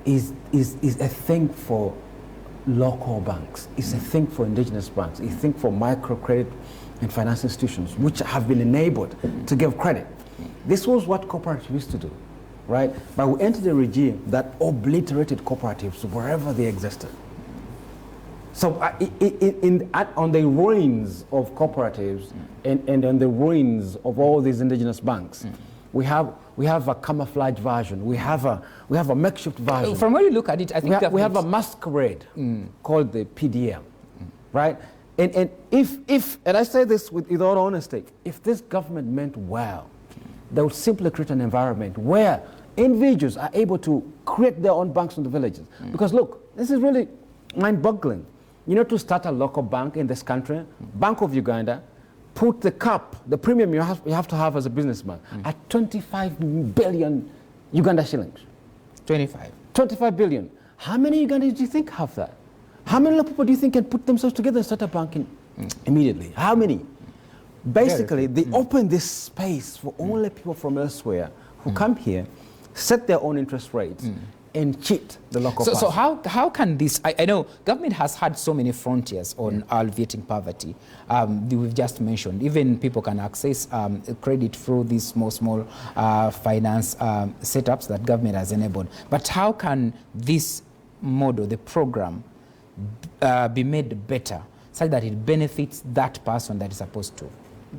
[SPEAKER 7] is a thing for local banks. It's a thing for indigenous banks. It's a thing for microcredit and finance institutions, which have been enabled to give credit. This was what cooperatives used to do, right? But we entered a regime that obliterated cooperatives wherever they existed. So on the ruins of cooperatives and on the ruins of all these indigenous banks, we have a camouflage version. We have a makeshift version.
[SPEAKER 20] From where you look at it, I think
[SPEAKER 7] we have a masquerade called the PDM, right? And if I say this with all honesty, if this government meant well, they would simply create an environment where individuals are able to create their own banks in the villages. Because look, this is really mind-boggling. To start a local bank in this country, Bank of Uganda, put the cap, the premium you have to have as a businessman at 25 billion Uganda shillings. 25 billion. How many Ugandans do you think have that? How many people do you think can put themselves together and start a bank immediately? How many? Basically, they open this space for only people from elsewhere who come here, set their own interest rates, and cheat the local person.
[SPEAKER 20] So how can this, I know government has had so many frontiers on alleviating poverty. We've just mentioned, even people can access credit through these small finance setups that government has enabled. But how can this model, the program, be made better such that it benefits that person that is supposed to?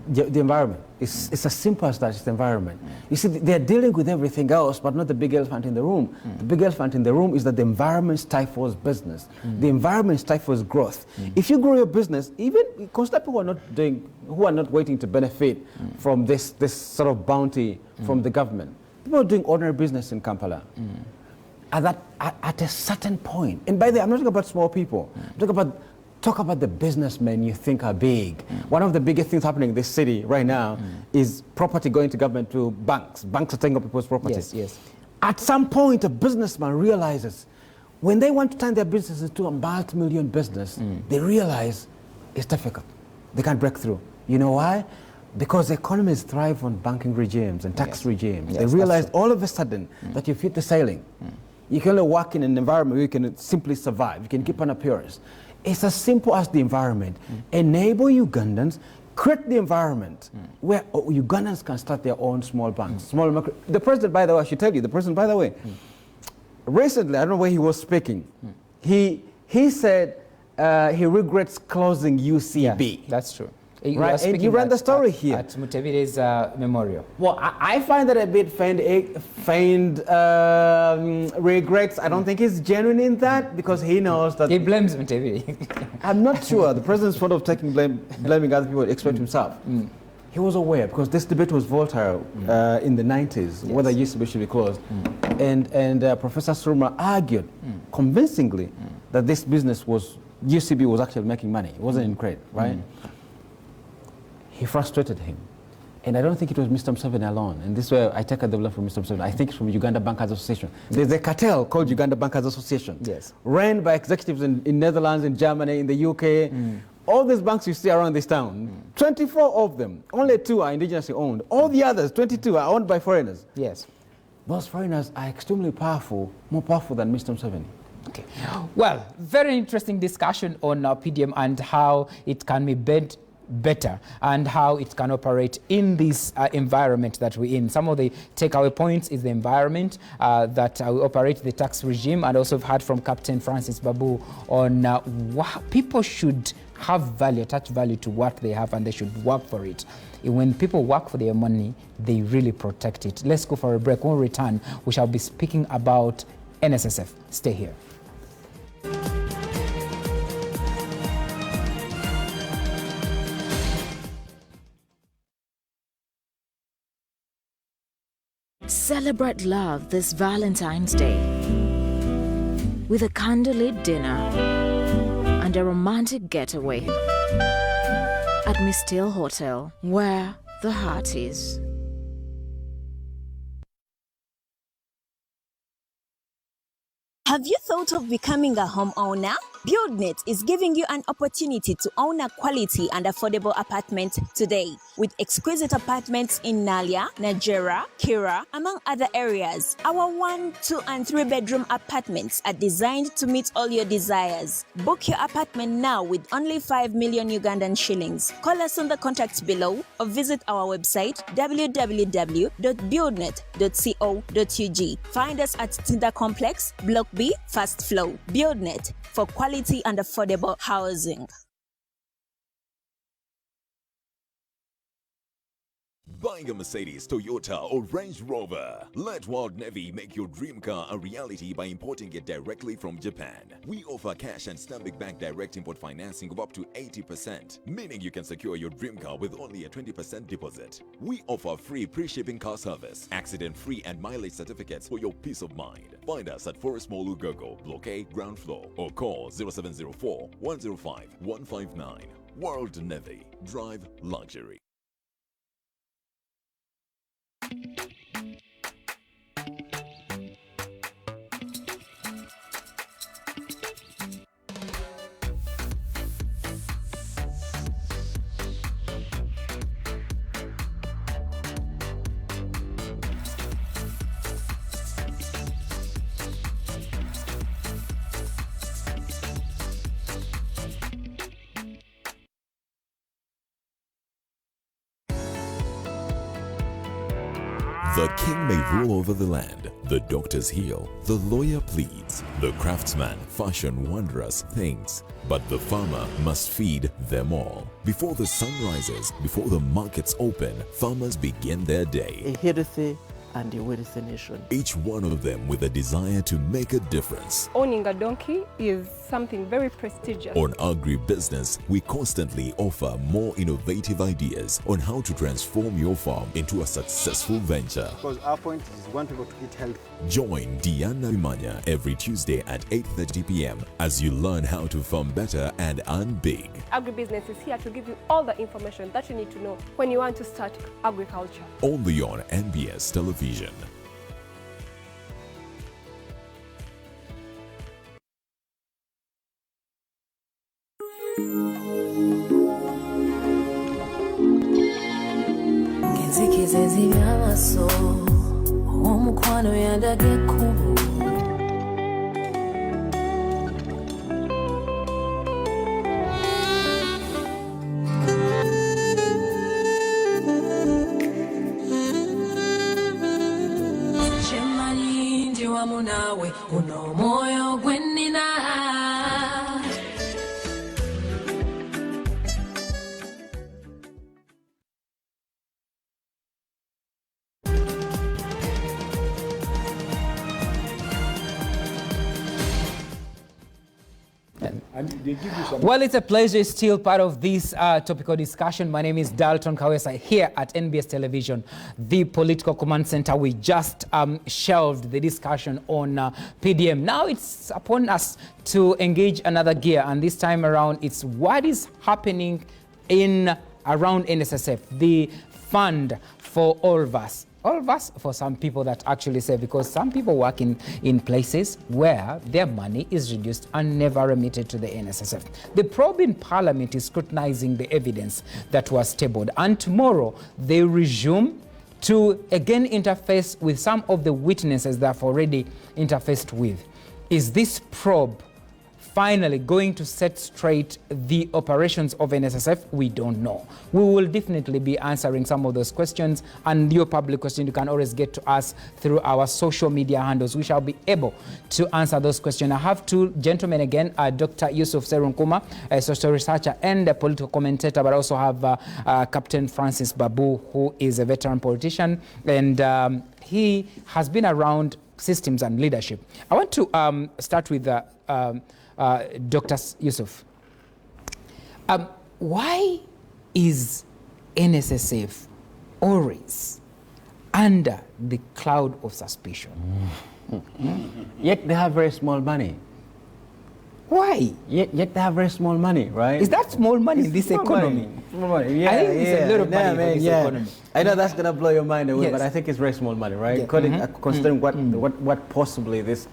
[SPEAKER 7] The environment. It's as simple as that, it's the environment. You see, they're dealing with everything else, but not the big elephant in the room. The big elephant in the room is that the environment stifles business. The environment stifles growth. If you grow your business, even because people who are not waiting to benefit from this sort of bounty from the government, people are doing ordinary business in Kampala. At a certain point, and by the way, I'm not talking about small people, talk about the businessmen you think are big. One of the biggest things happening in this city right now is property going to government to banks. Banks are taking up people's property.
[SPEAKER 20] Yes.
[SPEAKER 7] At some point, a businessman realizes when they want to turn their business into a multi-million business, they realize it's difficult. They can't break through. You know why? Because economies thrive on banking regimes and tax regimes. They realize all of a sudden that you've hit the ceiling. You can only work in an environment where you can simply survive. You can keep an appearance. It's as simple as the environment. Enable Ugandans, create the environment where Ugandans can start their own small banks. The president, by the way, I should tell you, recently, I don't know where he was speaking, he said he regrets closing UCB.
[SPEAKER 20] Yeah, that's true.
[SPEAKER 7] Right? And you ran the story here.
[SPEAKER 20] At Mutebire's memorial.
[SPEAKER 7] Well, I find that a bit feigned regrets. I don't think he's genuine in that because he knows that...
[SPEAKER 20] He blames Mutebire.
[SPEAKER 7] I'm not sure. The president's fond of blaming other people except himself. He was aware because this debate was volatile in the 90s, whether UCB should be closed. And Professor Surma argued convincingly that this business UCB was actually making money. It wasn't in credit, right? He frustrated him. And I don't think it was Mr. Museveni alone. And this is where I take a double from Mr. Museveni. I think it's from Uganda Bankers Association. There's a cartel called Uganda Bankers Association. Ran by executives in Netherlands, in Germany, in the UK. All these banks you see around this town, 24 of them, only 2 are indigenously owned. All the others, 22, are owned by foreigners.
[SPEAKER 20] Yes.
[SPEAKER 7] Those foreigners are extremely powerful, more powerful than Mr. Museveni.
[SPEAKER 20] Okay. Well, very interesting discussion on PDM and how it can be bent better and how it can operate in this environment that we're in. Some of the takeaway points is the environment that we operate, the tax regime, and also we've heard from Captain Francis Babu on people should have value, attach value to what they have, and they should work for it. When people work for their money, they really protect it. Let's go for a break. When we return, we shall be speaking about NSSF. Stay here.
[SPEAKER 5] Celebrate love this Valentine's Day with a candlelit dinner and a romantic getaway at Miss Steele Hotel, where the heart is.
[SPEAKER 9] Have you thought of becoming a homeowner? BuildNet is giving you an opportunity to own a quality and affordable apartment today. With exquisite apartments in Nalia, Nigeria, Kira, among other areas. Our 1, 2, and 3 bedroom apartments are designed to meet all your desires. Book your apartment now with only 5 million Ugandan shillings. Call us on the contacts below or visit our website www.buildnet.co.ug. Find us at Tinder Complex, Block B, First Floor. BuildNet, for quality and affordable housing.
[SPEAKER 4] Buying a Mercedes, Toyota, or Range Rover? Let World Navy make your dream car a reality by importing it directly from Japan. We offer cash and Stanbic Bank direct import financing of up to 80%, meaning you can secure your dream car with only a 20% deposit. We offer free pre-shipping car service, accident-free and mileage certificates for your peace of mind. Find us at Forest Mall Ugogo, Block A, ground floor, or call 0704 105 159. World Navy. Drive luxury. The king may rule over the land, the doctors heal, the lawyer pleads, the craftsman fashion wondrous things, but the farmer must feed them all. Before the sun rises, before the markets open, farmers begin their day.
[SPEAKER 10] A healthy and a wealthy nation.
[SPEAKER 4] Each one of them with a desire to make a difference.
[SPEAKER 15] Owning a donkey is something very prestigious.
[SPEAKER 4] On Agribusiness, we constantly offer more innovative ideas on how to transform your farm into a successful venture.
[SPEAKER 17] Because our point is we want people to eat healthy.
[SPEAKER 4] Join Diana Rimanya every Tuesday at 8:30 p.m. as you learn how to farm better and earn big.
[SPEAKER 15] Agribusiness is here to give you all the information that you need to know when you want to start agriculture.
[SPEAKER 4] Only on NBS Television.
[SPEAKER 18] Kizikizezi byamaso omukwano yandage ekkubo kyemanyi ndi wamu naawe guno omwoyo gwe nnina.
[SPEAKER 20] Well, it's a pleasure, still part of this topical discussion. My name is Dalton Kawesa here at NBS Television, the Political Command Center. We just shelved the discussion on PDM. Now it's upon us to engage another gear, and this time around it's what is happening around NSSF, the fund for all of us. All of us, for some people that actually say, because some people work in places where their money is reduced and never remitted to the NSSF. The probe in Parliament is scrutinizing the evidence that was tabled, and tomorrow they resume to again interface with some of the witnesses that have already interfaced with. Is this probe finally going to set straight the operations of NSSF? We don't know. We will definitely be answering some of those questions, and your public question you can always get to us through our social media handles. We shall be able to answer those questions. I have two gentlemen again, Dr. Yusuf Serunkuma, a social researcher and a political commentator, but also have Captain Francis Babu, who is a veteran politician, and he has been around systems and leadership. I want to start with Dr. Yusuf. Why is NSSF always under the cloud of suspicion?
[SPEAKER 7] Yet they have very small money.
[SPEAKER 20] Why?
[SPEAKER 7] Yet they have very small money, right?
[SPEAKER 20] Is that small money in this economy?
[SPEAKER 7] Small money. Yeah,
[SPEAKER 20] I think it's a lot of money for this economy.
[SPEAKER 7] I know that's gonna blow your mind away,
[SPEAKER 20] Yes.
[SPEAKER 7] but I think it's very small money, right?
[SPEAKER 20] Yeah.
[SPEAKER 7] Considering what possibly this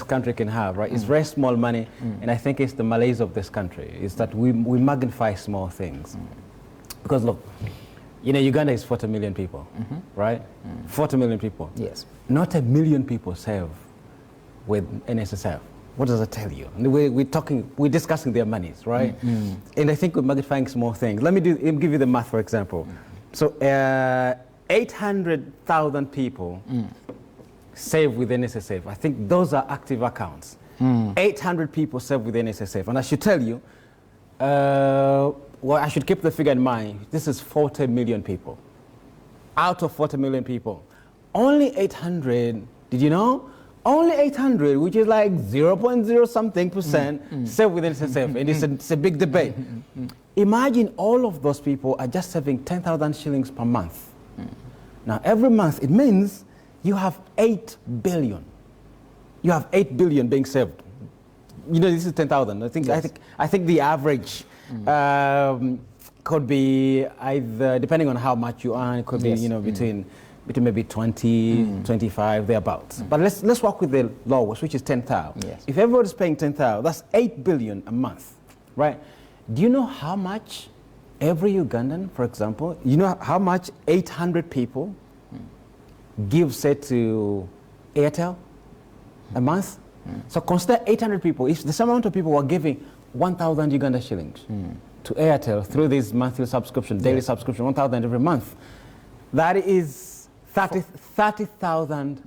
[SPEAKER 7] country can have, right? It's very small money, and I think it's the malaise of this country is that we magnify small things. Because look, you know, Uganda is 40 million people, right? 40 million people.
[SPEAKER 20] Yes.
[SPEAKER 7] Not 1 million people serve with NSSF. What does that tell you? We're discussing their monies, right? And I think we're magnifying small things. Let me give you the math, for example. So 800,000 people save with NSSF. I think those are active accounts. 800 people save with NSSF. And I should tell you, well, I should keep the figure in mind. This is 40 million people. Out of 40 million people, only 800, did you know? Only 800, which is like 0.0 something percent, save with NSSF. And it's a big debate. Imagine all of those people are just saving 10,000 shillings per month. Now, every month, it means you have 8 billion. You have 8 billion being saved. You know, this is 10,000. I think the average could be either, depending on how much you earn, it could be, you know, between maybe 20, 25, thereabouts. But let's work with the lowest, which is 10,000.
[SPEAKER 20] Yes.
[SPEAKER 7] If everybody's paying 10,000, that's 8 billion a month, right? Do you know how much every Ugandan, for example, you know how much 800 people give, say, to Airtel a month? So consider 800 people. If the same amount of people were giving 1,000 Uganda shillings to Airtel through this monthly subscription, daily subscription, 1,000 every month, that is 30,000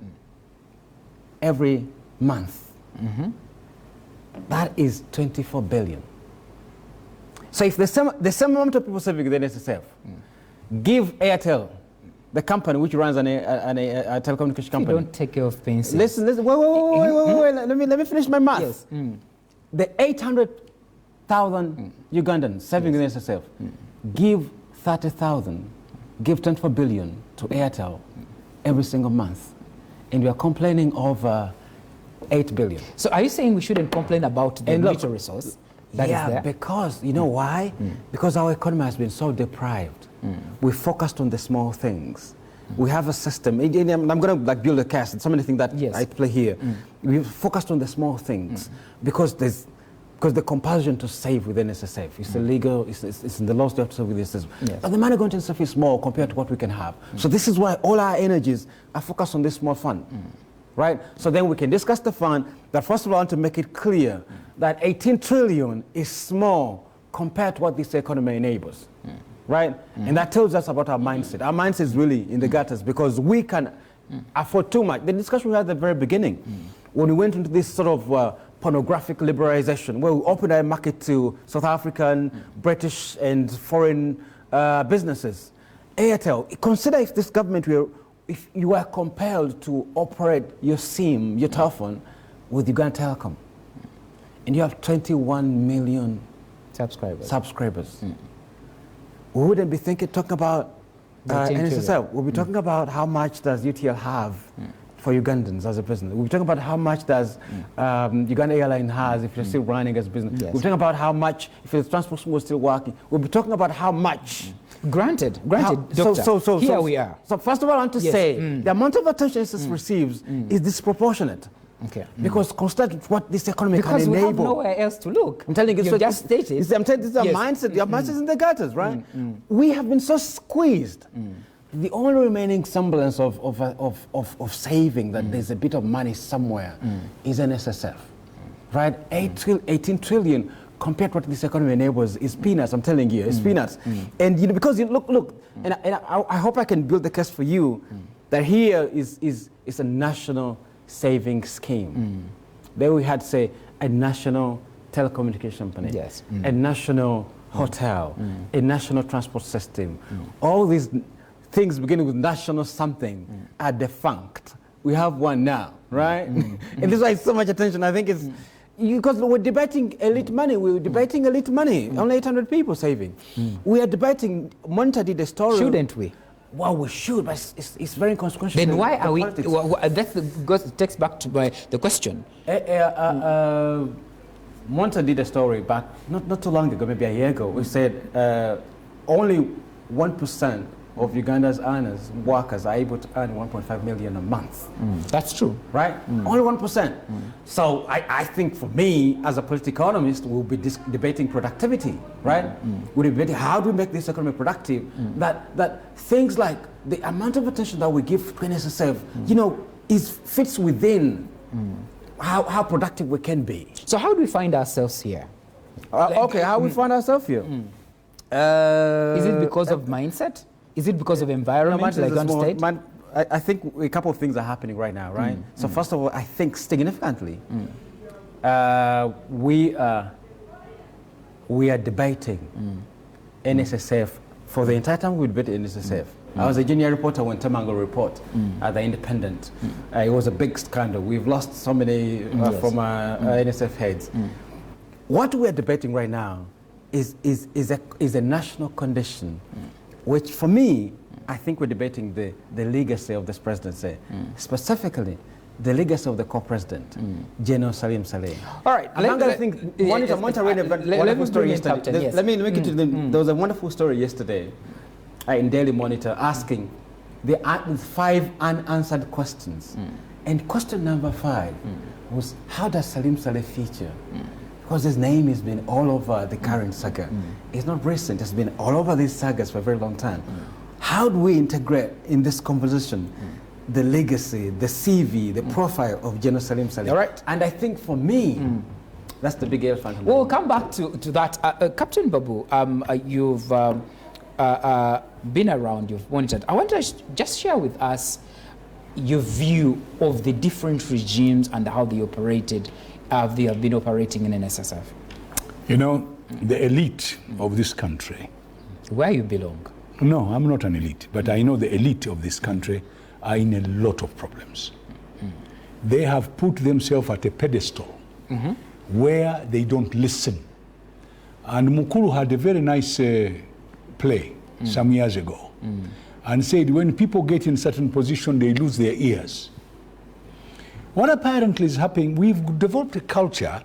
[SPEAKER 7] every month. That is 24 billion. So if the same amount of people saving with NSSF, give Airtel, the company which runs a telecommunication company.
[SPEAKER 20] You don't take care of pains.
[SPEAKER 7] Listen, wait. Let me finish my math.
[SPEAKER 20] Yes.
[SPEAKER 7] The 800,000 Ugandans saving with NSSF, give 30,000, give 24 billion to Airtel every single month, and we are complaining over 8 billion.
[SPEAKER 20] So are you saying we shouldn't complain about the natural resource that is there?
[SPEAKER 7] Because, you know why? Because our economy has been so deprived. We focused on the small things. We have a system. I'm going to build a case. It's so many things that I play here. We focused on the small things because the compulsion to save within NSSF is illegal. It's in the laws to have to save with NSSF. But the money going to NSSF is small compared to what we can have. So this is why all our energies are focused on this small fund. Right? So then we can discuss the fund. But first of all, I want to make it clear that 18 trillion is small compared to what this economy enables. Right? And that tells us about our mindset. Our mindset is really in the gutters because we can afford too much. The discussion we had at the very beginning, when we went into this sort of pornographic liberalization, where we opened our market to South African, British, and foreign businesses. Airtel, consider if this government if you are compelled to operate your SIM, your telephone, with Uganda Telecom, and you have 21 million subscribers. We wouldn't be talking about NSSL. We'll be talking about how much does UTL have for Ugandans as a business. We'll be talking about how much does Uganda Airline has if you're still running as a business. We'll be talking about how much if the transport was still working. We'll be talking about how much.
[SPEAKER 20] Granted, Doctor, here we are.
[SPEAKER 7] So first of all, I want to say the amount of attention NSSF receives is disproportionate.
[SPEAKER 20] Okay.
[SPEAKER 7] Because consider what this economy can enable.
[SPEAKER 20] Because we have nowhere else to look.
[SPEAKER 7] I'm telling you,
[SPEAKER 20] you just stated.
[SPEAKER 7] This is a mindset. Your mindset is in the gutters, right? We have been so squeezed. The only remaining semblance of saving that there's a bit of money somewhere is NSSF, right? 18 trillion compared to what this economy enables is peanuts. I'm telling you, it's peanuts. And because you look, and I hope I can build the case for you that here is a national saving scheme. Then we had, say, a national telecommunication company, a national hotel, a national transport system. All these things beginning with national something are defunct. We have one now, right? And this is why it's so much attention. I think it's because we're debating elite money. We're debating elite money. Only 800 people saving. We are debating. Monitor did a story.
[SPEAKER 20] Shouldn't we?
[SPEAKER 7] Well, we should, but it's very inconsequential.
[SPEAKER 20] Then why are we? That takes back to the question.
[SPEAKER 7] Monta did a story back not too long ago, maybe a year ago. We said only 1% of Uganda's earners, workers, are able to earn 1.5 million a month.
[SPEAKER 20] That's true,
[SPEAKER 7] right? Only 1%. So I think for me, as a political economist, we'll be debating productivity, right? We'll be debating how do we make this economy productive? That things like the amount of attention that we give to NSSF, fits within how productive we can be.
[SPEAKER 20] So how do we find ourselves here?
[SPEAKER 7] How we find ourselves here?
[SPEAKER 20] Is it because of mindset? Is it because of environment, like on state?
[SPEAKER 7] I think a couple of things are happening right now, right? So first of all, I think significantly, we are debating NSSF for the entire time we debated NSSF. I was a junior reporter when Tamango report at the Independent. It was a big scandal. We've lost so many former NSF heads. What we are debating right now is a national condition, which for me, I think we're debating the legacy of this presidency, specifically the legacy of the co-president, General Salim Saleh.
[SPEAKER 20] All right.
[SPEAKER 7] Let me make it to them. There was a wonderful story yesterday in Daily Monitor asking the 5 unanswered questions. And question number 5 was, how does Salim Saleh feature? Because his name has been all over the current saga. It's not recent, it's been all over these sagas for a very long time. How do we integrate in this conversation the legacy, the CV, the profile of General Salim Saleh?
[SPEAKER 20] All right.
[SPEAKER 7] And I think for me, that's the big elephant.
[SPEAKER 20] We'll come back to that. Captain Babu, you've been around, you've monitored. I want to just share with us your view of the different regimes and how they operated, they have been operating in NSSF.
[SPEAKER 3] You know, the elite of this country.
[SPEAKER 20] Where you belong?
[SPEAKER 3] No, I'm not an elite, but I know the elite of this country are in a lot of problems. They have put themselves at a pedestal where they don't listen. And Mukuru had a very nice play some years ago and said when people get in certain position, they lose their ears. What apparently is happening, we've developed a culture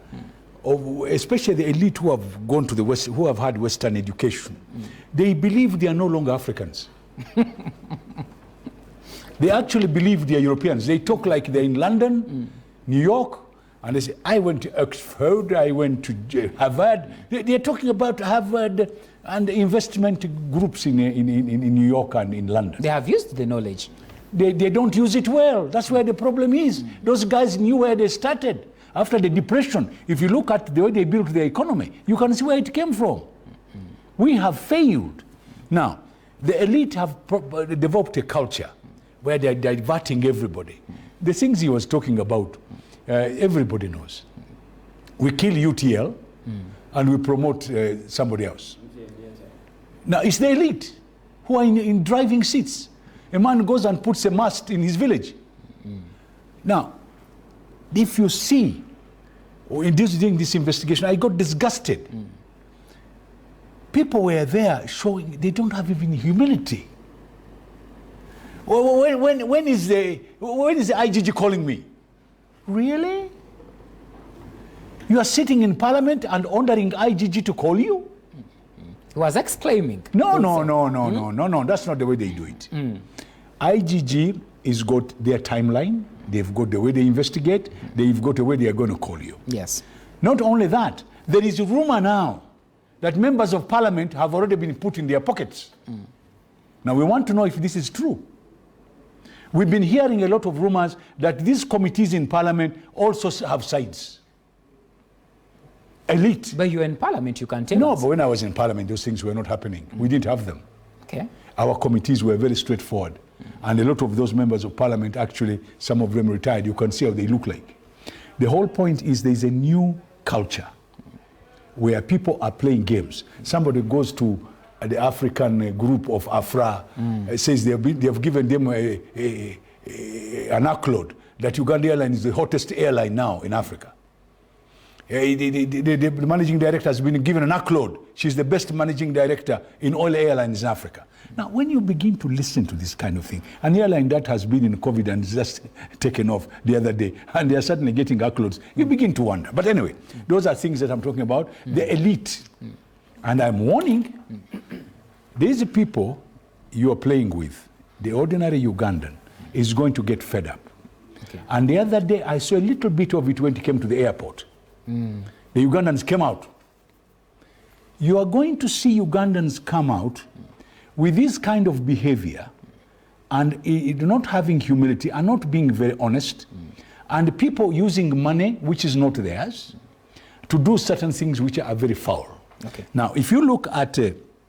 [SPEAKER 3] of, especially the elite who have gone to the West, who have had Western education. They believe they are no longer Africans. They actually believe they are Europeans. They talk like they're in London, New York, and they say, I went to Oxford, I went to Harvard. They're talking about Harvard and investment groups in New York and in London.
[SPEAKER 20] They have used the knowledge.
[SPEAKER 3] They don't use it well. That's where the problem is. Those guys knew where they started. After the Depression, if you look at the way they built their economy, you can see where it came from. We have failed. Now, the elite have developed a culture where they're diverting everybody. The things he was talking about, everybody knows. We kill UTL and we promote somebody else. Now, it's the elite who are in driving seats. A man goes and puts a mast in his village. Now, if you see, in doing this investigation, I got disgusted. People were there showing they don't have even humility. When is the IGG calling me? Really? You are sitting in Parliament and ordering IGG to call you?
[SPEAKER 20] He was exclaiming.
[SPEAKER 3] No, that's not the way they do it. IGG has got their timeline, they've got the way they investigate, they've got the way they are going to call you.
[SPEAKER 20] Yes.
[SPEAKER 3] Not only that, there is a rumor now that members of Parliament have already been put in their pockets. Now we want to know if this is true. We've been hearing a lot of rumors that these committees in Parliament also have sides. Elite.
[SPEAKER 20] But you're in Parliament, you can tell
[SPEAKER 3] No,
[SPEAKER 20] us.
[SPEAKER 3] but when I was in Parliament, those things were not happening. We didn't have them.
[SPEAKER 20] Okay.
[SPEAKER 3] Our committees were very straightforward. And a lot of those members of Parliament, actually, some of them retired. You can see how they look like. The whole point is there's a new culture where people are playing games. Somebody goes to the African group of Afra, says they have given them an accolade that Uganda Airlines is the hottest airline now in Africa. The managing director has been given an accolade. She's the best managing director in all airlines in Africa. Now, when you begin to listen to this kind of thing, an airline that has been in COVID and just taken off the other day, and they are suddenly getting accolades, you begin to wonder. But anyway, those are things that I'm talking about. The elite. And I'm warning, these people you are playing with, the ordinary Ugandan, is going to get fed up. Okay. And the other day, I saw a little bit of it when it came to the airport. The Ugandans came out. You are going to see Ugandans come out with this kind of behavior and not having humility and not being very honest, and people using money which is not theirs to do certain things which are very foul.
[SPEAKER 20] Okay.
[SPEAKER 3] Now, if you look at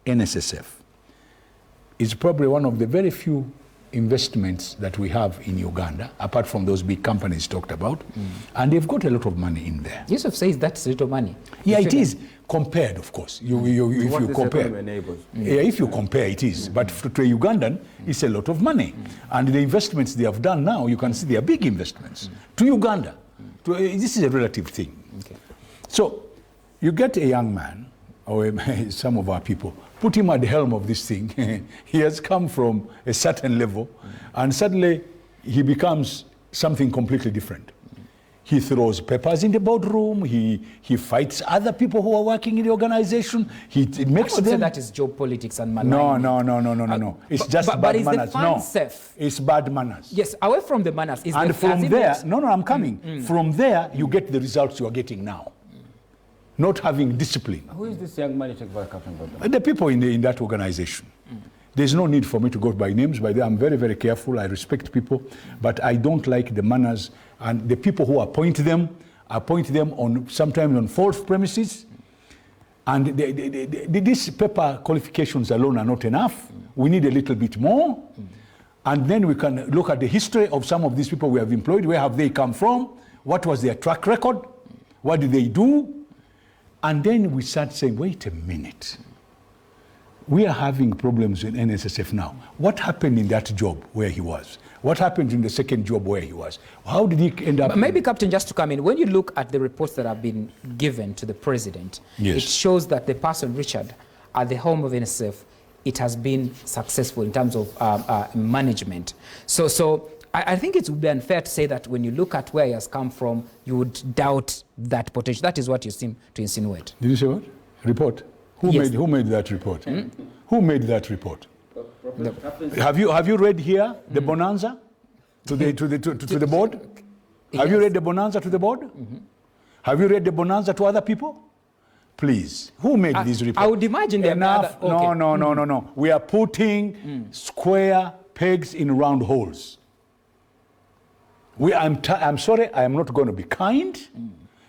[SPEAKER 3] NSSF, it's probably one of the very few investments that we have in Uganda, apart from those big companies talked about, and they've got a lot of money in there.
[SPEAKER 20] Yusuf says that's little money.
[SPEAKER 3] Yeah, it is compared, of course. If you compare, if you compare, it is. But to a Ugandan, it's a lot of money, and the investments they have done now, you can see they are big investments to Uganda. This is a relative thing.
[SPEAKER 20] Okay.
[SPEAKER 3] So you get a young man, or some of our people, put him at the helm of this thing. He has come from a certain level, and suddenly he becomes something completely different. He throws papers in the boardroom. He fights other people who are working in the organization. He makes
[SPEAKER 20] I would
[SPEAKER 3] them.
[SPEAKER 20] say that is job politics and maligning.
[SPEAKER 3] No. It's just bad
[SPEAKER 20] is
[SPEAKER 3] manners.
[SPEAKER 20] The fund safe?
[SPEAKER 3] It's bad manners.
[SPEAKER 20] Yes, away from the manners. Is
[SPEAKER 3] And
[SPEAKER 20] the,
[SPEAKER 3] from
[SPEAKER 20] has
[SPEAKER 3] there,
[SPEAKER 20] it-
[SPEAKER 3] I'm coming. From there, you get the results you are getting now. Not having discipline.
[SPEAKER 7] Who is this young man you talk about, Captain Gordon?
[SPEAKER 3] The people in that organization. There's no need for me to go by names, but I'm very, very careful. I respect people, but I don't like the manners, and the people who appoint them on sometimes on false premises. And these paper qualifications alone are not enough. We need a little bit more. And then we can look at the history of some of these people we have employed. Where have they come from? What was their track record? What did they do? And then we start saying, wait a minute. We are having problems in NSSF now. What happened in that job where he was? What happened in the second job where he was? How did he end up?
[SPEAKER 20] Maybe, Captain, just to come in, when you look at the reports that have been given to the president,
[SPEAKER 3] yes,
[SPEAKER 20] it shows that the person, Richard, at the helm of NSSF, it has been successful in terms of management. So I think it would be unfair to say that when you look at where he has come from, you would doubt that potential. That is what you seem to insinuate.
[SPEAKER 3] Did you say what? Report? Who made that report? Who made that report? Have you read here the bonanza to the board? Have you read the bonanza to the board? Have you read the bonanza to other people? Please, who made these reports?
[SPEAKER 20] I would imagine they're
[SPEAKER 3] enough. No. We are putting square pegs in round holes. I'm sorry, I am not going to be kind.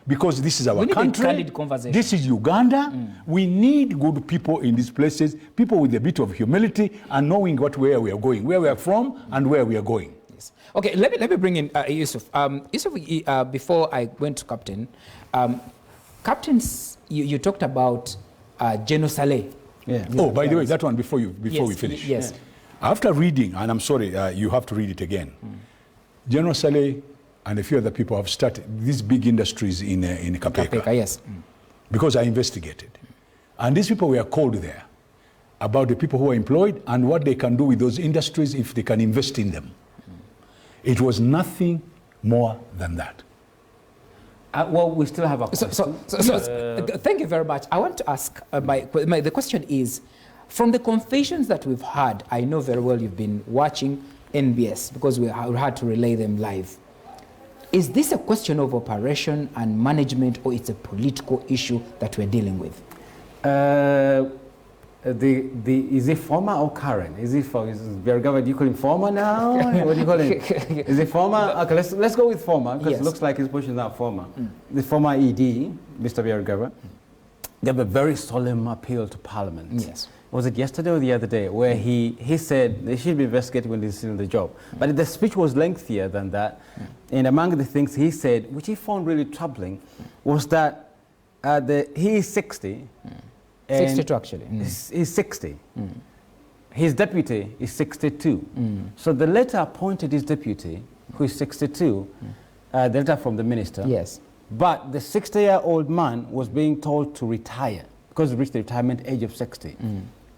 [SPEAKER 3] Because this is our country, this is Uganda. We need good people in these places, people with a bit of humility and knowing where we are going, where we are from and where we are going.
[SPEAKER 20] Yes. Okay, let me bring in Yusuf. Yusuf, before I went to Captain, Captains, you talked about General Saleh.
[SPEAKER 3] Yeah. Oh, by the way, that one before we finish.
[SPEAKER 20] Yes.
[SPEAKER 3] After reading, and I'm sorry, you have to read it again. General Saleh and a few other people have started these big industries in Kapeka.
[SPEAKER 20] Yes.
[SPEAKER 3] Because I investigated. And these people were called there about the people who are employed and what they can do with those industries if they can invest in them. It was nothing more than that.
[SPEAKER 7] Well, we still have a question.
[SPEAKER 20] Thank you very much. I want to ask, the question is, from the confessions that we've had, I know very well you've been watching NBS because we had to relay them live. Is this a question of operation and management, or it's a political issue that we're dealing with?
[SPEAKER 7] Is it former or current? Is Biargava, do you call him former now? What do you call him? Is it former? Okay, let's go with former, because it looks like his position is now former. The former ED, Mr. Biargava, gave a very solemn appeal to Parliament.
[SPEAKER 20] Yes.
[SPEAKER 7] Was it yesterday or the other day, where he said they should be investigating when they're still in the job. But the speech was lengthier than that. And among the things he said, which he found really troubling, was that he is 60.
[SPEAKER 20] 62 actually.
[SPEAKER 7] He's 60. His deputy is 62. So the letter appointed his deputy, who is 62, the letter from the minister.
[SPEAKER 20] Yes.
[SPEAKER 7] But the 60-year-old man was being told to retire because he reached the retirement age of 60.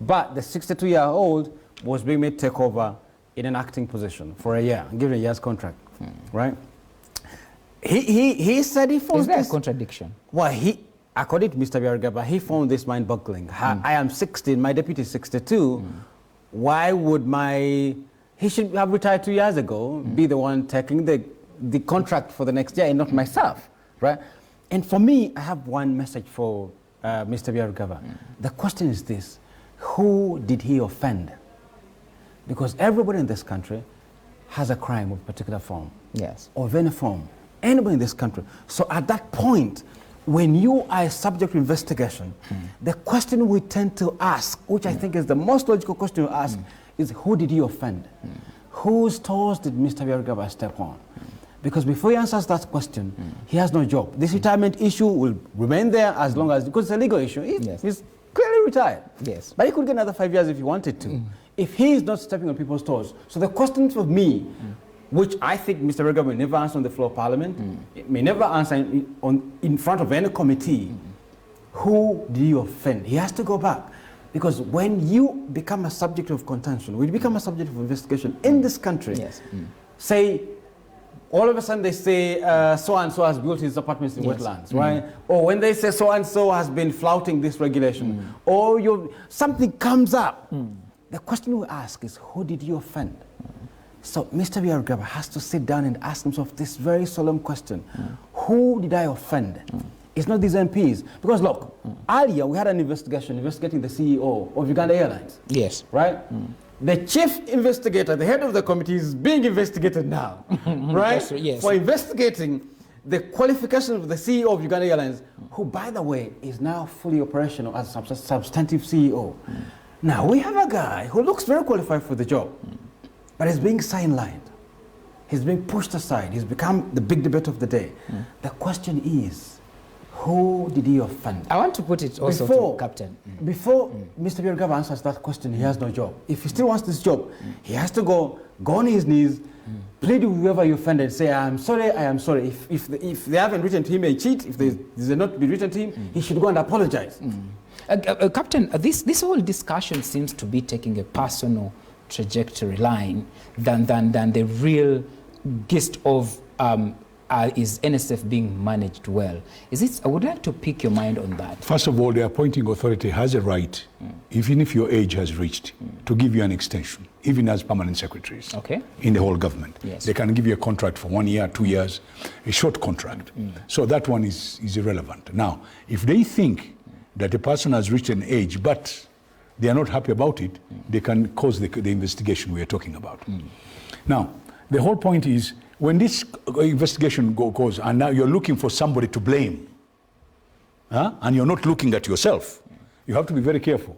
[SPEAKER 7] But the 62-year-old was being made take over in an acting position for a year, given a year's contract, right? He said he found
[SPEAKER 20] Is there a contradiction?
[SPEAKER 7] Well, according to Mr. Biargaba, he found this mind-boggling. I am 60, my deputy is 62. Why would he should have retired 2 years ago, be the one taking the contract for the next year and not myself, right? And for me, I have one message for Mr. Biargaba. The question is this: who did he offend? Because everybody in this country has a crime of a particular form.
[SPEAKER 20] Yes.
[SPEAKER 7] Of any form. Anybody in this country. So at that point, when you are subject to investigation, the question we tend to ask, which I think is the most logical question to ask, is who did he offend? Whose toes did Mr. Biargaba step on? Because before he answers that question, he has no job. This retirement issue will remain there as long as, because it's a legal issue. He's clearly retired.
[SPEAKER 20] Yes.
[SPEAKER 7] But he could get another 5 years if he wanted to. If he is not stepping on people's toes. So the question for me, which I think Mr. Biargaba will never answer on the floor of Parliament, may never answer in front of any committee, who do you offend? He has to go back. Because when you become a subject of contention, when you become a subject of investigation in this country, say, all of a sudden they say so-and-so has built his apartments in wetlands, right? Or when they say so-and-so has been flouting this regulation, or something comes up, the question we ask is, who did you offend? So Mr. Biargaba has to sit down and ask himself this very solemn question. Who did I offend? It's not these MPs. Because look, earlier we had an investigation investigating the CEO of Uganda Airlines.
[SPEAKER 20] Yes.
[SPEAKER 7] Right? The chief investigator, the head of the committee, is being investigated now, right?
[SPEAKER 20] Yes.
[SPEAKER 7] For investigating the qualifications of the CEO of Uganda Airlines, who, by the way, is now fully operational as a substantive CEO. Now, we have a guy who looks very qualified for the job, but is being sidelined. He's being pushed aside. He's become the big debate of the day. The question is, who did he offend?
[SPEAKER 20] I want to put it also to Captain.
[SPEAKER 7] Before Mr. Byarugaba answers that question, he has no job. If he still wants this job, he has to go on his knees, plead with whoever you offended, say, I am sorry, I am sorry. If they haven't written to him a cheat, if there's not been written to him, he should go and apologize.
[SPEAKER 20] Captain, this whole discussion seems to be taking a personal trajectory line than the real gist of is NSF being managed well? I would like to pick your mind on that.
[SPEAKER 3] First of all, the appointing authority has a right, even if your age has reached, to give you an extension, even as permanent secretaries in the whole government.
[SPEAKER 20] Yes.
[SPEAKER 3] They can give you a contract for 1 year, 2 years, a short contract. So that one is irrelevant. Now, if they think that a person has reached an age, but they are not happy about it, they can cause the investigation we are talking about. Now, the whole point is, when this investigation goes, and now you're looking for somebody to blame, and you're not looking at yourself, you have to be very careful.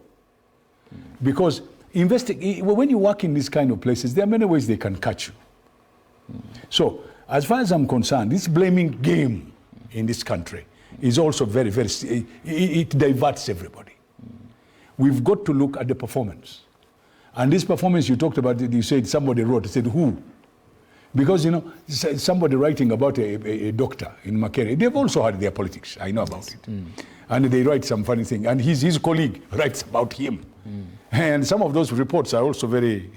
[SPEAKER 3] Because when you work in these kind of places, there are many ways they can catch you. So, as far as I'm concerned, this blaming game in this country is also very, very, it diverts everybody. We've got to look at the performance. And this performance you talked about, you said somebody wrote, said who? Because, somebody writing about a doctor in Makere, they've also had their politics. I know about it. And they write some funny thing. And his colleague writes about him. And some of those reports are also very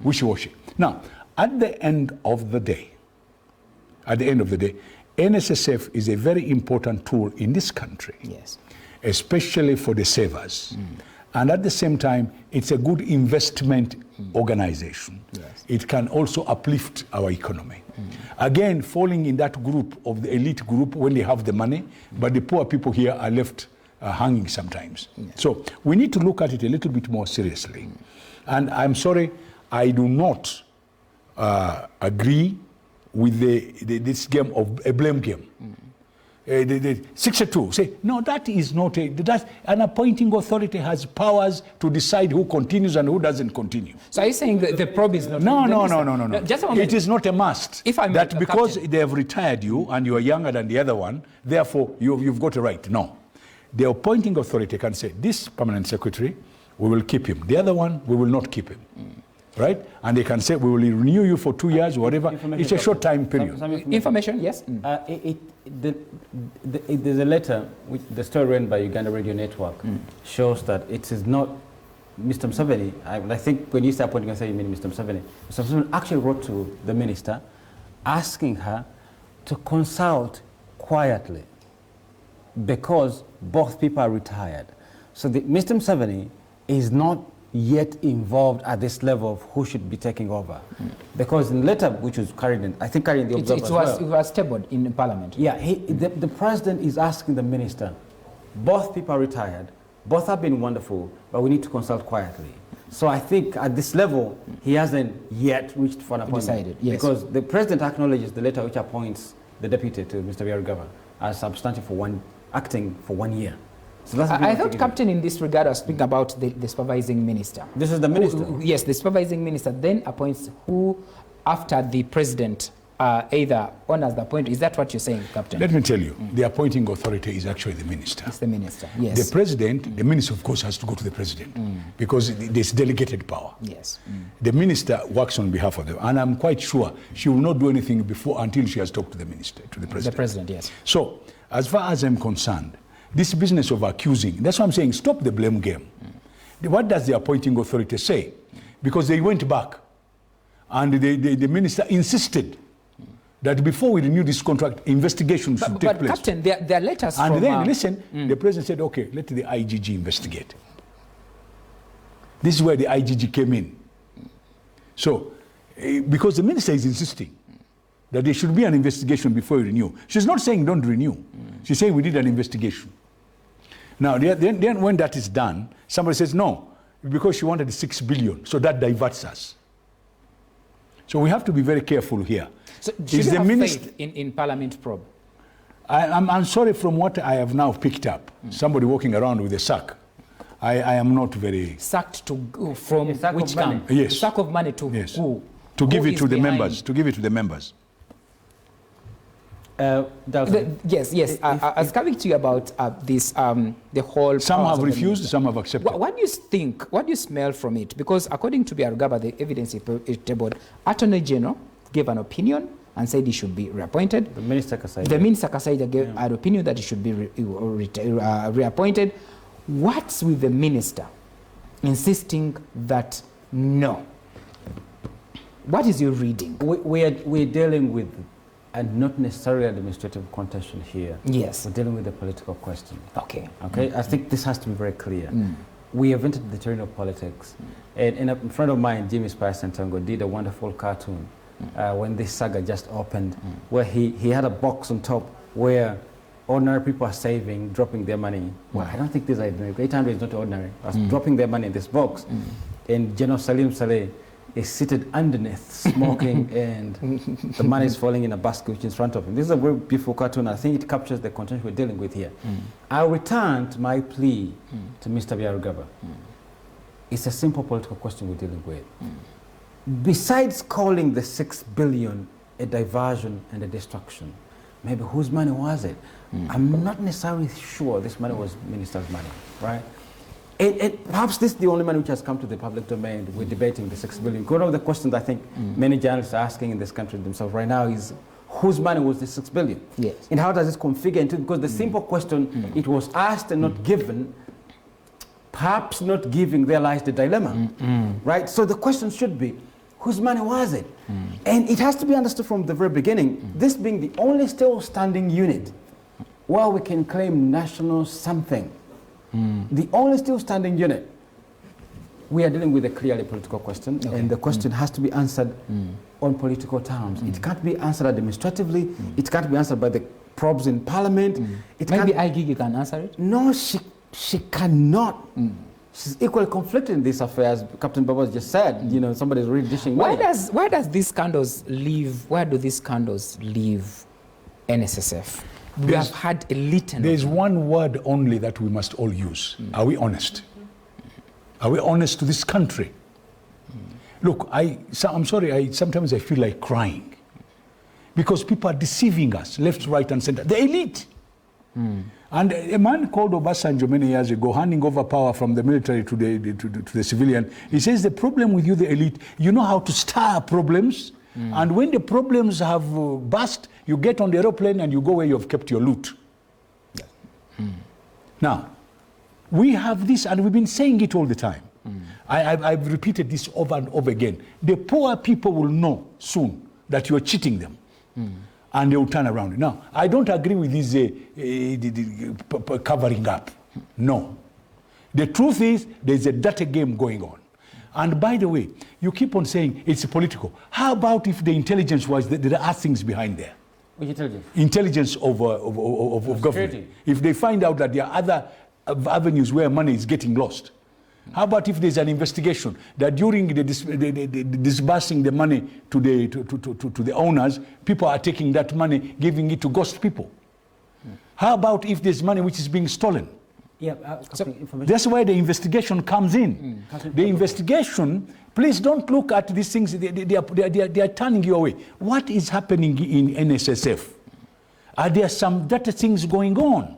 [SPEAKER 3] wishy-washy. Now, at the end of the day, NSSF is a very important tool in this country.
[SPEAKER 20] Yes.
[SPEAKER 3] Especially for the savers. And at the same time, it's a good investment organization.
[SPEAKER 20] Yes.
[SPEAKER 3] It can also uplift our economy. Again, falling in that group of the elite group when they have the money, but the poor people here are left hanging sometimes. So we need to look at it a little bit more seriously. And I'm sorry, I do not agree with this game of a blame game. 62 say no, that is not an appointing authority has powers to decide who continues and who doesn't continue.
[SPEAKER 20] So are you saying that the probe is not
[SPEAKER 3] no.
[SPEAKER 20] Just a moment.
[SPEAKER 3] It is not a must that because they have retired you and you are younger than the other one, therefore you've got a right. No, the appointing authority can say this permanent secretary, we will keep him, the other one we will not keep him. Right? And they can say, we will renew you for 2 years, whatever. It's a short time period.
[SPEAKER 7] Some
[SPEAKER 20] information, yes.
[SPEAKER 7] There's a letter, which the story run by Uganda Radio Network shows that it is not Mr. Museveni. I think when you start pointing and saying, you mean Mr. Museveni. Mr. Museveni actually wrote to the minister asking her to consult quietly because both people are retired. So Mr. Museveni is not yet involved at this level of who should be taking over. Because in the letter which was carried in, I think carried in the Observer
[SPEAKER 20] it was tabled in Parliament.
[SPEAKER 7] Yeah, the president is asking the minister, both people are retired, both have been wonderful, but we need to consult quietly. So I think at this level, he hasn't yet reached for an appointment.
[SPEAKER 20] Decided, yes.
[SPEAKER 7] Because the president acknowledges the letter which appoints the deputy to Mr. Byarugaba as substantive acting for 1 year. So
[SPEAKER 20] I thought, Captain, in this regard, I was speaking about the supervising minister.
[SPEAKER 7] This is the minister?
[SPEAKER 20] Yes, the supervising minister then appoints who, after the president, either honors the appointment. Is that what you're saying, Captain?
[SPEAKER 3] Let me tell you, the appointing authority is actually the minister.
[SPEAKER 20] It's the minister, yes.
[SPEAKER 3] The president, the minister, of course, has to go to the president because there's delegated power.
[SPEAKER 20] Yes.
[SPEAKER 3] The minister works on behalf of them, and I'm quite sure she will not do anything until she has talked to the minister, to the president.
[SPEAKER 20] The president, yes.
[SPEAKER 3] So, as far as I'm concerned, this business of accusing, that's why I'm saying stop the blame game. What does the appointing authority say? Because they went back and the minister insisted that before we renew this contract, investigation should take place.
[SPEAKER 20] But Captain, there are letters
[SPEAKER 3] and
[SPEAKER 20] from...
[SPEAKER 3] then, listen, the president said, okay, let the IGG investigate. This is where the IGG came in. So, because the minister is insisting that there should be an investigation before you renew. She's not saying don't renew. She's saying we did an investigation. Now, then when that is done, somebody says, no, because she wanted 6 billion, so that diverts us. So we have to be very careful here.
[SPEAKER 20] So should you have faith in Parliament probe?
[SPEAKER 3] I'm sorry, from what I have now picked up, somebody walking around with a sack. I am not very...
[SPEAKER 20] Sacked to from which camp?
[SPEAKER 3] Yes.
[SPEAKER 20] Sack of money to
[SPEAKER 3] yes.
[SPEAKER 20] who?
[SPEAKER 3] To give
[SPEAKER 20] Who
[SPEAKER 3] it to
[SPEAKER 20] is
[SPEAKER 3] the
[SPEAKER 20] behind?
[SPEAKER 3] members. To give it to the members.
[SPEAKER 20] Yes. I was coming to you about this, the whole...
[SPEAKER 3] Some have refused, some have accepted.
[SPEAKER 20] What do you think, what do you smell from it? Because according to Byarugaba, the evidence is tabled, Attorney General gave an opinion and said he should be reappointed.
[SPEAKER 7] The Minister Kasaija.
[SPEAKER 20] The Minister Kasaija gave an opinion that he should be reappointed. What's with the Minister insisting that no? What is your reading?
[SPEAKER 7] We're dealing with, and not necessarily administrative contention here.
[SPEAKER 20] Yes.
[SPEAKER 7] We're dealing with a political question.
[SPEAKER 20] Okay.
[SPEAKER 7] Okay, I think this has to be very clear. We have entered the terrain of politics. And a friend of mine, Jimmy Spice Santango, did a wonderful cartoon when this saga just opened, where he had a box on top where ordinary people are saving, dropping their money. Well, I don't think these are ordinary. 800 is not ordinary. Dropping their money in this box. And General Salim Saleh is seated underneath, smoking, and the money is falling in a basket which is in front of him. This is a very beautiful cartoon. I think it captures the content we're dealing with here. I'll return to my plea to Mr. Byarugaba. It's a simple political question we're dealing with. Besides calling the 6 billion a diversion and a destruction, maybe whose money was it? I'm not necessarily sure this money was minister's money, right? And perhaps this is the only money which has come to the public domain. We're debating the 6 billion. One of the questions I think many journalists are asking in this country themselves right now is, whose money was the 6 billion?
[SPEAKER 20] Yes.
[SPEAKER 7] And how does this configure into, because the simple question, it was asked and not given, perhaps not giving, there lies the dilemma, right? So the question should be, whose money was it? And it has to be understood from the very beginning, this being the only still standing unit where we can claim national something. The only still standing unit, we are dealing with a clearly political question, and the question has to be answered on political terms. It can't be answered administratively, it can't be answered by the probes in parliament.
[SPEAKER 20] Maybe IGG can answer it?
[SPEAKER 7] No, she cannot. She's equally conflicted in this affair, as Captain Babas just said. You know, somebody's really dishing money.
[SPEAKER 20] Why does these scandals leave, where do these scandals leave NSSF? We have had a litany.
[SPEAKER 3] There's one word only that we must all use. Are we honest? Are we honest to this country? Look, I'm sorry, sometimes I feel like crying. Because people are deceiving us, left, right, and center. The elite. And a man called Obasanjo many years ago, handing over power from the military to the civilian, he says, the problem with you, the elite, you know how to stir problems. And when the problems have burst, you get on the aeroplane and you go where you have kept your loot. Now, we have this, and we've been saying it all the time. I've repeated this over and over again. The poor people will know soon that you're cheating them. And they will turn around. Now, I don't agree with this covering up. No. The truth is, there's a dirty game going on. And by the way, you keep on saying it's political. How about if the intelligence was that there are things behind there?
[SPEAKER 7] Which intelligence?
[SPEAKER 3] Intelligence of government. If they find out that there are other avenues where money is getting lost. How about if there's an investigation that during the disbursing the money to the owners, people are taking that money, giving it to ghost people? How about if there's money which is being stolen?
[SPEAKER 7] Yeah,
[SPEAKER 3] so that's why the investigation comes in. The investigation, please don't look at these things, they are turning you away. What is happening in NSSF? Are there some data things going on?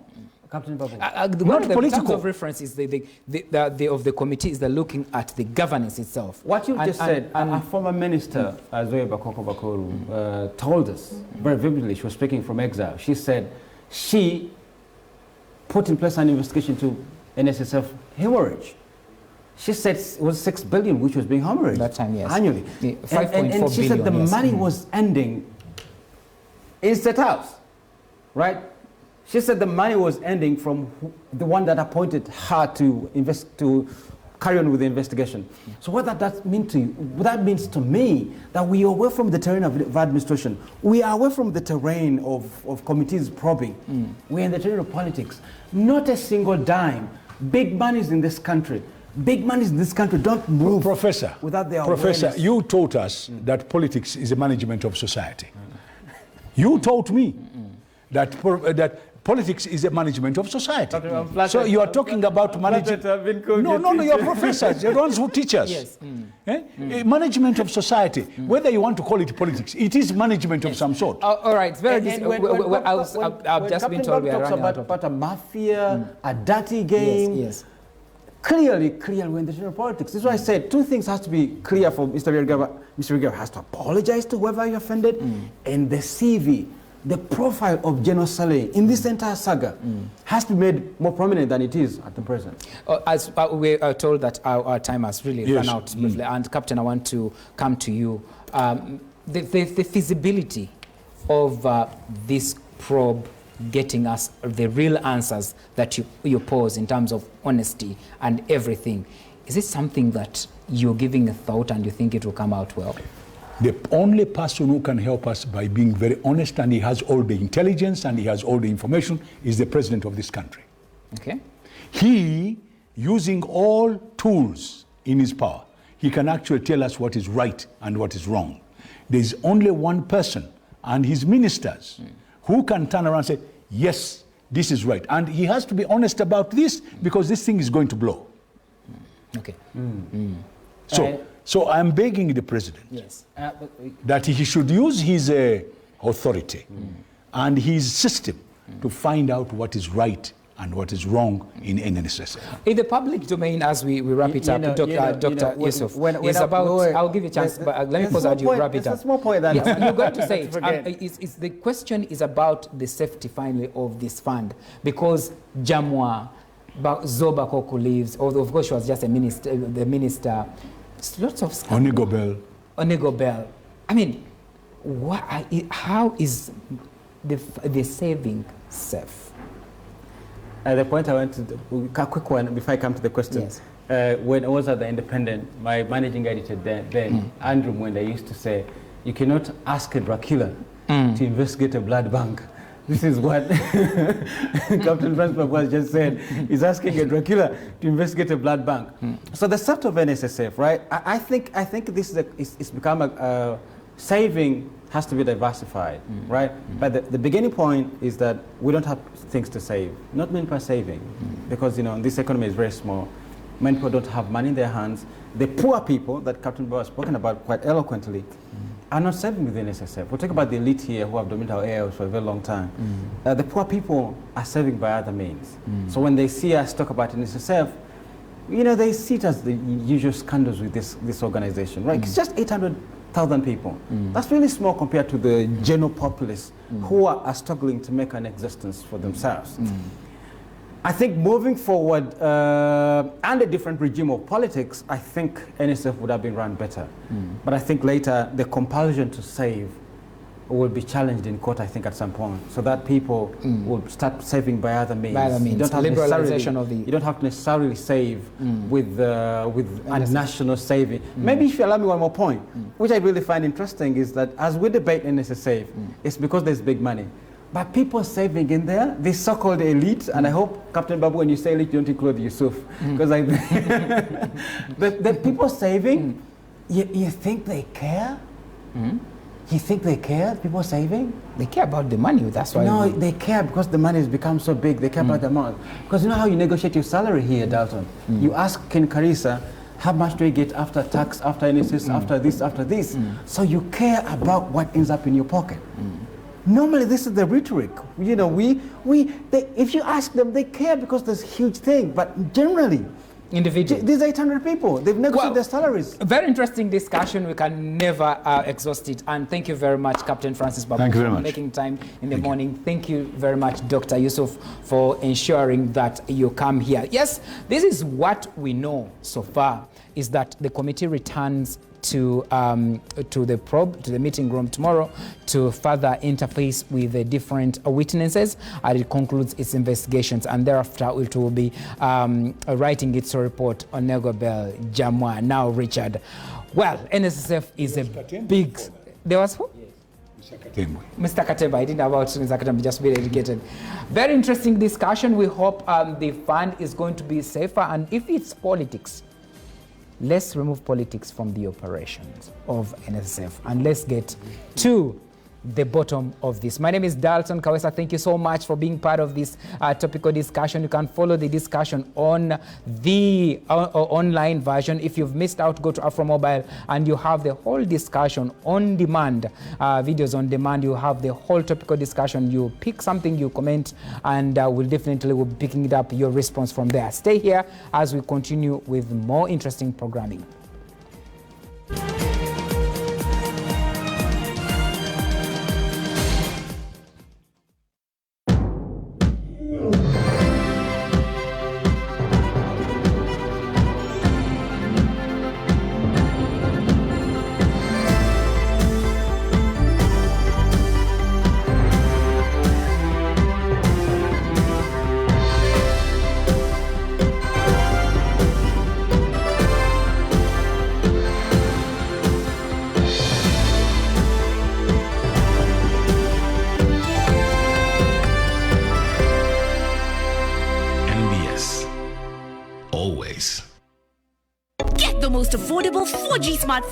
[SPEAKER 7] Captain Babu.
[SPEAKER 20] Not political. Terms of reference is of the committee is looking at the governance itself.
[SPEAKER 7] What you just said, a former minister, Zoe Bakoko Bakoru, told us very vividly. She was speaking from exile. She said she put in place an investigation to NSSF hemorrhage. She said it was 6 billion which was being hemorrhaged
[SPEAKER 20] that time, yes.
[SPEAKER 7] Annually.
[SPEAKER 20] 5.4 billion.
[SPEAKER 7] And she said the money was ending in State House, right? She said the money was ending from the one that appointed her to carry on with the investigation. So what that means to you? That means to me that we are away from the terrain of administration. We are away from the terrain of committees probing. We're in the terrain of politics. Not a single dime. Big monies in this country. Big monies in this country don't move without their awareness.
[SPEAKER 3] You taught us that politics is a management of society. You taught me that politics is a management of society. So you are talking about managing. No, you're professors, you're the ones who teach us.
[SPEAKER 20] Yes.
[SPEAKER 3] Management of society, whether you want to call it politics, it is management of some sort.
[SPEAKER 20] All right, it's very. I've just been told we are running out of
[SPEAKER 7] about a mafia, a dirty game.
[SPEAKER 20] Yes.
[SPEAKER 7] Clearly we're in the general politics. This is why I said two things has to be clear for Mr. Rigava. Mr. Rigava has to apologize to whoever you offended, and the CV, the profile of General Saleh in this entire saga has to be made more prominent than it is at the present.
[SPEAKER 20] As we are told that our time has really run out briefly, and Captain, I want to come to you. The feasibility of this probe getting us the real answers that you pose in terms of honesty and everything, is it something that you're giving a thought and you think it will come out well?
[SPEAKER 3] The only person who can help us by being very honest, and he has all the intelligence and he has all the information, is the president of this country.
[SPEAKER 20] Okay.
[SPEAKER 3] He, using all tools in his power, he can actually tell us what is right and what is wrong. There's only one person and his ministers who can turn around and say, yes, this is right. And he has to be honest about this because this thing is going to blow.
[SPEAKER 20] Okay.
[SPEAKER 3] So I'm begging the president that he should use his authority and his system to find out what is right and what is wrong in NSS.
[SPEAKER 20] In the public domain, as we wrap it up, Dr. Yusuf, is about, I'll give you a chance, but let me pause as you wrap it up.
[SPEAKER 7] It's a small point that
[SPEAKER 20] yes, you're going to say it. The question is about the safety finally of this fund, because Jamwa, Zoba Koku leaves, although of course she was just the minister, lots of Onegobel. I mean, how is the saving safe?
[SPEAKER 7] The point I want to, a quick one before I come to the question.
[SPEAKER 20] Yes.
[SPEAKER 7] When I was at the Independent, my managing editor then, Andrew Mwenda, used to say, you cannot ask a Dracula to investigate a blood bank. This is what Captain Francis Papua just said. He's asking a Dracula to investigate a blood bank. So the set of NSSF, right? I think this is it's become a saving has to be diversified, right? But the beginning point is that we don't have things to save. Not many people are saving because this economy is very small. Many people don't have money in their hands. The poor people that Captain Boa has spoken about quite eloquently are not saving with the NSSF. We'll talk about the elite here who have dominated our areas for a very long time. The poor people are saving by other means. So when they see us talk about NSSF, they see it as the usual scandals with this organization, right? It's just 800,000 people. That's really small compared to the general populace who are struggling to make an existence for themselves. I think moving forward, and a different regime of politics, I think NSF would have been run better. But I think later the compulsion to save will be challenged in court, I think, at some point, so that people will start saving by other means.
[SPEAKER 20] By other means,
[SPEAKER 7] you don't have
[SPEAKER 20] liberalization of the...
[SPEAKER 7] You don't have to necessarily save with a national saving. Maybe if you allow me one more point, which I really find interesting, is that as we debate NSS Save, it's because there's big money. But people saving in there, this so-called elite, and I hope, Captain Babu, when you say elite, you don't include Yusuf, because the people saving, you think they care? You think they care, people saving?
[SPEAKER 20] They care about the money, that's why.
[SPEAKER 7] No, they care because the money has become so big, they care about the amount. Because you know how you negotiate your salary here, Dalton? You ask Ken Karisa, how much do you get after tax, after NSS, after this? So you care about what ends up in your pocket. Normally, this is the rhetoric. If you ask them, they care because there's a huge thing. But generally, these 800 people, they've negotiated their salaries.
[SPEAKER 20] Very interesting discussion. We can never exhaust it. And thank you very much, Captain Francis Babu,
[SPEAKER 3] Thank you very
[SPEAKER 20] for
[SPEAKER 3] much.
[SPEAKER 20] making time in the morning. Thank you very much, Dr. Yusuf, for ensuring that you come here. Yes, this is what we know so far, is that the committee returns to the probe, to the meeting room tomorrow, to further interface with the different witnesses, and it concludes its investigations, and thereafter it will be writing its report on Negobel, Jamwa, now Richard. Well, NSSF is a big... There was who? Mr. Katemba, I didn't know about Mr. Katemba, just very educated. Very interesting discussion. We hope the fund is going to be safer, and if it's politics, let's remove politics from the operations of NSSF and let's get to the bottom of this. My name is Dalton Kawesa. Thank you so much for being part of this topical discussion. You can follow the discussion on the online version. If you've missed out, go to Afro Mobile and you have the whole discussion on demand, videos on demand. You have the whole topical discussion. You pick something, you comment, and we'll definitely be picking it up, your response from there. Stay here as we continue with more interesting programming.
[SPEAKER 13] Always.
[SPEAKER 12] Get the most affordable 4G smartphone